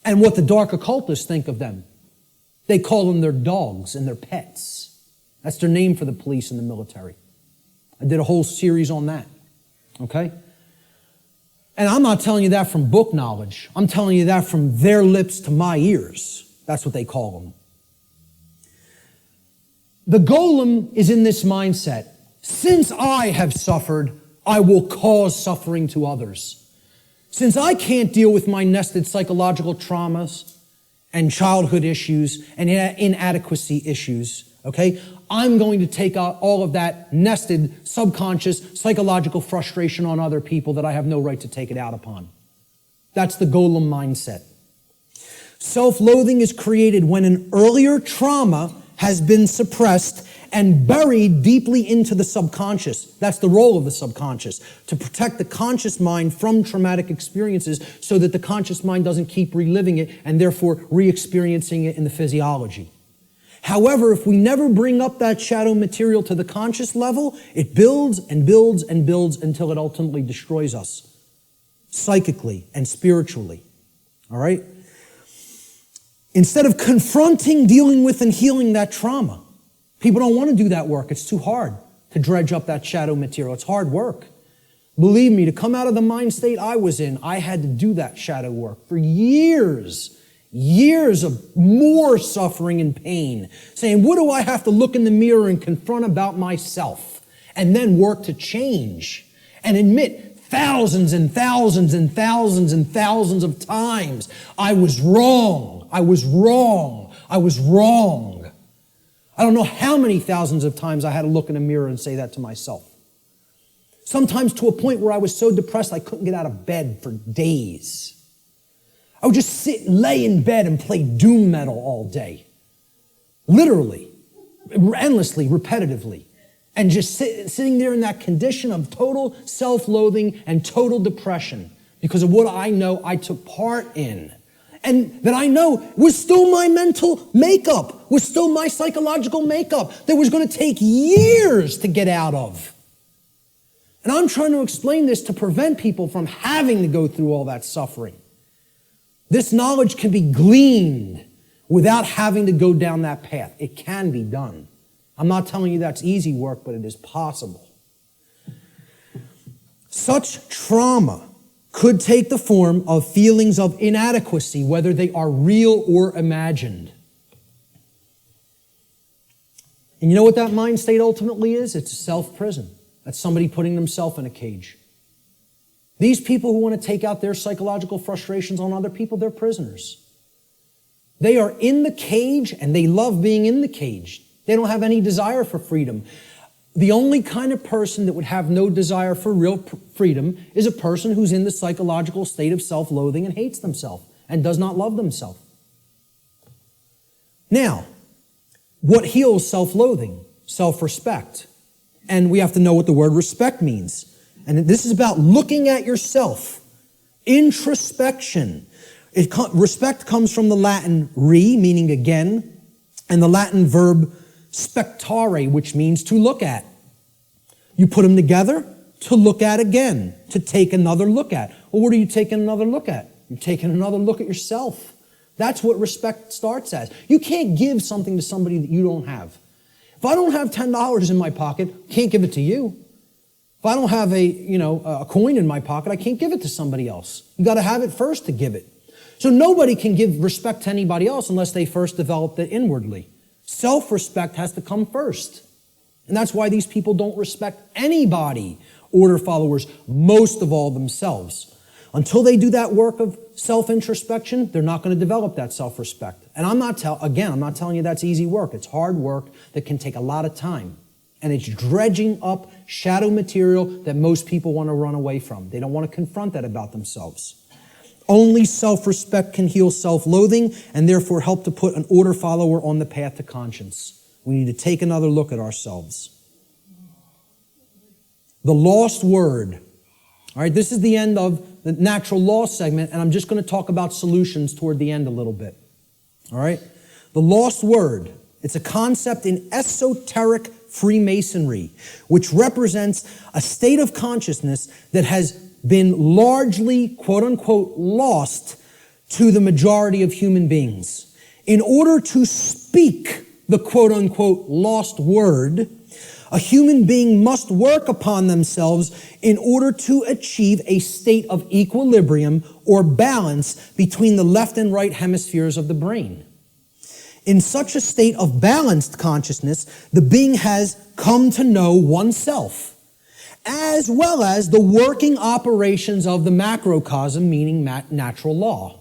and what the dark occultists think of them. They call them their dogs and their pets. That's their name for the police and the military. I did a whole series on that. Okay? And I'm not telling you that from book knowledge. I'm telling you that from their lips to my ears. That's what they call them. The golem is in this mindset. Since I have suffered, I will cause suffering to others. Since I can't deal with my nested psychological traumas and childhood issues and inadequacy issues, okay, I'm going to take out all of that nested, subconscious, psychological frustration on other people that I have no right to take it out upon. That's the golem mindset. Self-loathing is created when an earlier trauma has been suppressed and buried deeply into the subconscious. That's the role of the subconscious, to protect the conscious mind from traumatic experiences so that the conscious mind doesn't keep reliving it and therefore re-experiencing it in the physiology. However, if we never bring up that shadow material to the conscious level, it builds and builds and builds until it ultimately destroys us, psychically and spiritually. All right? Instead of confronting, dealing with, and healing that trauma, people don't want to do that work. It's too hard to dredge up that shadow material. It's hard work. Believe me, to come out of the mind state I was in, I had to do that shadow work for years of more suffering and pain, saying, what do I have to look in the mirror and confront about myself? And then work to change and admit thousands and thousands and thousands and thousands of times, I was wrong. I was wrong. I was wrong. I don't know how many thousands of times I had to look in a mirror and say that to myself. Sometimes to a point where I was so depressed I couldn't get out of bed for days. I would just sit and lay in bed and play doom metal all day. Literally, endlessly, repetitively. And just sitting there in that condition of total self-loathing and total depression because of what I know I took part in. And that I know was still my mental makeup, was still my psychological makeup that was going to take years to get out of. And I'm trying to explain this to prevent people from having to go through all that suffering. This knowledge can be gleaned without having to go down that path. It can be done. I'm not telling you that's easy work, but it is possible. Such trauma could take the form of feelings of inadequacy, whether they are real or imagined. And you know what that mind state ultimately is? It's a self-prison. That's somebody putting themselves in a cage. These people who want to take out their psychological frustrations on other people, they're prisoners. They are in the cage and they love being in the cage. They don't have any desire for freedom. The only kind of person that would have no desire for real freedom is a person who's in the psychological state of self-loathing and hates themselves and does not love themselves. Now, what heals self-loathing? Self-respect. And we have to know what the word respect means. And this is about looking at yourself. Introspection. Respect comes from the Latin re, meaning again, and the Latin verb spectare, which means to look at. You put them together, to look at again, to take another look at. Well, what are you taking another look at? You're taking another look at yourself. That's what respect starts as. You can't give something to somebody that you don't have. If I don't have $10 in my pocket, I can't give it to you. If I don't have a coin in my pocket, I can't give it to somebody else. You got to have it first to give it. So nobody can give respect to anybody else unless they first developed it inwardly. Self-respect has to come first. And that's why these people don't respect anybody, order followers, most of all themselves. Until they do that work of self-introspection, they're not going to develop that self-respect. And I'm not telling you that's easy work. It's hard work that can take a lot of time. And it's dredging up shadow material that most people want to run away from. They don't want to confront that about themselves. Only self-respect can heal self-loathing and therefore help to put an order follower on the path to conscience. We need to take another look at ourselves. The lost word. All right, this is the end of the natural law segment, and I'm just going to talk about solutions toward the end a little bit. All right? The lost word. It's a concept in esoteric Freemasonry, which represents a state of consciousness that has been largely, quote unquote, lost to the majority of human beings. In order to speak the quote unquote lost word, a human being must work upon themselves in order to achieve a state of equilibrium or balance between the left and right hemispheres of the brain. In such a state of balanced consciousness, the being has come to know oneself, as well as the working operations of the macrocosm, meaning natural law.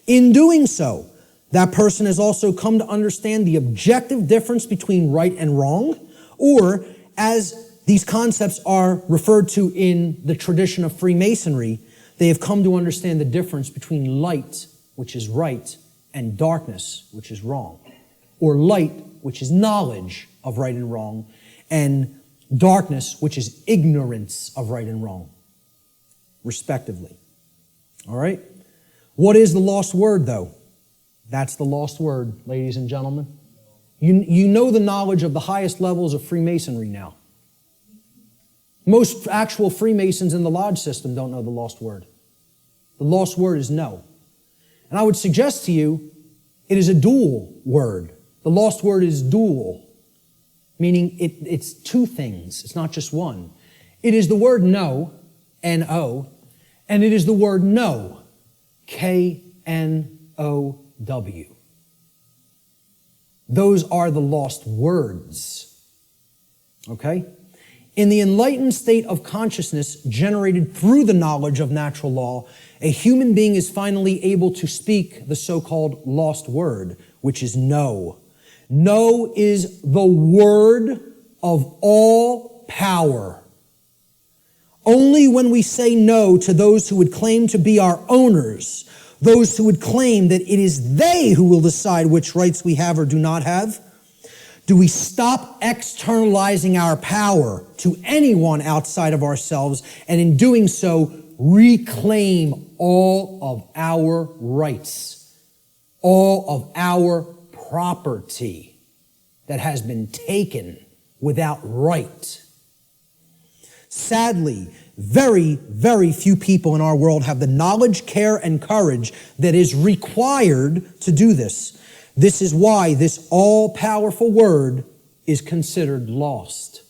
In doing so, that person has also come to understand the objective difference between right and wrong, or as these concepts are referred to in the tradition of Freemasonry, they have come to understand the difference between light, which is right, and darkness, which is wrong. Or light, which is knowledge of right and wrong, and darkness, which is ignorance of right and wrong, respectively. All right? What is the lost word, though? That's the lost word, ladies and gentlemen. You know the knowledge of the highest levels of Freemasonry now. Most actual Freemasons in the lodge system don't know the lost word. The lost word is no. And I would suggest to you, it is a dual word. The lost word is dual, meaning it's two things. It's not just one. It is the word no, N-O, and it is the word know, K-N-O-W. Those are the lost words. Okay? In the enlightened state of consciousness generated through the knowledge of natural law, a human being is finally able to speak the so-called lost word, which is no. No is the word of all power. Only when we say no to those who would claim to be our owners, those who would claim that it is they who will decide which rights we have or do not have, do we stop externalizing our power to anyone outside of ourselves, and in doing so, reclaim all of our rights, all of our property that has been taken without right. Sadly, very, very few people in our world have the knowledge, care, and courage that is required to do this. This is why this all-powerful word is considered lost.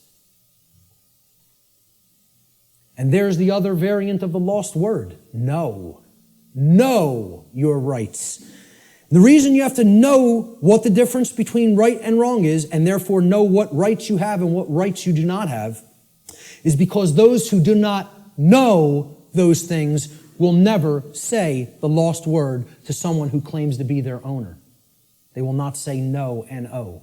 And there's the other variant of the lost word, know. Know your rights. The reason you have to know what the difference between right and wrong is, and therefore know what rights you have and what rights you do not have, is because those who do not know those things will never say the lost word to someone who claims to be their owner. They will not say no, N-O.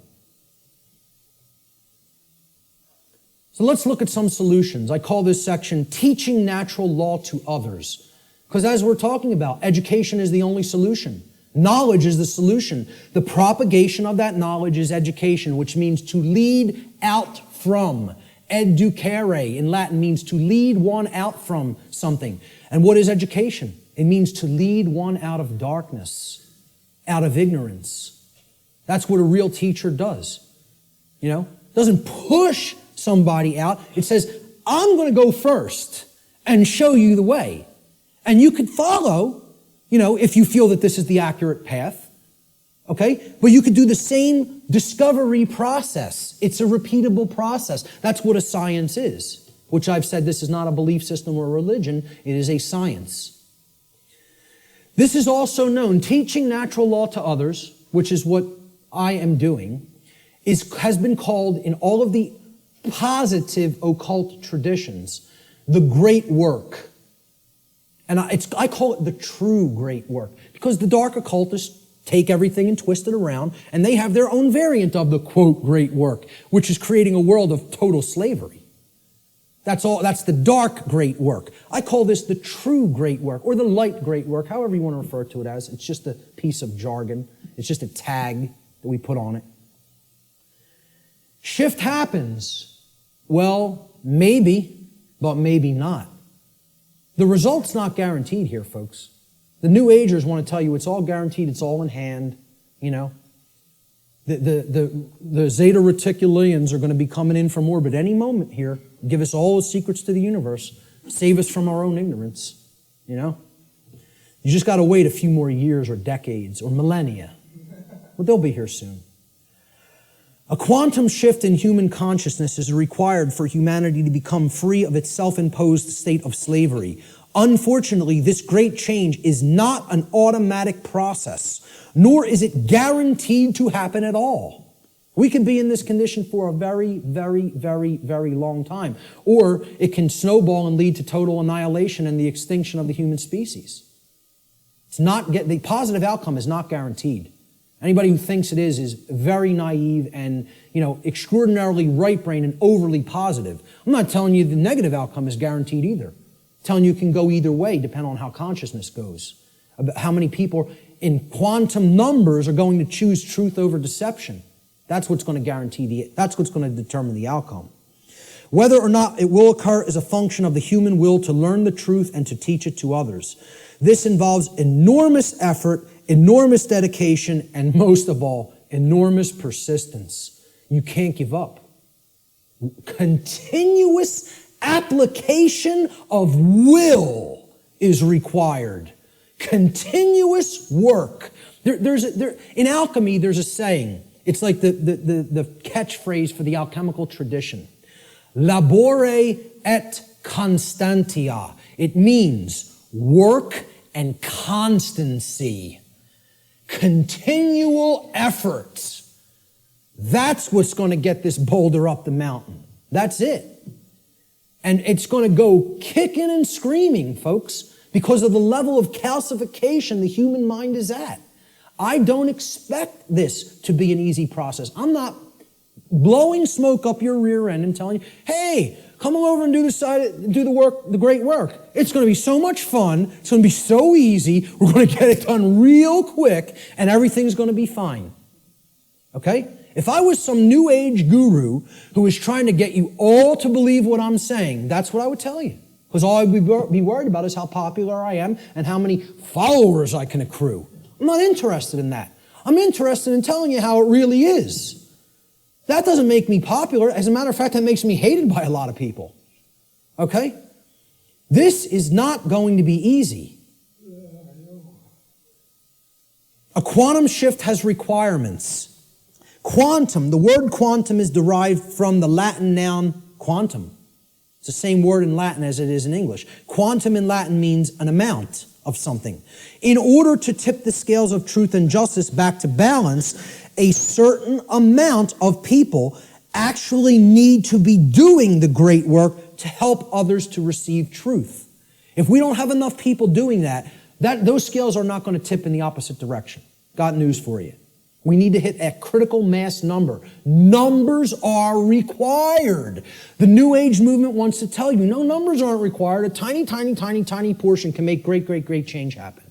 So let's look at some solutions. I call this section Teaching Natural Law to Others. Because as we're talking about, education is the only solution. Knowledge is the solution. The propagation of that knowledge is education, which means to lead out from. Educere in Latin means to lead one out from something. And what is education? It means to lead one out of darkness, out of ignorance. That's what a real teacher does. You know, doesn't push somebody out. It says, I'm going to go first and show you the way. And you could follow, you know, if you feel that this is the accurate path. Okay? But you could do the same discovery process. It's a repeatable process. That's what a science is, which I've said this is not a belief system or a religion. It is a science. This is also known, teaching natural law to others, which is what I am doing, has been called in all of the positive occult traditions, the great work. And I call it the true great work, because the dark occultists take everything and twist it around, and they have their own variant of the, quote, great work, which is creating a world of total slavery. That's the dark great work. I call this the true great work, or the light great work, however you want to refer to it as. It's just a piece of jargon. It's just a tag that we put on it. Shift happens. Well, maybe, but maybe not. The result's not guaranteed here, folks. The New Agers want to tell you it's all guaranteed, it's all in hand, you know. The Zeta Reticulians are going to be coming in from orbit any moment here, give us all the secrets to the universe, save us from our own ignorance, you know. You just got to wait a few more years or decades or millennia. But they'll be here soon. A quantum shift in human consciousness is required for humanity to become free of its self-imposed state of slavery. Unfortunately, this great change is not an automatic process, nor is it guaranteed to happen at all. We can be in this condition for a very, very, very, very long time, or it can snowball and lead to total annihilation and the extinction of the human species. The positive outcome is not guaranteed. Anybody who thinks it is very naive and, you know, extraordinarily right-brained and overly positive. I'm not telling you the negative outcome is guaranteed either. I'm telling you it can go either way, depending on how consciousness goes. About how many people in quantum numbers are going to choose truth over deception. That's what's going to that's what's going to determine the outcome. Whether or not it will occur is a function of the human will to learn the truth and to teach it to others. This involves enormous effort, enormous dedication, and most of all, enormous persistence. You can't give up. Continuous application of will is required. Continuous work. In alchemy, there's a saying. It's like the catchphrase for the alchemical tradition. Labore et constantia. It means work and constancy. Continual effort. That's what's going to get this boulder up the mountain. That's it. And it's going to go kicking and screaming, folks, because of the level of calcification the human mind is at. I don't expect this to be an easy process. I'm not blowing smoke up your rear end and telling you, hey, come over and do the work, the great work. It's going to be so much fun. It's going to be so easy. We're going to get it done real quick, and everything's going to be fine. Okay? If I was some new age guru who was trying to get you all to believe what I'm saying, that's what I would tell you. Because all I'd be worried about is how popular I am and how many followers I can accrue. I'm not interested in that. I'm interested in telling you how it really is. That doesn't make me popular. As a matter of fact, that makes me hated by a lot of people. Okay? This is not going to be easy. A quantum shift has requirements. Quantum, the word quantum is derived from the Latin noun quantum. It's the same word in Latin as it is in English. Quantum in Latin means an amount, of something. In order to tip the scales of truth and justice back to balance, a certain amount of people actually need to be doing the great work to help others to receive truth. If we don't have enough people doing that, those scales are not going to tip in the opposite direction. Got news for you. We need to hit a critical mass number. Numbers are required. The New Age movement wants to tell you, no, numbers aren't required. A tiny, tiny, tiny, tiny portion can make great, great, great change happen.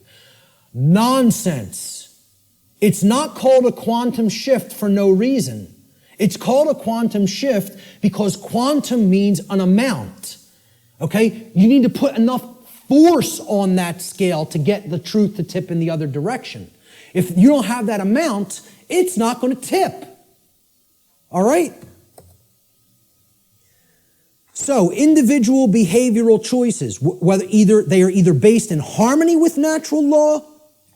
Nonsense. It's not called a quantum shift for no reason. It's called a quantum shift because quantum means an amount. Okay? You need to put enough force on that scale to get the truth to tip in the other direction. If you don't have that amount, it's not going to tip. All right? So, individual behavioral choices, whether they are either based in harmony with natural law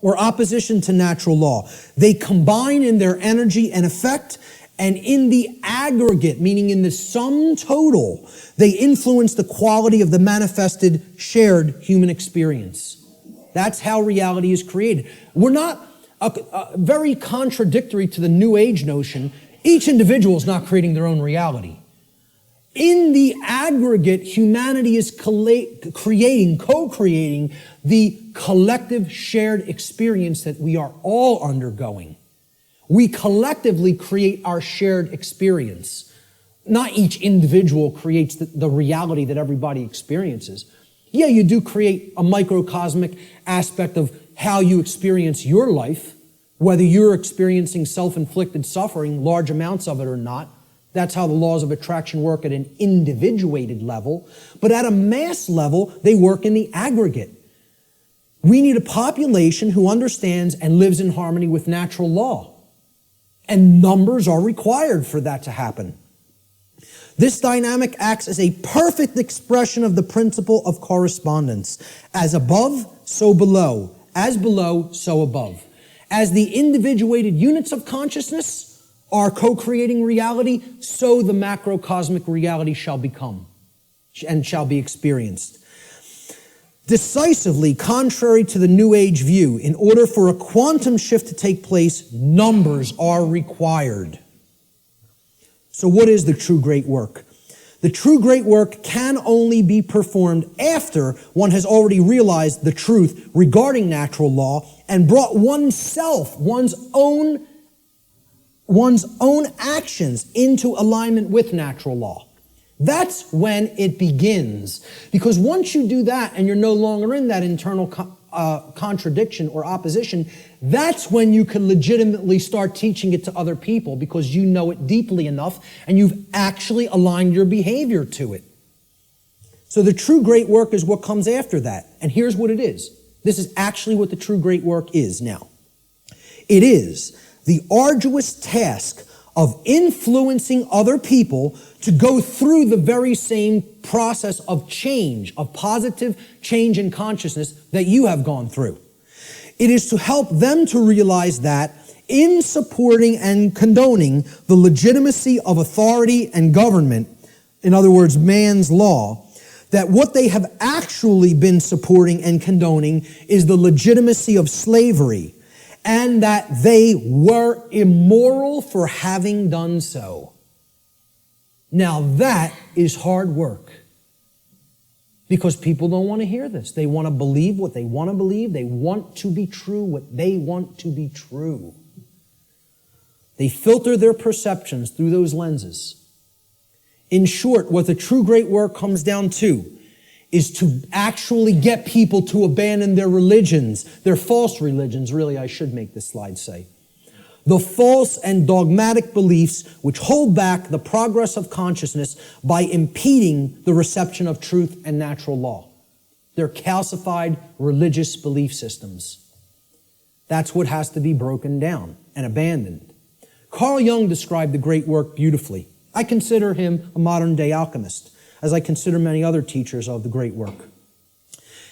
or opposition to natural law. They combine in their energy and effect, and in the aggregate, meaning in the sum total, they influence the quality of the manifested, shared human experience. That's how reality is created. We're not very contradictory to the New Age notion. Each individual is not creating their own reality. In the aggregate, humanity is co-creating the collective shared experience that we are all undergoing. We collectively create our shared experience. Not each individual creates the reality that everybody experiences. Yeah, you do create a microcosmic aspect of how you experience your life, whether you're experiencing self-inflicted suffering, large amounts of it or not. That's how the laws of attraction work at an individuated level. But at a mass level, they work in the aggregate. We need a population who understands and lives in harmony with natural law. And numbers are required for that to happen. This dynamic acts as a perfect expression of the principle of correspondence. As above, so below. As below, so above. As the individuated units of consciousness are co-creating reality, so the macrocosmic reality shall become and shall be experienced. Decisively contrary to the New Age view, in order for a quantum shift to take place, numbers are required. So what is the true great work? The true great work can only be performed after one has already realized the truth regarding natural law and brought oneself, one's own actions into alignment with natural law. That's when it begins. Because once you do that and you're no longer in that internal contradiction or opposition, that's when you can legitimately start teaching it to other people because you know it deeply enough and you've actually aligned your behavior to it. So the true great work is what comes after that. And here's what it is. This is actually what the true great work is now. It is the arduous task of influencing other people to go through the very same process of change, of positive change in consciousness that you have gone through. It is to help them to realize that in supporting and condoning the legitimacy of authority and government, in other words, man's law, that what they have actually been supporting and condoning is the legitimacy of slavery, and that they were immoral for having done so. Now that is hard work. Because people don't want to hear this. They want to believe what they want to believe. They want to be true what they want to be true. They filter their perceptions through those lenses. In short, what the true great work comes down to is to actually get people to abandon their religions, their false religions, really, I should make this slide say. The false and dogmatic beliefs which hold back the progress of consciousness by impeding the reception of truth and natural law. They're calcified religious belief systems. That's what has to be broken down and abandoned. Carl Jung described the great work beautifully. I consider him a modern-day alchemist, as I consider many other teachers of the great work.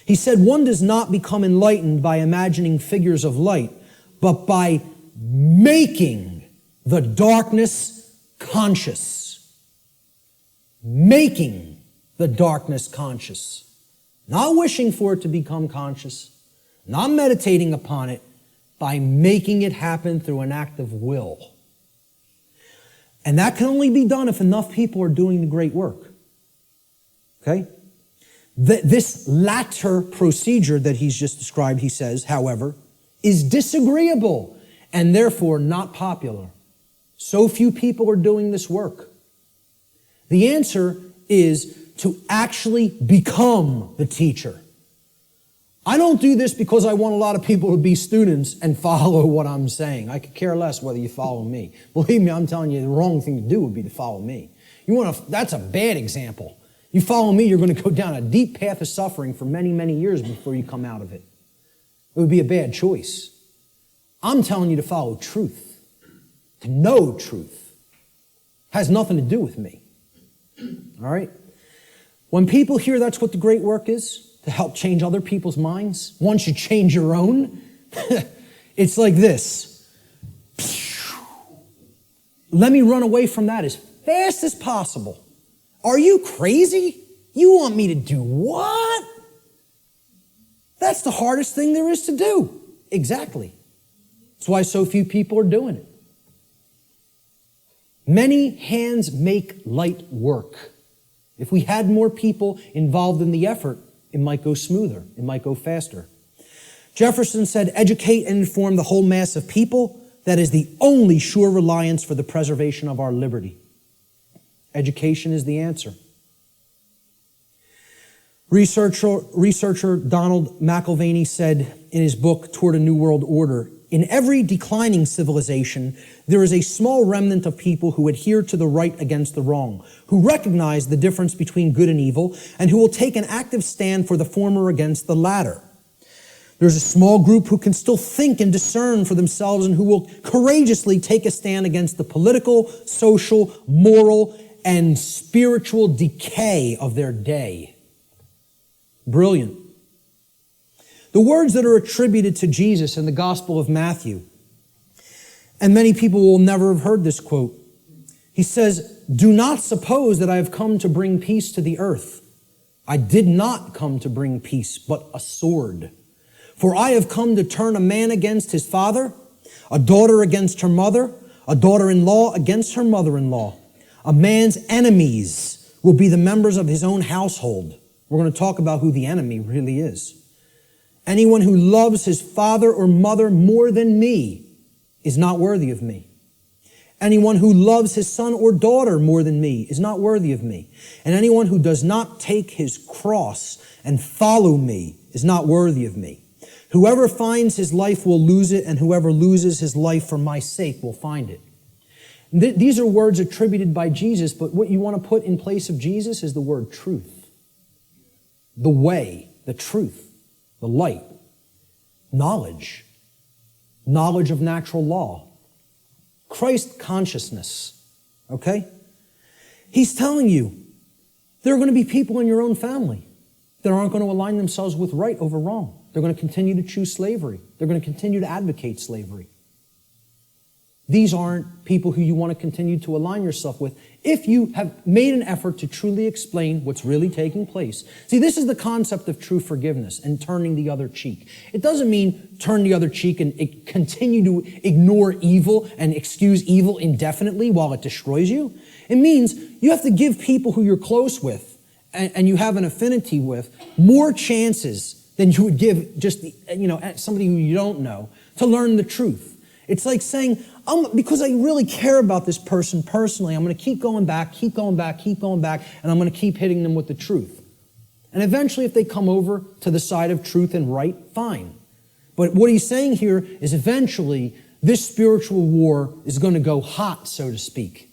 He said, one does not become enlightened by imagining figures of light, but by making the darkness conscious. Making the darkness conscious. Not wishing for it to become conscious, not meditating upon it, by making it happen through an act of will. And that can only be done if enough people are doing the great work. Okay? This latter procedure that he's just described, he says, however, is disagreeable and therefore not popular. So few people are doing this work. The answer is to actually become the teacher. I don't do this because I want a lot of people to be students and follow what I'm saying. I could care less whether you follow me. Believe me, I'm telling you, the wrong thing to do would be to follow me. That's a bad example. You follow me, you're going to go down a deep path of suffering for many, many years before you come out of it. It would be a bad choice. I'm telling you to follow truth, to know truth. Has nothing to do with me. All right? When people hear that's what the great work is, to help change other people's minds, once you change your own, it's like this. Let me run away from that as fast as possible. Are you crazy? You want me to do what? That's the hardest thing there is to do. Exactly. That's why so few people are doing it. Many hands make light work. If we had more people involved in the effort, it might go smoother. It might go faster. Jefferson said, educate and inform the whole mass of people. That is the only sure reliance for the preservation of our liberty. Education is the answer. Researcher Donald McIlvaney said in his book, Toward a New World Order, in every declining civilization, there is a small remnant of people who adhere to the right against the wrong, who recognize the difference between good and evil, and who will take an active stand for the former against the latter. There's a small group who can still think and discern for themselves and who will courageously take a stand against the political, social, moral, and spiritual decay of their day. Brilliant. The words that are attributed to Jesus in the Gospel of Matthew, and many people will never have heard this quote. He says, do not suppose that I have come to bring peace to the earth. I did not come to bring peace, but a sword. For I have come to turn a man against his father, a daughter against her mother, a daughter-in-law against her mother-in-law. A man's enemies will be the members of his own household. We're going to talk about who the enemy really is. Anyone who loves his father or mother more than me is not worthy of me. Anyone who loves his son or daughter more than me is not worthy of me. And anyone who does not take his cross and follow me is not worthy of me. Whoever finds his life will lose it, and whoever loses his life for my sake will find it. These are words attributed by Jesus, but what you want to put in place of Jesus is the word truth. The way, the truth, the light, knowledge of natural law, Christ consciousness, okay? He's telling you there are going to be people in your own family that aren't going to align themselves with right over wrong. They're going to continue to choose slavery. They're going to continue to advocate slavery. These aren't people who you want to continue to align yourself with if you have made an effort to truly explain what's really taking place. See, this is the concept of true forgiveness and turning the other cheek. It doesn't mean turn the other cheek and continue to ignore evil and excuse evil indefinitely while it destroys you. It means you have to give people who you're close with and you have an affinity with more chances than you would give just somebody who you don't know to learn the truth. It's like saying, because I really care about this person personally, I'm going to keep going back, and I'm going to keep hitting them with the truth. And eventually, if they come over to the side of truth and right, fine. But what he's saying here is eventually, this spiritual war is going to go hot, so to speak.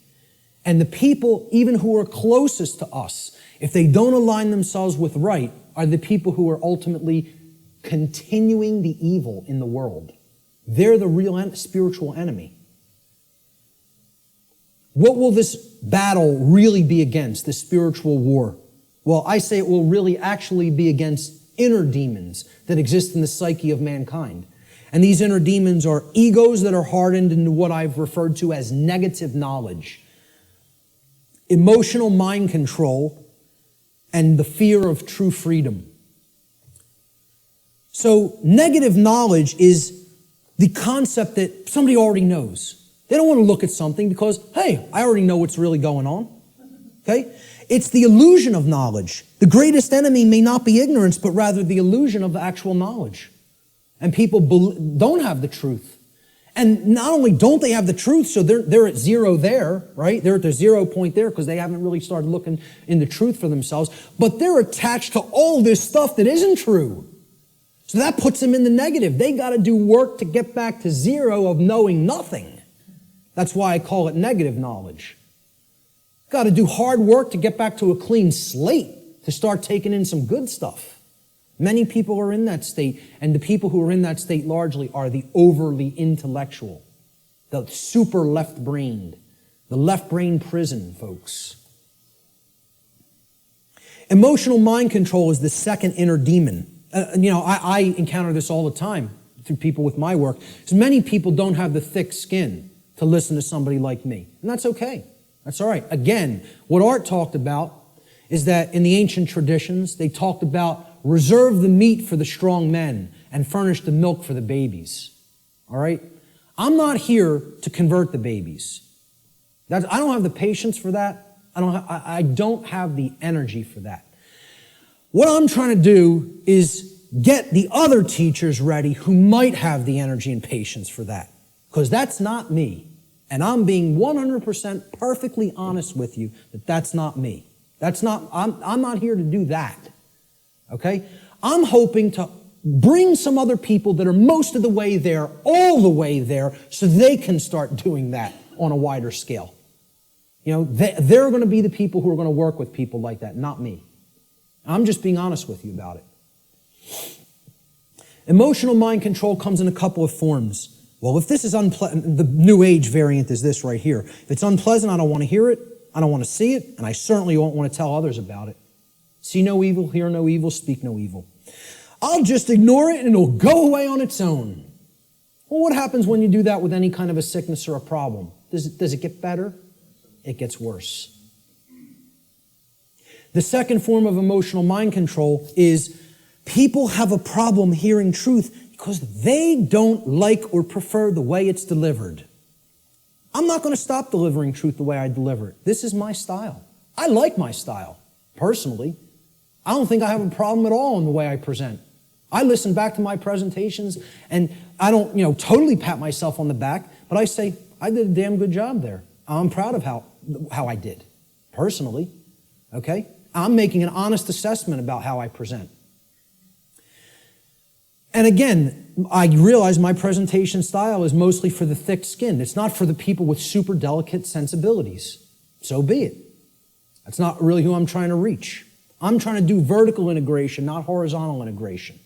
And the people, even who are closest to us, if they don't align themselves with right, are the people who are ultimately continuing the evil in the world. They're the real spiritual enemy. What will this battle really be against, this spiritual war? Well, I say it will really actually be against inner demons that exist in the psyche of mankind. And these inner demons are egos that are hardened into what I've referred to as negative knowledge, emotional mind control, and the fear of true freedom. So negative knowledge is the concept that somebody already knows. They don't want to look at something because, hey, I already know what's really going on. Okay? It's the illusion of knowledge. The greatest enemy may not be ignorance, but rather the illusion of actual knowledge. And people don't have the truth. And not only don't they have the truth, so they're at zero there, right? They're at the 0 point there because they haven't really started looking into truth for themselves, but they're attached to all this stuff that isn't true. So that puts them in the negative. They got to do work to get back to zero of knowing nothing. That's why I call it negative knowledge. Got to do hard work to get back to a clean slate, to start taking in some good stuff. Many people are in that state, and the people who are in that state largely are the overly intellectual, the super left-brained, the left-brain prison, folks. Emotional mind control is the second inner demon. I encounter this all the time through people with my work, because many people don't have the thick skin to listen to somebody like me, and that's okay. That's all right. Again, what Art talked about is that in the ancient traditions, they talked about reserve the meat for the strong men and furnish the milk for the babies. All right? I'm not here to convert the babies. I don't have the patience for that. I don't have the energy for that. What I'm trying to do is get the other teachers ready who might have the energy and patience for that. Because that's not me. And I'm being 100% perfectly honest with you that that's not me. I'm not here to do that. Okay? I'm hoping to bring some other people that are most of the way there, all the way there, so they can start doing that on a wider scale. They're going to be the people who are going to work with people like that, not me. I'm just being honest with you about it. Emotional mind control comes in a couple of forms. Well, if this is unpleasant, the New Age variant is this right here. If it's unpleasant, I don't want to hear it, I don't want to see it, and I certainly won't want to tell others about it. See no evil, hear no evil, speak no evil. I'll just ignore it and it'll go away on its own. Well, what happens when you do that with any kind of a sickness or a problem? Does it get better? It gets worse. The second form of emotional mind control is people have a problem hearing truth because they don't like or prefer the way it's delivered. I'm not going to stop delivering truth the way I deliver it. This is my style. I like my style, personally. I don't think I have a problem at all in the way I present. I listen back to my presentations, and I don't, totally pat myself on the back, but I say, I did a damn good job there. I'm proud of how I did, personally, okay? I'm making an honest assessment about how I present. And again, I realize my presentation style is mostly for the thick-skinned. It's not for the people with super delicate sensibilities. So be it. That's not really who I'm trying to reach. I'm trying to do vertical integration, not horizontal integration.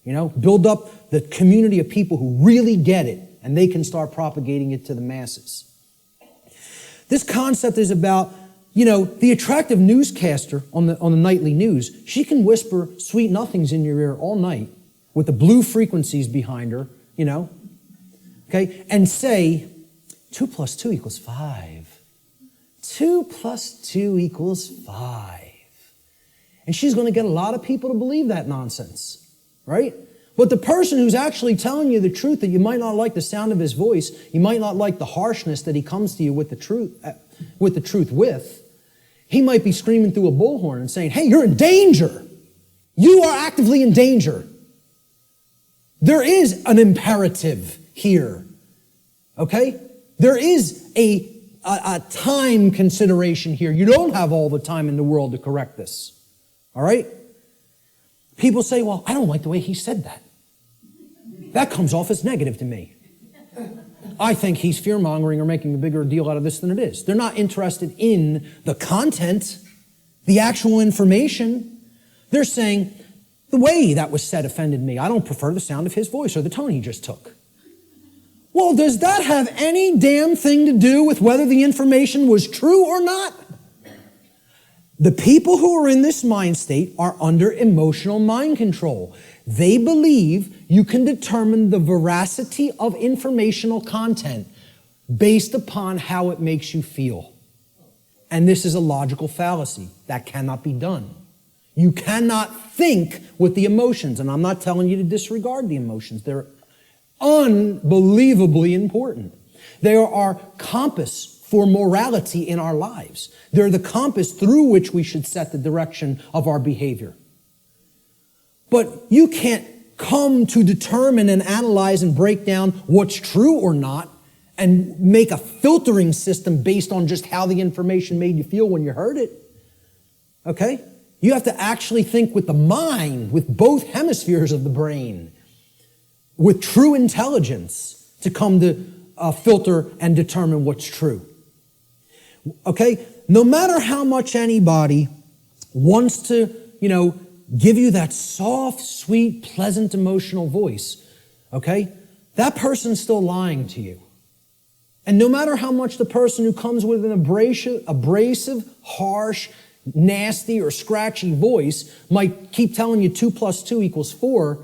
Build up the community of people who really get it, and they can start propagating it to the masses. This concept is about, the attractive newscaster on the nightly news. She can whisper sweet nothings in your ear all night with the blue frequencies behind her, okay, and say, 2 + 2 = 5. 2 + 2 = 5. And she's going to get a lot of people to believe that nonsense, right? But the person who's actually telling you the truth, that you might not like the sound of his voice, you might not like the harshness that he comes to you with the truth with, he might be screaming through a bullhorn and saying, hey, you're in danger. You are actively in danger. There is an imperative here, okay? There is a time consideration here. You don't have all the time in the world to correct this. All right? People say, well, I don't like the way he said that. That comes off as negative to me. I think he's fear-mongering or making a bigger deal out of this than it is. They're not interested in the content, the actual information. They're saying, the way that was said offended me. I don't prefer the sound of his voice or the tone he just took. Well, does that have any damn thing to do with whether the information was true or not? The people who are in this mind state are under emotional mind control. They believe you can determine the veracity of informational content based upon how it makes you feel. And this is a logical fallacy. That cannot be done. You cannot think with the emotions. And I'm not telling you to disregard the emotions. They're unbelievably important. They are our compass for morality in our lives. They're the compass through which we should set the direction of our behavior. But you can't come to determine and analyze and break down what's true or not and make a filtering system based on just how the information made you feel when you heard it. Okay? You have to actually think with the mind, with both hemispheres of the brain, with true intelligence to come to filter and determine what's true. Okay? No matter how much anybody wants to, give you that soft, sweet, pleasant, emotional voice, okay? That person's still lying to you. And no matter how much the person who comes with an abrasive, harsh, nasty, or scratchy voice might keep telling you 2 + 2 = 4,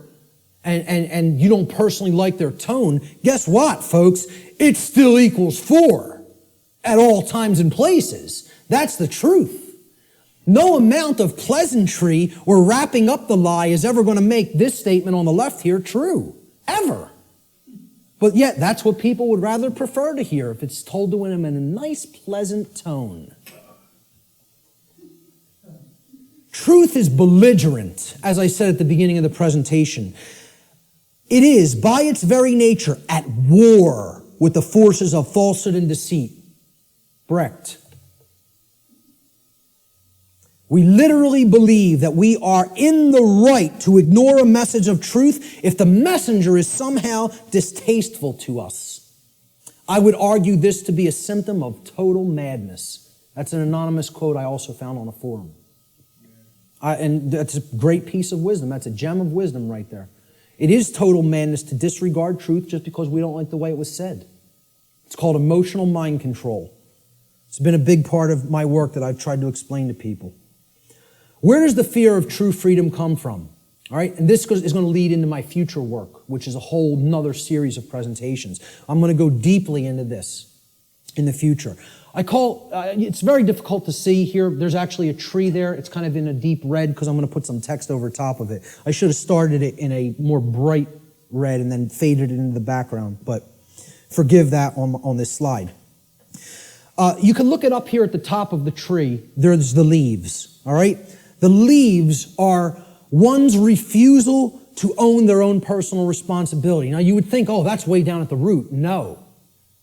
and you don't personally like their tone, guess what, folks? It still equals 4 at all times and places. That's the truth. No amount of pleasantry or wrapping up the lie is ever going to make this statement on the left here true. Ever. But yet, that's what people would rather prefer to hear if it's told to them in a nice, pleasant tone. Truth is belligerent, as I said at the beginning of the presentation. It is, by its very nature, at war with the forces of falsehood and deceit. Brecht. We literally believe that we are in the right to ignore a message of truth if the messenger is somehow distasteful to us. I would argue this to be a symptom of total madness. That's an anonymous quote I also found on a forum. And that's a great piece of wisdom. That's a gem of wisdom right there. It is total madness to disregard truth just because we don't like the way it was said. It's called emotional mind control. It's been a big part of my work that I've tried to explain to people. Where does the fear of true freedom come from? All right, and this is going to lead into my future work, which is a whole nother series of presentations. I'm going to go deeply into this in the future. It's very difficult to see here. There's actually a tree there. It's kind of in a deep red because I'm going to put some text over top of it. I should have started it in a more bright red and then faded it into the background, but forgive that on this slide. You can look it up here at the top of the tree. There's the leaves, all right? The leaves are one's refusal to own their own personal responsibility. Now, you would think, oh, that's way down at the root. No.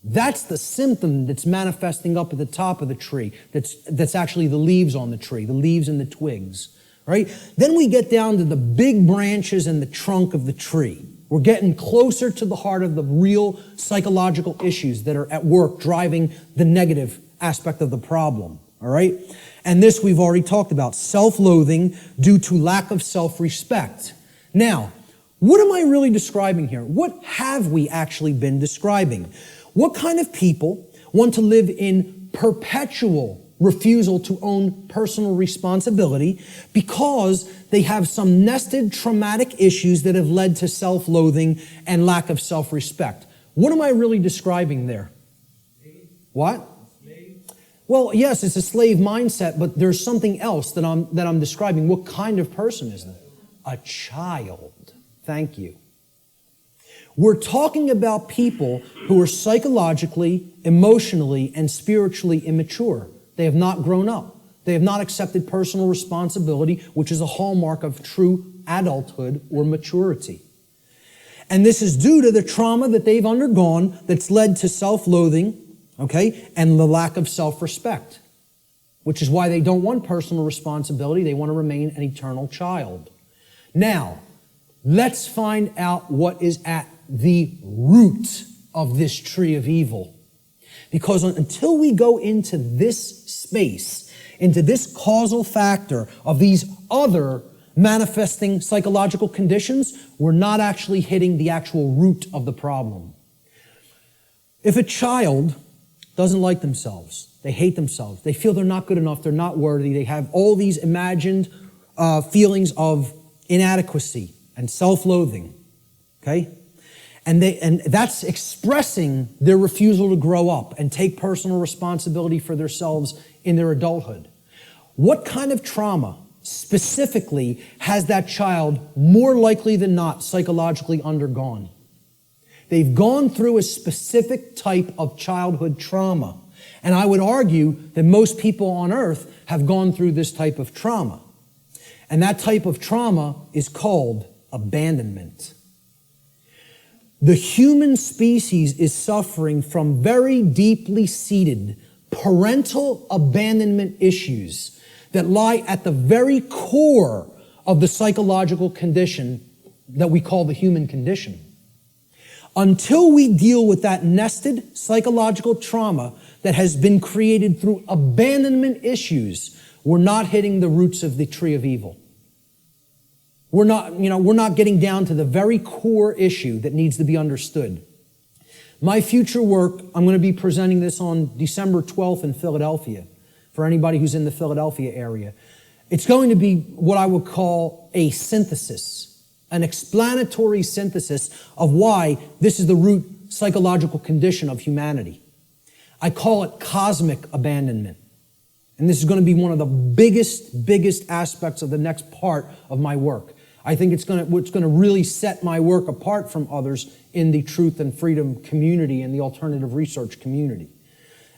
That's the symptom that's manifesting up at the top of the tree. That's actually the leaves on the tree, the leaves and the twigs, right? Then we get down to the big branches and the trunk of the tree. We're getting closer to the heart of the real psychological issues that are at work driving the negative aspect of the problem, all right? And this we've already talked about, self-loathing due to lack of self-respect. Now, what am I really describing here? What have we actually been describing? What kind of people want to live in perpetual refusal to own personal responsibility because they have some nested traumatic issues that have led to self-loathing and lack of self-respect? What am I really describing there? What? Well, yes, it's a slave mindset, but there's something else that I'm describing. What kind of person is that? A child. Thank you. We're talking about people who are psychologically, emotionally, and spiritually immature. They have not grown up. They have not accepted personal responsibility, which is a hallmark of true adulthood or maturity. And this is due to the trauma that they've undergone that's led to self-loathing, okay, and the lack of self-respect, which is why they don't want personal responsibility. They want to remain an eternal child. Now, let's find out what is at the root of this tree of evil. Because until we go into this space, into this causal factor of these other manifesting psychological conditions, we're not actually hitting the actual root of the problem. If a child doesn't like themselves, they hate themselves, they feel they're not good enough, they're not worthy, they have all these imagined feelings of inadequacy and self-loathing, okay? And that's expressing their refusal to grow up and take personal responsibility for themselves in their adulthood. What kind of trauma, specifically has that child more likely than not psychologically undergone. They've gone through a specific type of childhood trauma. And I would argue that most people on earth have gone through this type of trauma. And that type of trauma is called abandonment. The human species is suffering from very deeply seated parental abandonment issues that lie at the very core of the psychological condition that we call the human condition. Until we deal with that nested psychological trauma that has been created through abandonment issues, we're not hitting the roots of the tree of evil. We're not getting down to the very core issue that needs to be understood. My future work, I'm going to be presenting this on December 12th in Philadelphia, for anybody who's in the Philadelphia area. It's going to be what I would call a synthesis, an explanatory synthesis of why this is the root psychological condition of humanity. I call it cosmic abandonment. And this is going to be one of the biggest aspects of the next part of my work. I think it's going to really set my work apart from others in the truth and freedom community and the alternative research community.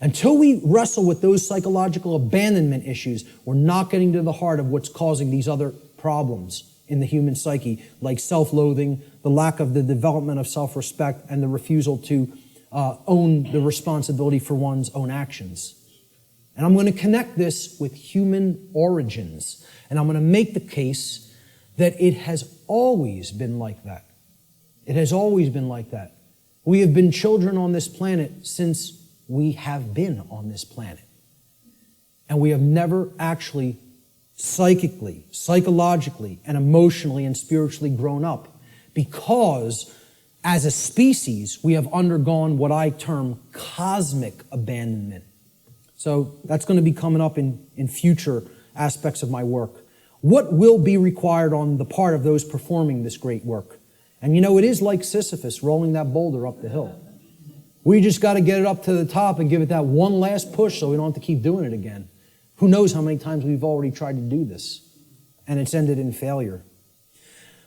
Until we wrestle with those psychological abandonment issues, we're not getting to the heart of what's causing these other problems in the human psyche, like self-loathing, the lack of the development of self-respect, and the refusal to own the responsibility for one's own actions. And I'm going to connect this with human origins. And I'm going to make the case that it has always been like that. It has always been like that. We have been children on this planet since we have been on this planet. And we have never actually psychically, psychologically, and emotionally and spiritually grown up, because as a species, we have undergone what I term cosmic abandonment. So that's going to be coming up in future aspects of my work. What will be required on the part of those performing this great work? And it is like Sisyphus rolling that boulder up the hill. We just got to get it up to the top and give it that one last push so we don't have to keep doing it again. Who knows how many times we've already tried to do this, and it's ended in failure.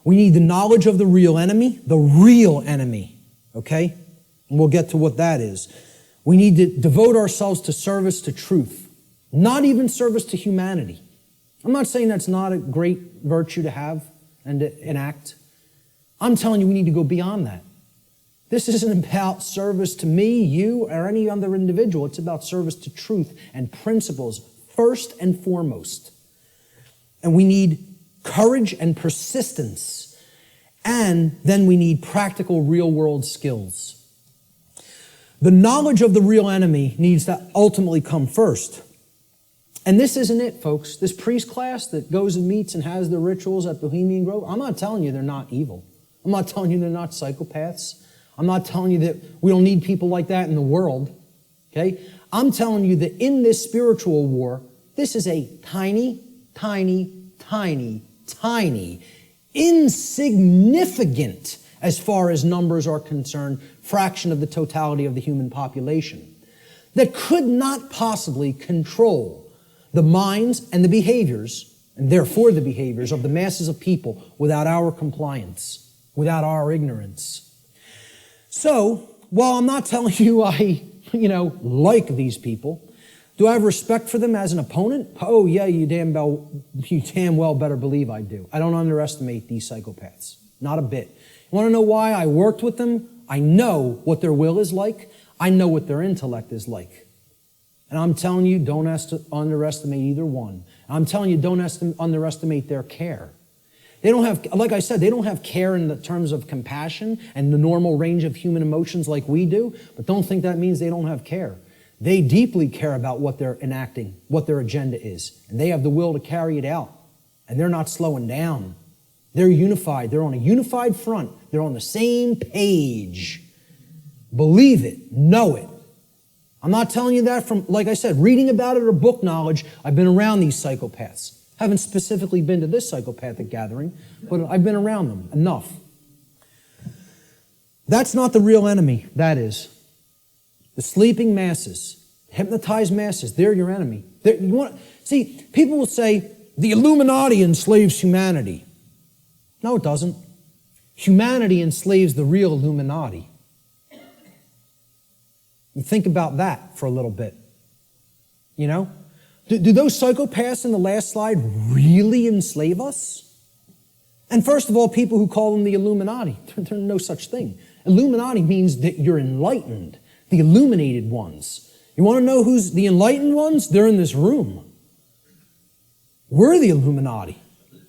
We need the knowledge of the real enemy, okay? And we'll get to what that is. We need to devote ourselves to service to truth, not even service to humanity. I'm not saying that's not a great virtue to have and to enact. I'm telling you we need to go beyond that. This isn't about service to me, you, or any other individual. It's about service to truth and principles first and foremost. And we need courage and persistence. And then we need practical real-world skills. The knowledge of the real enemy needs to ultimately come first. And this isn't it, folks. This priest class that goes and meets and has the rituals at Bohemian Grove, I'm not telling you they're not evil. I'm not telling you they're not psychopaths. I'm not telling you that we don't need people like that in the world. Okay? I'm telling you that in this spiritual war, this is a tiny, insignificant, as far as numbers are concerned, fraction of the totality of the human population that could not possibly control the minds and the behaviors, and therefore the behaviors of the masses of people without our compliance, without our ignorance. So, while I'm not telling you I, like these people, do I have respect for them as an opponent? Oh yeah, you damn well better believe I do. I don't underestimate these psychopaths. Not a bit. You want to know why I worked with them? I know what their will is like. I know what their intellect is like. And I'm telling you, don't underestimate either one. I'm telling you, don't underestimate their care. They don't have, like I said, they don't have care in the terms of compassion and the normal range of human emotions like we do, but don't think that means they don't have care. They deeply care about what they're enacting, what their agenda is, and they have the will to carry it out, and they're not slowing down. They're unified. They're on a unified front. They're on the same page. Believe it. Know it. I'm not telling you that from, like I said, reading about it or book knowledge. I've been around these psychopaths. Haven't specifically been to this psychopathic gathering, but I've been around them enough. That's not the real enemy, that is. The sleeping masses, hypnotized masses, they're your enemy. See, people will say, the Illuminati enslaves humanity. No, it doesn't. Humanity enslaves the real Illuminati. You think about that for a little bit. You know? Do those psychopaths in the last slide really enslave us? And first of all, people who call them the Illuminati, there's no such thing. Illuminati means that you're enlightened, the illuminated ones. You want to know who's the enlightened ones? They're in this room. We're the Illuminati.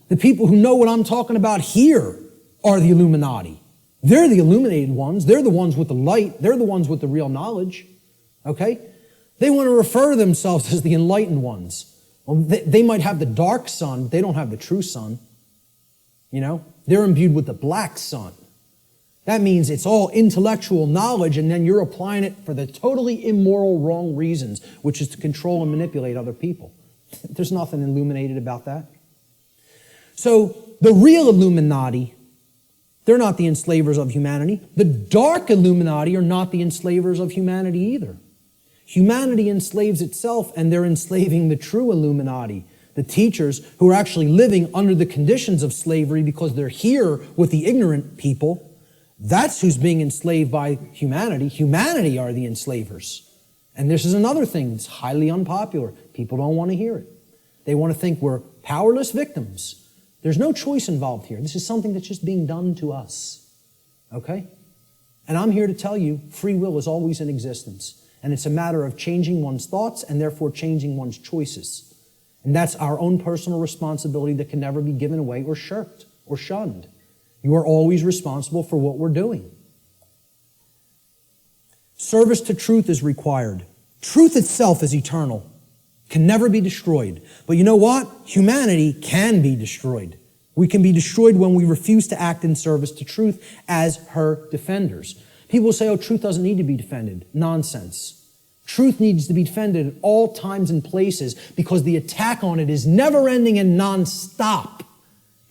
The people who know what I'm talking about here are the Illuminati. They're the illuminated ones. They're the ones with the light. They're the ones with the real knowledge. Okay? They want to refer to themselves as the enlightened ones. Well, they might have the dark sun, but they don't have the true sun. You know? They're imbued with the black sun. That means it's all intellectual knowledge, and then you're applying it for the totally immoral, wrong reasons, which is to control and manipulate other people. There's nothing illuminated about that. So the real Illuminati, they're not the enslavers of humanity. The dark Illuminati are not the enslavers of humanity either. Humanity enslaves itself, and they're enslaving the true Illuminati, the teachers who are actually living under the conditions of slavery because they're here with the ignorant people. That's who's being enslaved by humanity. Humanity are the enslavers. And this is another thing that's highly unpopular. People don't want to hear it. They want to think we're powerless victims. There's no choice involved here. This is something that's just being done to us. Okay? And I'm here to tell you, free will is always in existence. And it's a matter of changing one's thoughts and therefore changing one's choices. And that's our own personal responsibility that can never be given away or shirked or shunned. You are always responsible for what we're doing. Service to truth is required. Truth itself is eternal, can never be destroyed. But you know what? Humanity can be destroyed. We can be destroyed when we refuse to act in service to truth as her defenders. People say, oh, truth doesn't need to be defended. Nonsense. Truth needs to be defended at all times and places because the attack on it is never-ending and non-stop,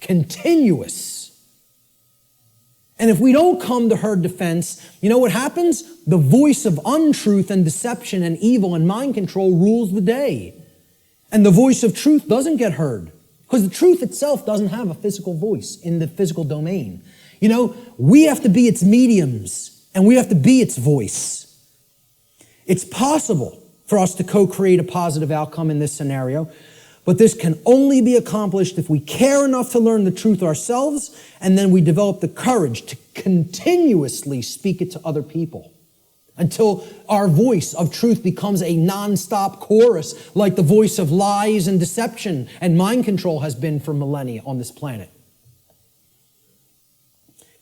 continuous. And if we don't come to her defense, you know what happens? The voice of untruth and deception and evil and mind control rules the day. And the voice of truth doesn't get heard because the truth itself doesn't have a physical voice in the physical domain. You know, we have to be its mediums and we have to be its voice. It's possible for us to co-create a positive outcome in this scenario, but this can only be accomplished if we care enough to learn the truth ourselves, and then we develop the courage to continuously speak it to other people until our voice of truth becomes a non-stop chorus like the voice of lies and deception and mind control has been for millennia on this planet.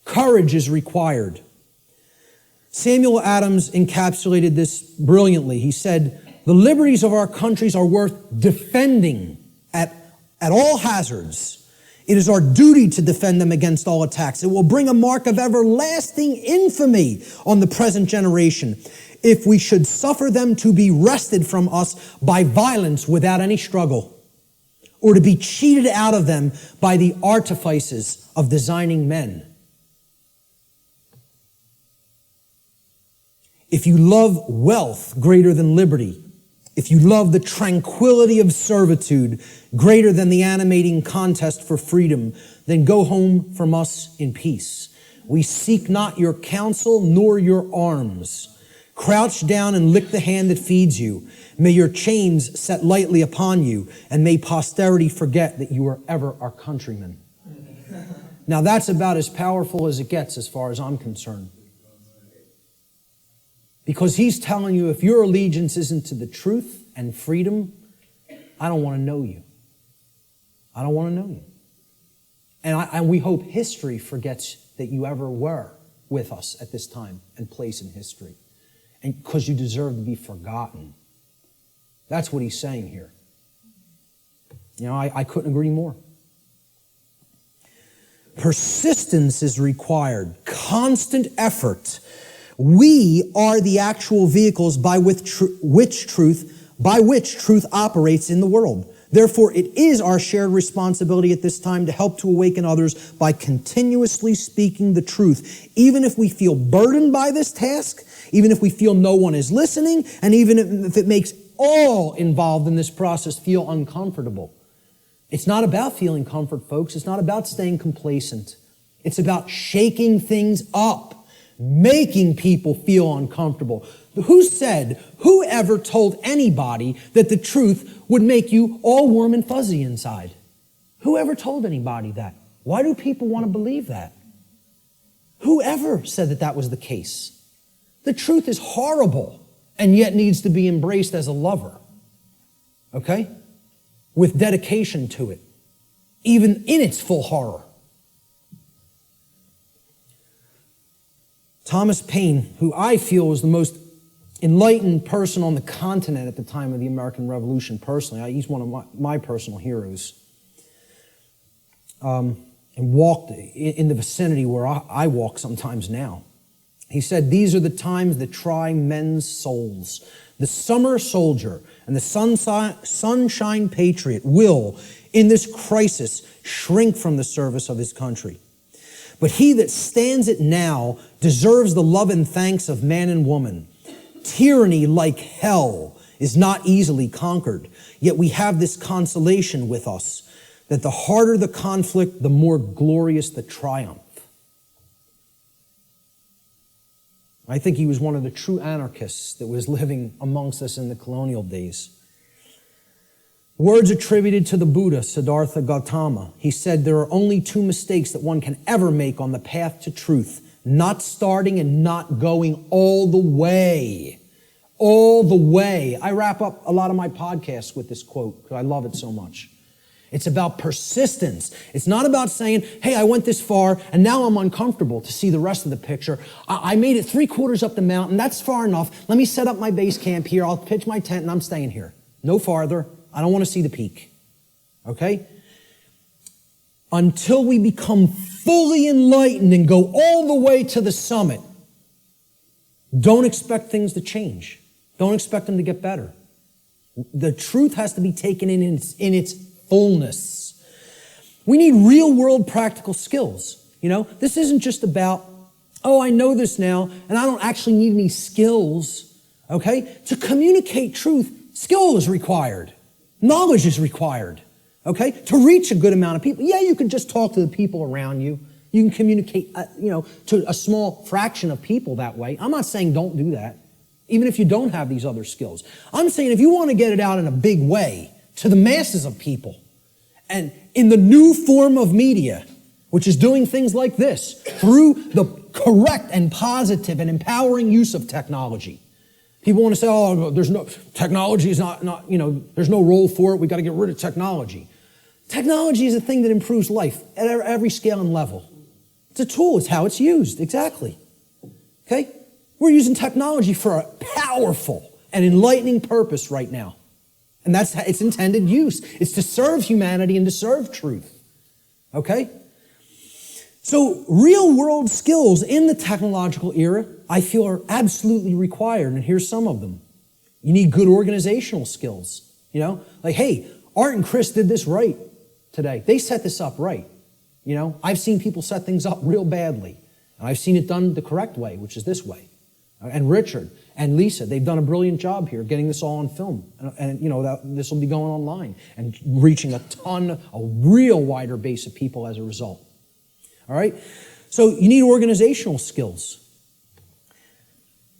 Courage is required. Samuel Adams encapsulated this brilliantly. He said, the liberties of our countries are worth defending at all hazards. It is our duty to defend them against all attacks. It will bring a mark of everlasting infamy on the present generation if we should suffer them to be wrested from us by violence without any struggle, or to be cheated out of them by the artifices of designing men. If you love wealth greater than liberty, if you love the tranquility of servitude greater than the animating contest for freedom, then go home from us in peace. We seek not your counsel nor your arms. Crouch down and lick the hand that feeds you. May your chains set lightly upon you, and may posterity forget that you were ever our countrymen. Now that's about as powerful as it gets as far as I'm concerned. Because he's telling you, if your allegiance isn't to the truth and freedom, I don't want to know you. I don't want to know you. And we hope history forgets that you ever were with us at this time and place in history. And because you deserve to be forgotten. That's what he's saying here. You know, I couldn't agree more. Persistence is required. Constant effort. We are the actual vehicles by which truth operates in the world. Therefore, it is our shared responsibility at this time to help to awaken others by continuously speaking the truth, even if we feel burdened by this task, even if we feel no one is listening, and even if it makes all involved in this process feel uncomfortable. It's not about feeling comfort, folks. It's not about staying complacent. It's about shaking things up, making people feel uncomfortable. Who ever told anybody that the truth would make you all warm and fuzzy inside? Who ever told anybody that? Why do people want to believe that? Whoever said that that was the case? The truth is horrible and yet needs to be embraced as a lover. Okay? With dedication to it, even in its full horror. Thomas Paine, who I feel was the most enlightened person on the continent at the time of the American Revolution, personally, he's one of my personal heroes, and walked in the vicinity where I walk sometimes now. He said, "These are the times that try men's souls. The summer soldier and the sunshine patriot will, in this crisis, shrink from the service of his country. But he that stands it now deserves the love and thanks of man and woman. Tyranny, like hell, is not easily conquered. Yet we have this consolation with us, that the harder the conflict, the more glorious the triumph." I think he was one of the true anarchists that was living amongst us in the colonial days. Words attributed to the Buddha, Siddhartha Gautama. He said, "There are only two mistakes that one can ever make on the path to truth: not starting and not going all the way." All the way. I wrap up a lot of my podcasts with this quote because I love it so much. It's about persistence. It's not about saying, "Hey, I went this far and now I'm uncomfortable to see the rest of the picture. I made it 3/4 up the mountain. That's far enough. Let me set up my base camp here. I'll pitch my tent and I'm staying here. No farther. I don't want to see the peak." Okay? Until we become fully enlightened and go all the way to the summit, don't expect things to change. Don't expect them to get better. The truth has to be taken in its fullness. We need real world practical skills. This isn't just about, "Oh, I know this now and I don't actually need any skills." Okay? To communicate truth, skill is required. Knowledge is required. Okay? To reach a good amount of people. Yeah, you can just talk to the people around you. You can communicate, to a small fraction of people that way. I'm not saying don't do that, even if you don't have these other skills. I'm saying if you want to get it out in a big way to the masses of people, and in the new form of media, which is doing things like this, through the correct and positive and empowering use of technology. People want to say, "Oh, technology is not, there's no role for it. We got to get rid of technology." Technology is a thing that improves life at every scale and level. It's a tool. It's how it's used. Exactly. Okay? We're using technology for a powerful and enlightening purpose right now. And that's its intended use. It's to serve humanity and to serve truth. Okay? So real world skills in the technological era, I feel, are absolutely required. And here's some of them. You need good organizational skills. Like, hey, Art and Chris did this right today. They set this up right. I've seen people set things up real badly. And I've seen it done the correct way, which is this way. And Richard and Lisa, they've done a brilliant job here getting this all on film. And this will be going online and reaching a real wider base of people as a result. All right? So you need organizational skills.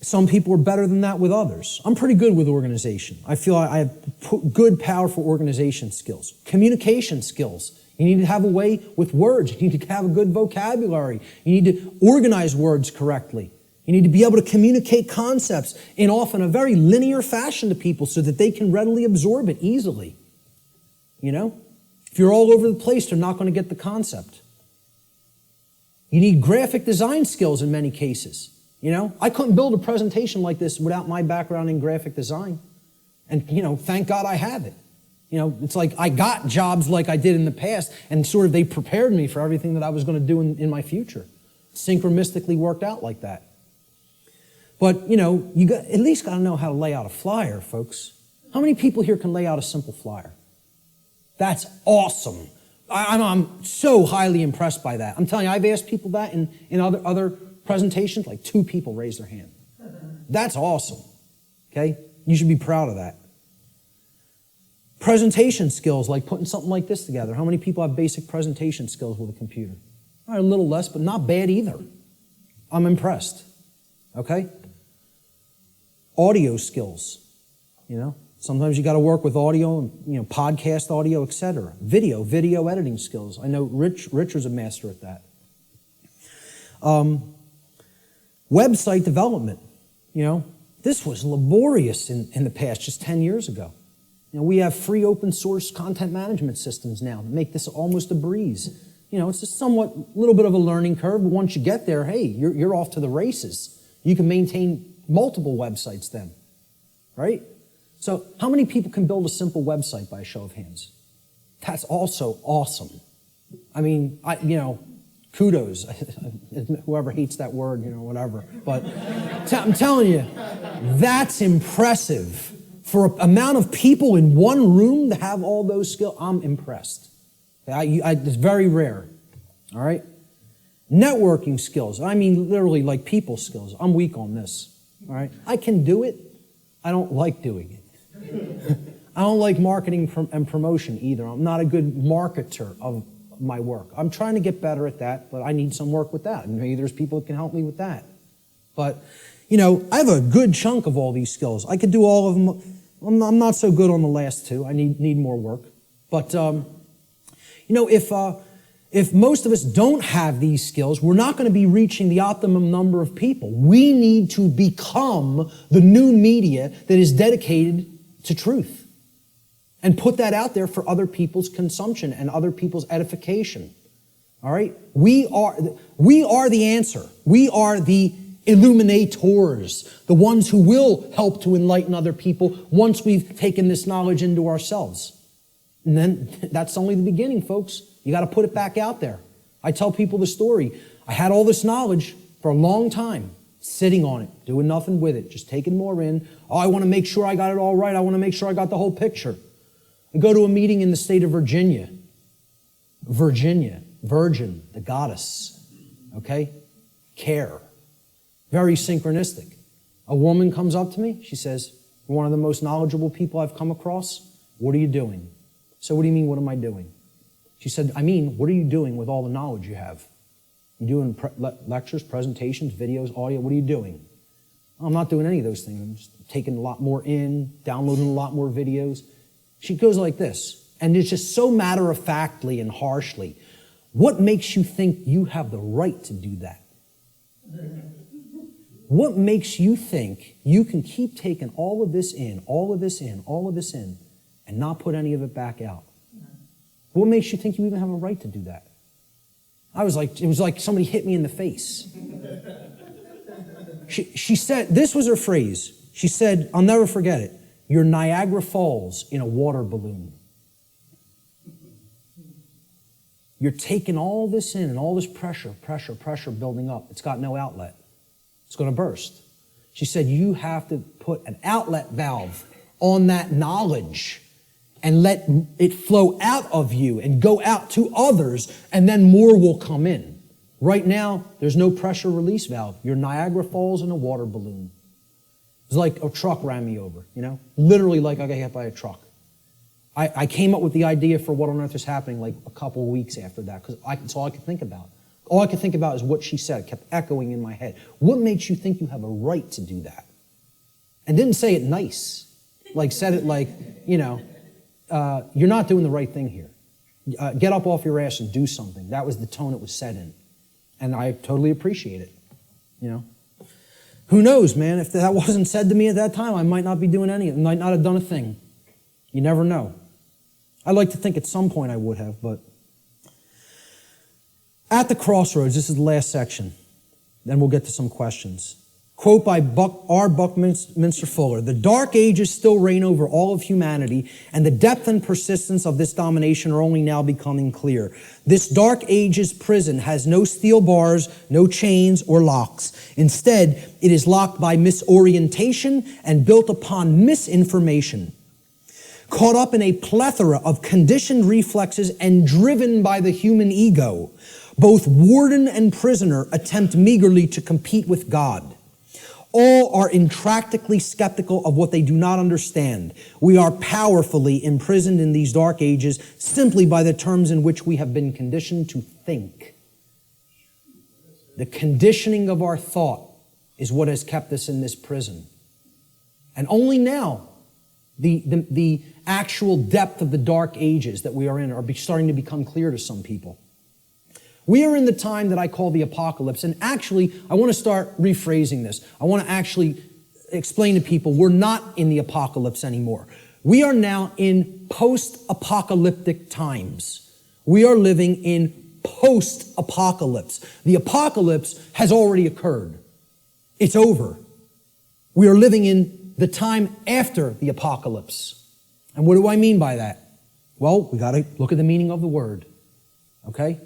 Some people are better than that with others. I'm pretty good with organization. I feel I have good, powerful organization skills. Communication skills. You need to have a way with words. You need to have a good vocabulary. You need to organize words correctly. You need to be able to communicate concepts in often a very linear fashion to people so that they can readily absorb it easily. If you're all over the place, they're not going to get the concept. You need graphic design skills in many cases. I couldn't build a presentation like this without my background in graphic design. And, thank God I have it. It's like I got jobs like I did in the past, and sort of they prepared me for everything that I was going to do in my future. Synchronistically worked out like that. But, you at least got to know how to lay out a flyer, folks. How many people here can lay out a simple flyer? That's awesome. I'm so highly impressed by that. I'm telling you, I've asked people that in other presentations, like 2 people raised their hand. That's awesome. Okay? You should be proud of that. Presentation skills, like putting something like this together. How many people have basic presentation skills with a computer? All right, a little less, but not bad either. I'm impressed. Okay? Audio skills, Sometimes you got to work with audio, and, podcast audio, etc. Video editing skills. I know Richard's a master at that. Website development. This was laborious in the past, just 10 years ago. We have free open source content management systems now that make this almost a breeze. It's a somewhat little bit of a learning curve, but once you get there, hey, you're off to the races. You can maintain multiple websites then, right? So how many people can build a simple website by a show of hands? That's also awesome. I mean, kudos. Whoever hates that word, whatever. But I'm telling you, that's impressive. For an amount of people in one room to have all those skills, I'm impressed. It's very rare. All right? Networking skills. I mean, literally like people skills. I'm weak on this. All right? I can do it. I don't like doing it. I don't like marketing and promotion either. I'm not a good marketer of my work. I'm trying to get better at that, but I need some work with that. And maybe there's people that can help me with that. But, I have a good chunk of all these skills. I could do all of them. I'm not so good on the last two. I need more work. But, if most of us don't have these skills, we're not going to be reaching the optimum number of people. We need to become the new media that is dedicated to truth and put that out there for other people's consumption and other people's edification. All right? We are the answer. We are the illuminators, the ones who will help to enlighten other people once we've taken this knowledge into ourselves. And then that's only the beginning, folks. You got to put it back out there. I tell people the story. I had all this knowledge for a long time, sitting on it, doing nothing with it, just taking more in. Oh, I want to make sure I got it all right. I want to make sure I got the whole picture. I go to a meeting in the state of Virginia. Virginia, virgin, the goddess, okay? Care. Very synchronistic. A woman comes up to me. She says, "You're one of the most knowledgeable people I've come across. What are you doing?" So what do you mean, what am I doing? She said, what are you doing with all the knowledge you have? You doing lectures, presentations, videos, audio? What are you doing? I'm not doing any of those things. I'm just taking a lot more in, downloading a lot more videos. She goes like this, and it's just so matter-of-factly and harshly. What makes you think you have the right to do that? What makes you think you can keep taking all of this in, all of this in, all of this in, and not put any of it back out? What makes you think you even have a right to do that? It was like somebody hit me in the face. She said, this was her phrase. She said, I'll never forget it, "You're Niagara Falls in a water balloon." You're taking all this in and all this pressure building up. It's got no outlet. It's going to burst. She said, you have to put an outlet valve on that knowledge and let it flow out of you and go out to others, and then more will come in. Right now, there's no pressure release valve. You're Niagara Falls in a water balloon. It's like a truck ran me over, Literally like I got hit by a truck. I came up with the idea for what on earth is happening like a couple of weeks after that, because that's all I could think about. All I could think about is what she said. It kept echoing in my head. What makes you think you have a right to do that? And didn't say it nice. Said it like, you're not doing the right thing here. Get up off your ass and do something. That was the tone it was said in. And I totally appreciate it, Who knows, man? If that wasn't said to me at that time, I might not be doing anything. Might not have done a thing. You never know. I'd like to think at some point I would have, but at the crossroads, this is the last section. Then we'll get to some questions. Quote by R. Buckminster Fuller, "The dark ages still reign over all of humanity, and the depth and persistence of this domination are only now becoming clear. This dark ages prison has no steel bars, no chains or locks. Instead, it is locked by misorientation and built upon misinformation. Caught up in a plethora of conditioned reflexes and driven by the human ego, both warden and prisoner attempt meagerly to compete with God. All are intractably skeptical of what they do not understand. We are powerfully imprisoned in these dark ages simply by the terms in which we have been conditioned to think. The conditioning of our thought is what has kept us in this prison. And only now, the actual depth of the dark ages that we are in are starting to become clear to some people. We are in the time that I call the apocalypse. And actually, I want to start rephrasing this. I want to actually explain to people we're not in the apocalypse anymore. We are now in post-apocalyptic times. We are living in post-apocalypse. The apocalypse has already occurred. It's over. We are living in the time after the apocalypse. And what do I mean by that? Well, we got to look at the meaning of the word. Okay?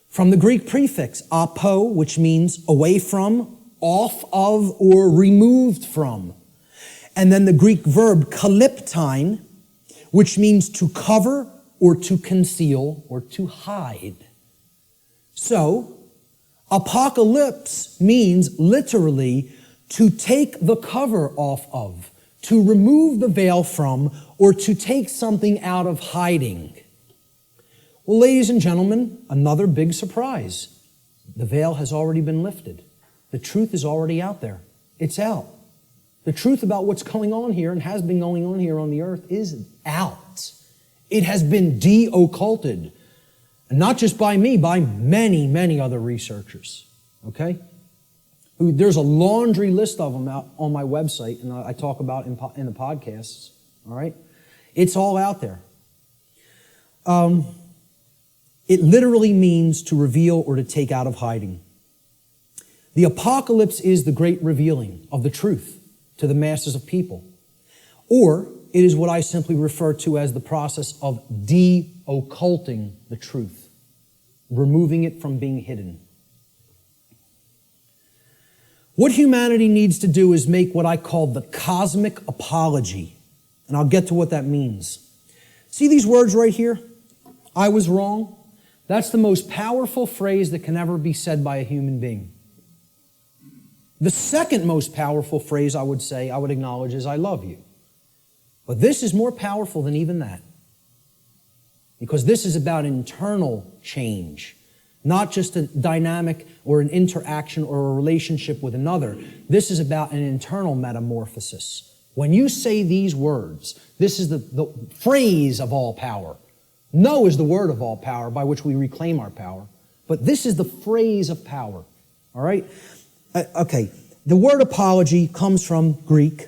From the Greek prefix, apo, which means away from, off of, or removed from. And then the Greek verb kalyptine, which means to cover or to conceal or to hide. So, apocalypse means literally to take the cover off of, to remove the veil from, or to take something out of hiding. Well, ladies and gentlemen, another big surprise. The veil has already been lifted. The truth is already out there. It's out. The truth about what's going on here and has been going on here on the earth is out. It has been de-occulted. And not just by me, by many, many other researchers. Okay? There's a laundry list of them out on my website, and I talk about in the podcasts. All right? It's all out there. It literally means to reveal or to take out of hiding. The apocalypse is the great revealing of the truth to the masses of people. Or it is what I simply refer to as the process of de-occulting the truth, removing it from being hidden. What humanity needs to do is make what I call the cosmic apology. And I'll get to what that means. See these words right here? I was wrong. That's the most powerful phrase that can ever be said by a human being. The second most powerful phrase I would acknowledge is I love you. But this is more powerful than even that. Because this is about internal change, not just a dynamic or an interaction or a relationship with another. This is about an internal metamorphosis. When you say these words, this is the phrase of all power. No is the word of all power by which we reclaim our power. But this is the phrase of power. All right? Okay. The word apology comes from Greek.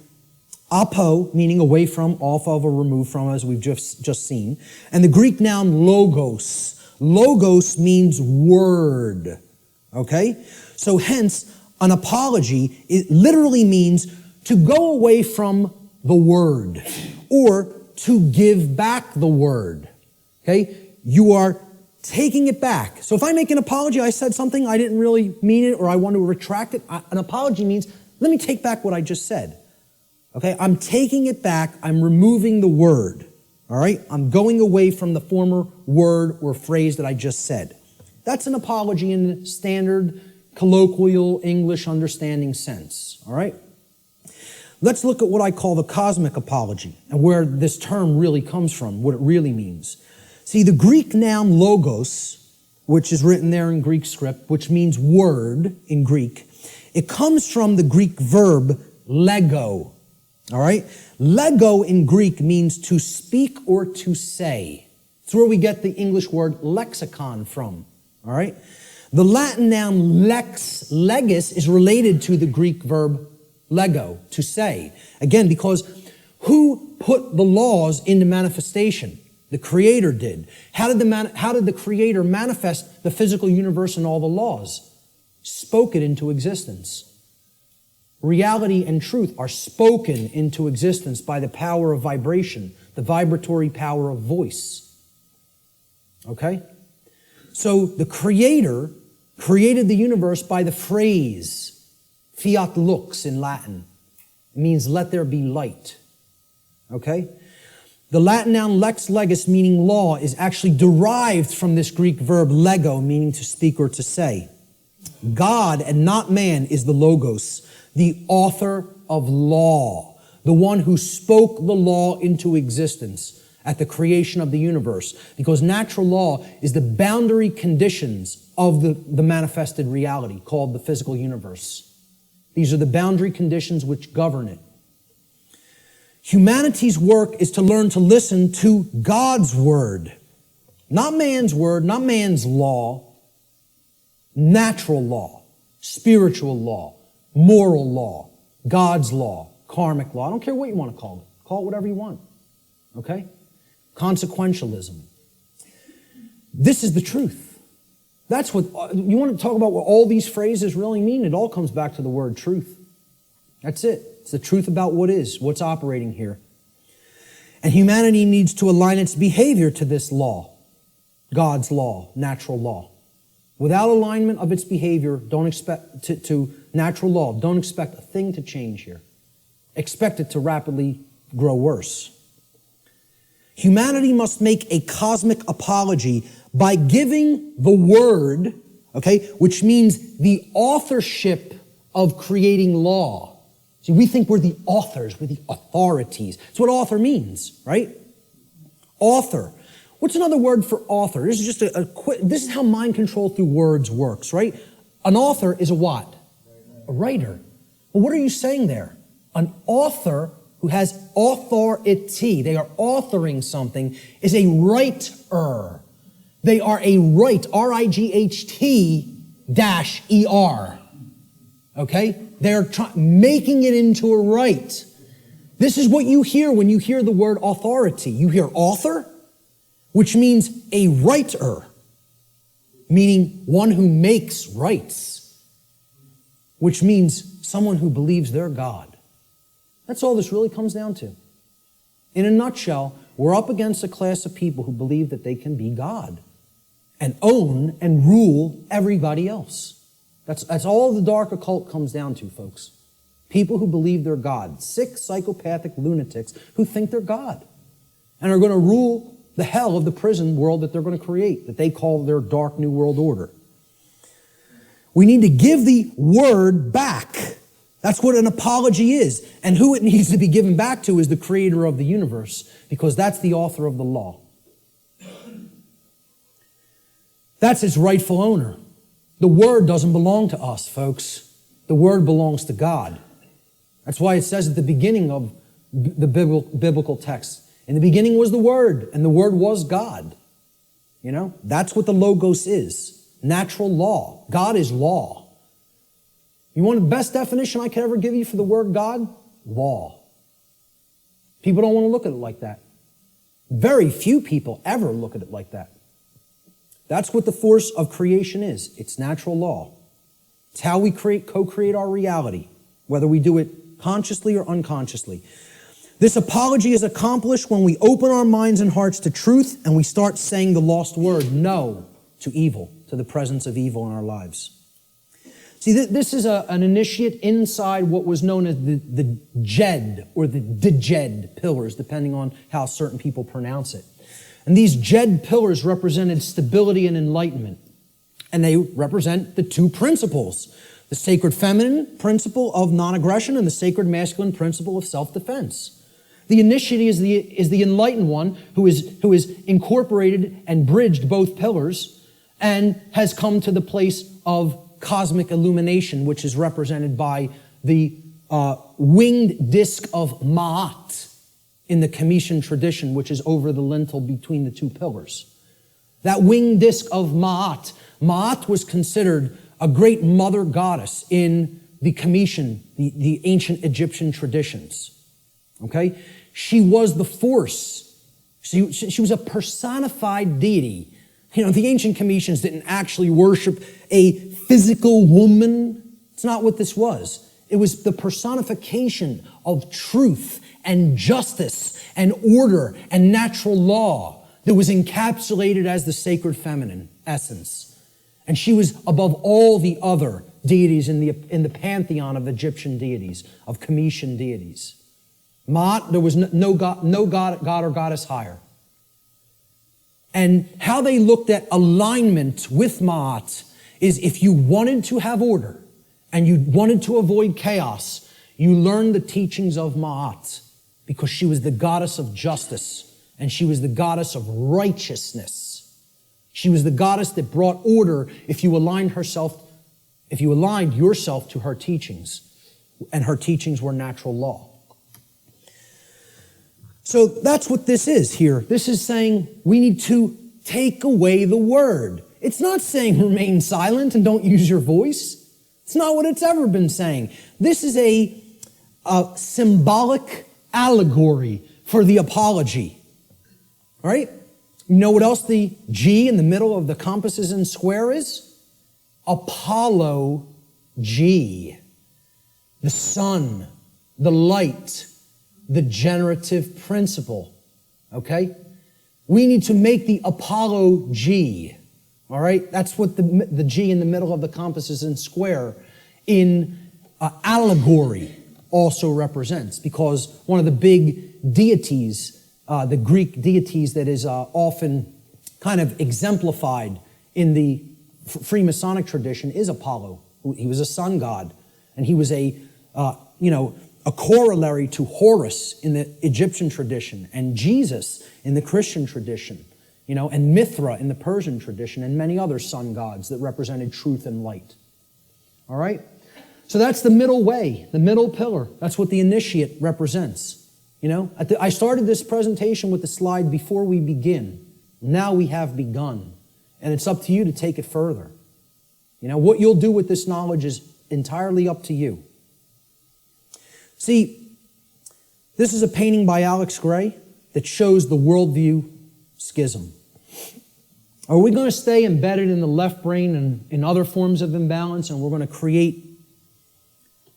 Apo, meaning away from, off of, or removed from, as we've just seen. And the Greek noun logos. Logos means word. Okay? So hence, an apology, it literally means to go away from the word or to give back the word. Okay? You are taking it back. So if I make an apology, I said something, I didn't really mean it, or I want to retract it. An apology means, let me take back what I just said. Okay? I'm taking it back. I'm removing the word. All right? I'm going away from the former word or phrase that I just said. That's an apology in the standard colloquial English understanding sense. All right? Let's look at what I call the cosmic apology and where this term really comes from, what it really means. See, the Greek noun logos, which is written there in Greek script, which means word in Greek, it comes from the Greek verb lego. All right? Lego in Greek means to speak or to say. It's where we get the English word lexicon from. All right? The Latin noun legis is related to the Greek verb lego, to say. Again, because who put the laws into manifestation? The Creator did. How did the Creator manifest the physical universe and all the laws? Spoke it into existence. Reality and truth are spoken into existence by the power of vibration, the vibratory power of voice. Okay? So the Creator created the universe by the phrase, fiat lux in Latin. It means let there be light. Okay? The Latin noun lex legis, meaning law, is actually derived from this Greek verb lego, meaning to speak or to say. God and not man is the logos, the author of law, the one who spoke the law into existence at the creation of the universe, because natural law is the boundary conditions of the manifested reality called the physical universe. These are the boundary conditions which govern it. Humanity's work is to learn to listen to God's word, not man's word, not man's law, natural law, spiritual law, moral law, God's law, karmic law. I don't care what you want to call it. Call it whatever you want. Okay? Consequentialism. This is the truth. That's what, you want to talk about what all these phrases really mean? It all comes back to the word truth. That's it. It's the truth about what is, what's operating here. And humanity needs to align its behavior to this law, God's law, natural law. Without alignment of its behavior, don't expect to natural law, don't expect a thing to change here. Expect it to rapidly grow worse. Humanity must make a cosmic apology by giving the word, okay, which means the authorship of creating law. See, we think we're the authors, we're the authorities. That's what author means, right? Author. What's another word for author? This is just this is how mind control through words works, right? An author is a what? A writer. Well, what are you saying there? An author who has authority, they are authoring something, is a writer. They are a right, R-I-G-H-T-E-R. Okay? They're making it into a right. This is what you hear when you hear the word authority. You hear author, which means a writer, meaning one who makes rights, which means someone who believes they're God. That's all this really comes down to. In a nutshell, we're up against a class of people who believe that they can be God and own and rule everybody else. That's all the dark occult comes down to, folks. People who believe they're God. Sick, psychopathic lunatics who think they're God and are going to rule the hell of the prison world that they're going to create, that they call their dark new world order. We need to give the word back. That's what an apology is. And who it needs to be given back to is the creator of the universe, because that's the author of the law. That's its rightful owner. The word doesn't belong to us, folks. The word belongs to God. That's why it says at the beginning of the biblical text, in the beginning was the Word, and the Word was God. You know, that's what the Logos is. Natural law. God is law. You want the best definition I could ever give you for the word God? Law. People don't want to look at it like that. Very few people ever look at it like that. That's what the force of creation is. It's natural law. It's how we co-create our reality, whether we do it consciously or unconsciously. This apology is accomplished when we open our minds and hearts to truth and we start saying the lost word, no, to evil, to the presence of evil in our lives. See, this is an initiate inside what was known as the Jed or the Djed pillars, depending on how certain people pronounce it. And these Jed pillars represented stability and enlightenment. And they represent the two principles, the sacred feminine principle of non-aggression and the sacred masculine principle of self-defense. The initiate is the enlightened one who is incorporated and bridged both pillars and has come to the place of cosmic illumination, which is represented by the winged disc of Ma'at in the Comitian tradition, which is over the lintel between the two pillars. That winged disc of Ma'at. Ma'at was considered a great mother goddess in the Comitian, the ancient Egyptian traditions. Okay? She was the force. She was a personified deity. You know, the ancient Comitians didn't actually worship a physical woman. It's not what this was. It was the personification of truth and justice and order and natural law that was encapsulated as the sacred feminine essence. And she was above all the other deities in the pantheon of Egyptian deities, of Comitian deities. Ma'at, there was no god or goddess higher. And how they looked at alignment with Ma'at is if you wanted to have order and you wanted to avoid chaos, you learned the teachings of Ma'at, because she was the goddess of justice, and she was the goddess of righteousness. She was the goddess that brought order if you aligned yourself to her teachings, and her teachings were natural law. So that's what this is here. This is saying we need to take away the word. It's not saying remain silent and don't use your voice. It's not what it's ever been saying. This is a symbolic allegory for the apology. All right? You know what else the G in the middle of the compasses and square is? Apollo G. The sun, the light, the generative principle. Okay? We need to make the Apollo G. All right? That's what the G in the middle of the compasses and square in allegory also represents, because one of the big deities, the Greek deities that is often kind of exemplified in the Freemasonic tradition is Apollo. He was a sun god, and he was a corollary to Horus in the Egyptian tradition, and Jesus in the Christian tradition, and Mithra in the Persian tradition, and many other sun gods that represented truth and light. All right? So that's the middle way, the middle pillar. That's what the initiate represents. I started this presentation with the slide before we begin. Now we have begun. And it's up to you to take it further. What you'll do with this knowledge is entirely up to you. See, this is a painting by Alex Gray that shows the worldview schism. Are we going to stay embedded in the left brain and in other forms of imbalance, and we're going to create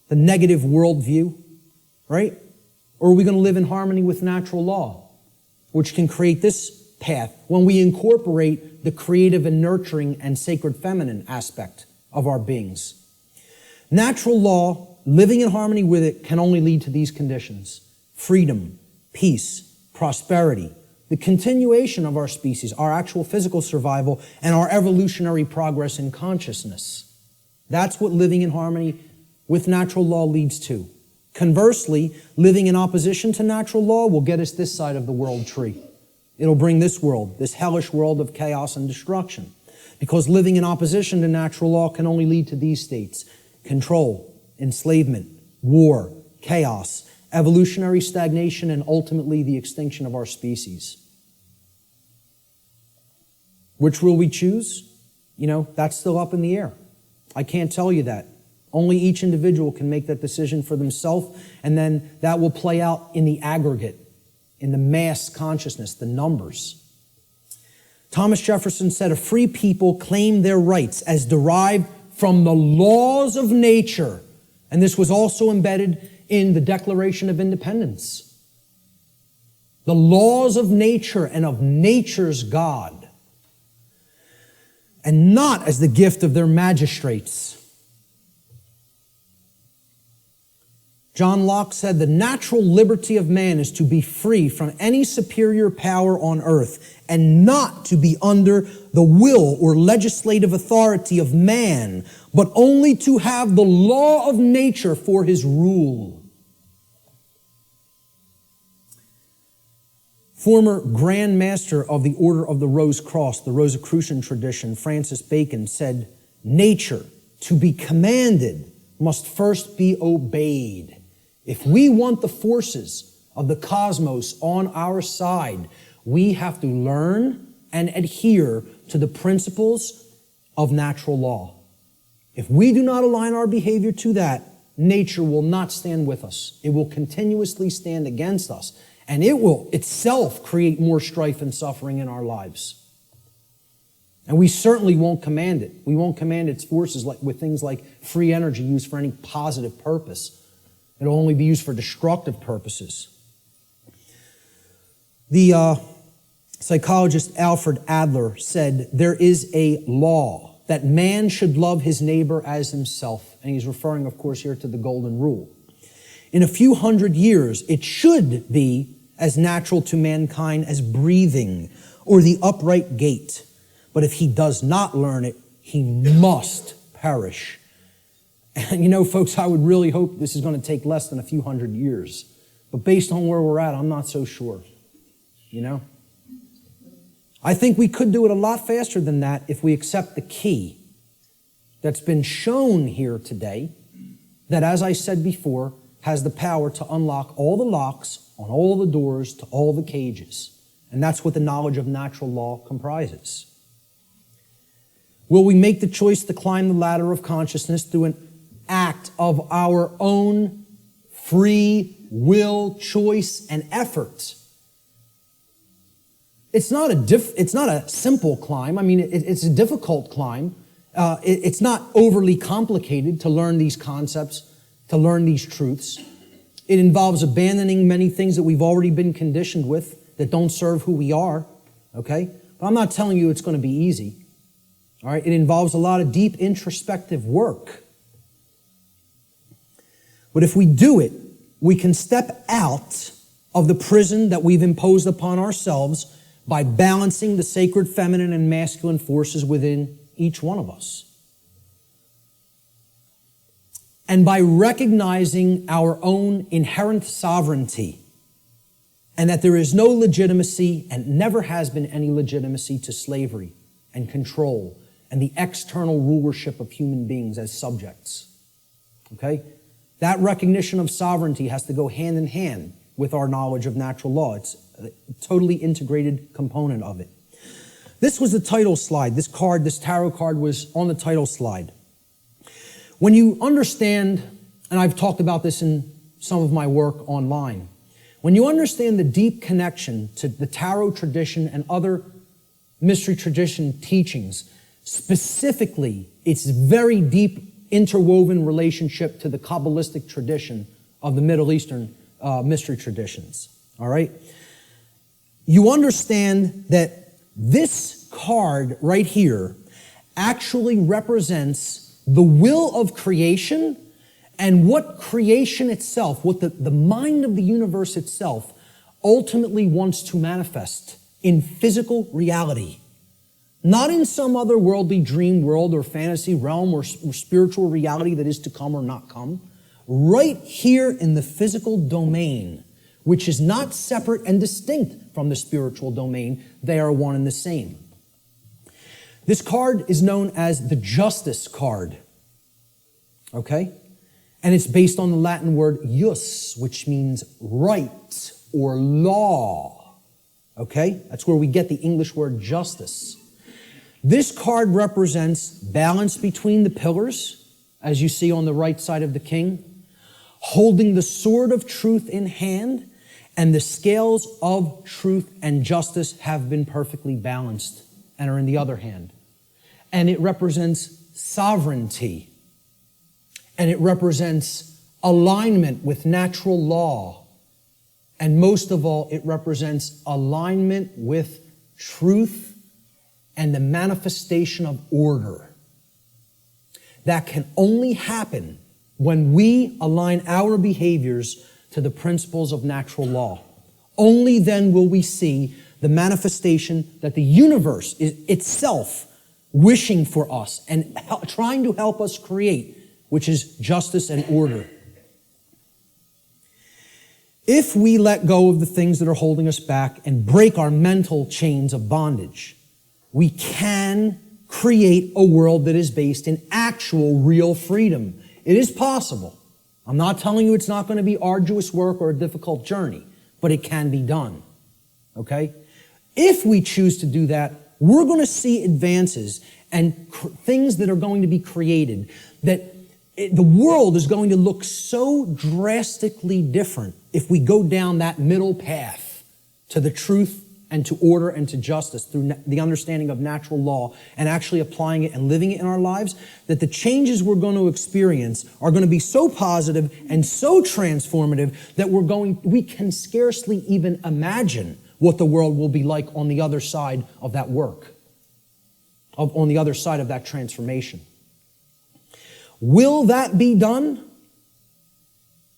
the negative worldview, right? Or are we going to live in harmony with natural law, which can create this path when we incorporate the creative and nurturing and sacred feminine aspect of our beings? Natural law, living in harmony with it, can only lead to these conditions: freedom, peace, prosperity, the continuation of our species, our actual physical survival, and our evolutionary progress in consciousness. That's what living in harmony with natural law leads to. Conversely, living in opposition to natural law will get us this side of the world tree. It'll bring this world, this hellish world of chaos and destruction. Because living in opposition to natural law can only lead to these states: control, enslavement, war, chaos, evolutionary stagnation, and ultimately the extinction of our species. Which will we choose? That's still up in the air. I can't tell you that. Only each individual can make that decision for themselves, and then that will play out in the aggregate, in the mass consciousness, the numbers. Thomas Jefferson said, "A free people claim their rights as derived from the laws of nature." And this was also embedded in the Declaration of Independence. The laws of nature and of nature's God, and not as the gift of their magistrates. John Locke said, "The natural liberty of man is to be free from any superior power on earth, and not to be under the will or legislative authority of man, but only to have the law of nature for his rule." Former Grand Master of the Order of the Rose Cross, the Rosicrucian tradition, Francis Bacon, said, "Nature, to be commanded, must first be obeyed." If we want the forces of the cosmos on our side, we have to learn and adhere to the principles of natural law. If we do not align our behavior to that, nature will not stand with us. It will continuously stand against us, and it will itself create more strife and suffering in our lives. And we certainly won't command it. We won't command its forces with things like free energy used for any positive purpose. It'll only be used for destructive purposes. The psychologist Alfred Adler said, "There is a law that man should love his neighbor as himself." And he's referring, of course, here to the Golden Rule. "In a few hundred years, it should be as natural to mankind as breathing or the upright gait. But if he does not learn it, he must perish." And you know, folks, I would really hope this is going to take less than a few hundred years. But based on where we're at, I'm not so sure. You know? I think we could do it a lot faster than that if we accept the key that's been shown here today, that, as I said before, has the power to unlock all the locks on all the doors to all the cages. And that's what the knowledge of natural law comprises. Will we make the choice to climb the ladder of consciousness through an act of our own free will, choice, and effort? It's not a simple climb. I mean, it's a difficult climb. It's not overly complicated to learn these concepts, to learn these truths. It involves abandoning many things that we've already been conditioned with that don't serve who we are, okay? But I'm not telling you it's going to be easy, all right? It involves a lot of deep introspective work. But if we do it, we can step out of the prison that we've imposed upon ourselves by balancing the sacred feminine and masculine forces within each one of us. And by recognizing our own inherent sovereignty, and that there is no legitimacy and never has been any legitimacy to slavery and control and the external rulership of human beings as subjects. Okay? That recognition of sovereignty has to go hand in hand with our knowledge of natural law. It's a totally integrated component of it. This was the title slide. This tarot card was on the title slide. When you understand, and I've talked about this in some of my work online, when you understand the deep connection to the tarot tradition and other mystery tradition teachings, specifically its very deep interwoven relationship to the Kabbalistic tradition of the Middle Eastern mystery traditions, all right? You understand that this card right here actually represents the will of creation and what creation itself, what the mind of the universe itself ultimately wants to manifest in physical reality. Not in some other worldly dream world or fantasy realm or spiritual reality that is to come or not come. Right here in the physical domain, which is not separate and distinct from the spiritual domain. They are one and the same. This card is known as the Justice card. Okay? And it's based on the Latin word jus, which means right or law. Okay? That's where we get the English word justice. This card represents balance between the pillars, as you see on the right side of the king, holding the sword of truth in hand, and the scales of truth and justice have been perfectly balanced and are in the other hand. And it represents sovereignty. And it represents alignment with natural law. And most of all, it represents alignment with truth and the manifestation of order. That can only happen when we align our behaviors to the principles of natural law. Only then will we see the manifestation that the universe is itself wishing for us and trying to help us create, which is justice and order. If we let go of the things that are holding us back and break our mental chains of bondage, we can create a world that is based in actual, real freedom. It is possible. I'm not telling you it's not going to be arduous work or a difficult journey, but it can be done. Okay? If we choose to do that, we're going to see advances and things that are going to be created that the world is going to look so drastically different if we go down that middle path to the truth and to order and to justice through the understanding of natural law and actually applying it and living it in our lives, that the changes we're going to experience are going to be so positive and so transformative that we can scarcely even imagine what the world will be like on the other side of that work, on the other side of that transformation. Will that be done?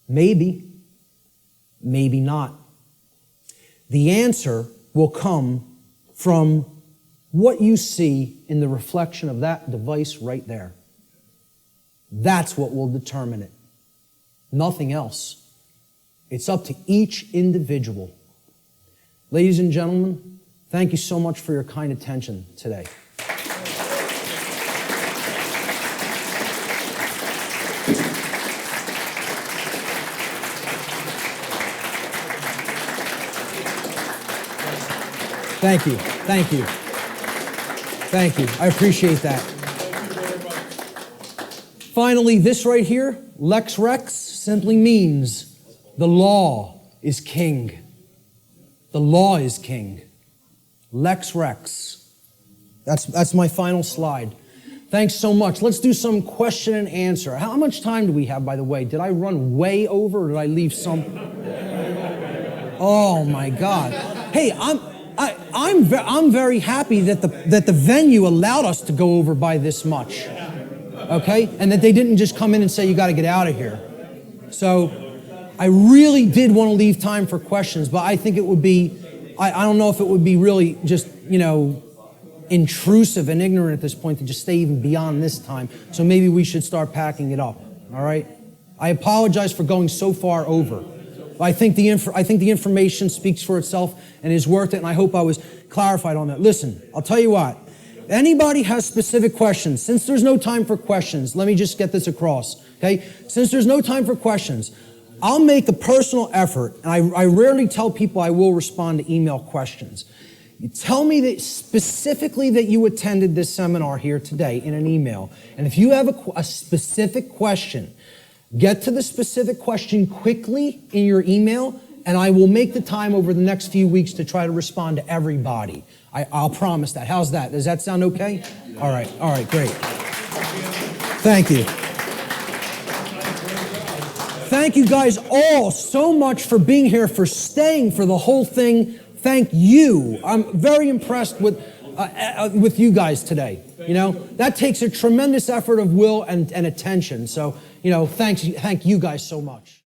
Maybe. Maybe not. The answer will come from what you see in the reflection of that device right there. That's what will determine it. Nothing else. It's up to each individual. Ladies and gentlemen, thank you so much for your kind attention today. Thank you. Thank you. Thank you. I appreciate that. Finally, this right here, Lex Rex, simply means the law is king. The law is king. Lex Rex. That's my final slide. Thanks so much. Let's do some question and answer. How much time do we have, by the way? Did I run way over or did I leave some? Oh my God. Hey, I'm very happy that the venue allowed us to go over by this much. Okay? And that they didn't just come in and say, you got to get out of here. So I really did want to leave time for questions, but I think it would be, I don't know if it would be really just, intrusive and ignorant at this point to just stay even beyond this time. So maybe we should start packing it up. All right? I apologize for going so far over. I think the information speaks for itself and is worth it, and I hope I was clarified on that. Listen, I'll tell you what. Anybody has specific questions, since there's no time for questions, let me just get this across, okay? Since there's no time for questions, I'll make a personal effort, and I rarely tell people I will respond to email questions. You tell me that specifically that you attended this seminar here today in an email, and if you have a specific question, get to the specific question quickly in your email, and I will make the time over the next few weeks to try to respond to everybody. I'll promise that. How's that? Does that sound okay? All right, great. Thank you. Thank you guys all so much for being here, for staying for the whole thing. Thank you. I'm very impressed with you guys today. That takes a tremendous effort of will and attention. So, thank you guys so much.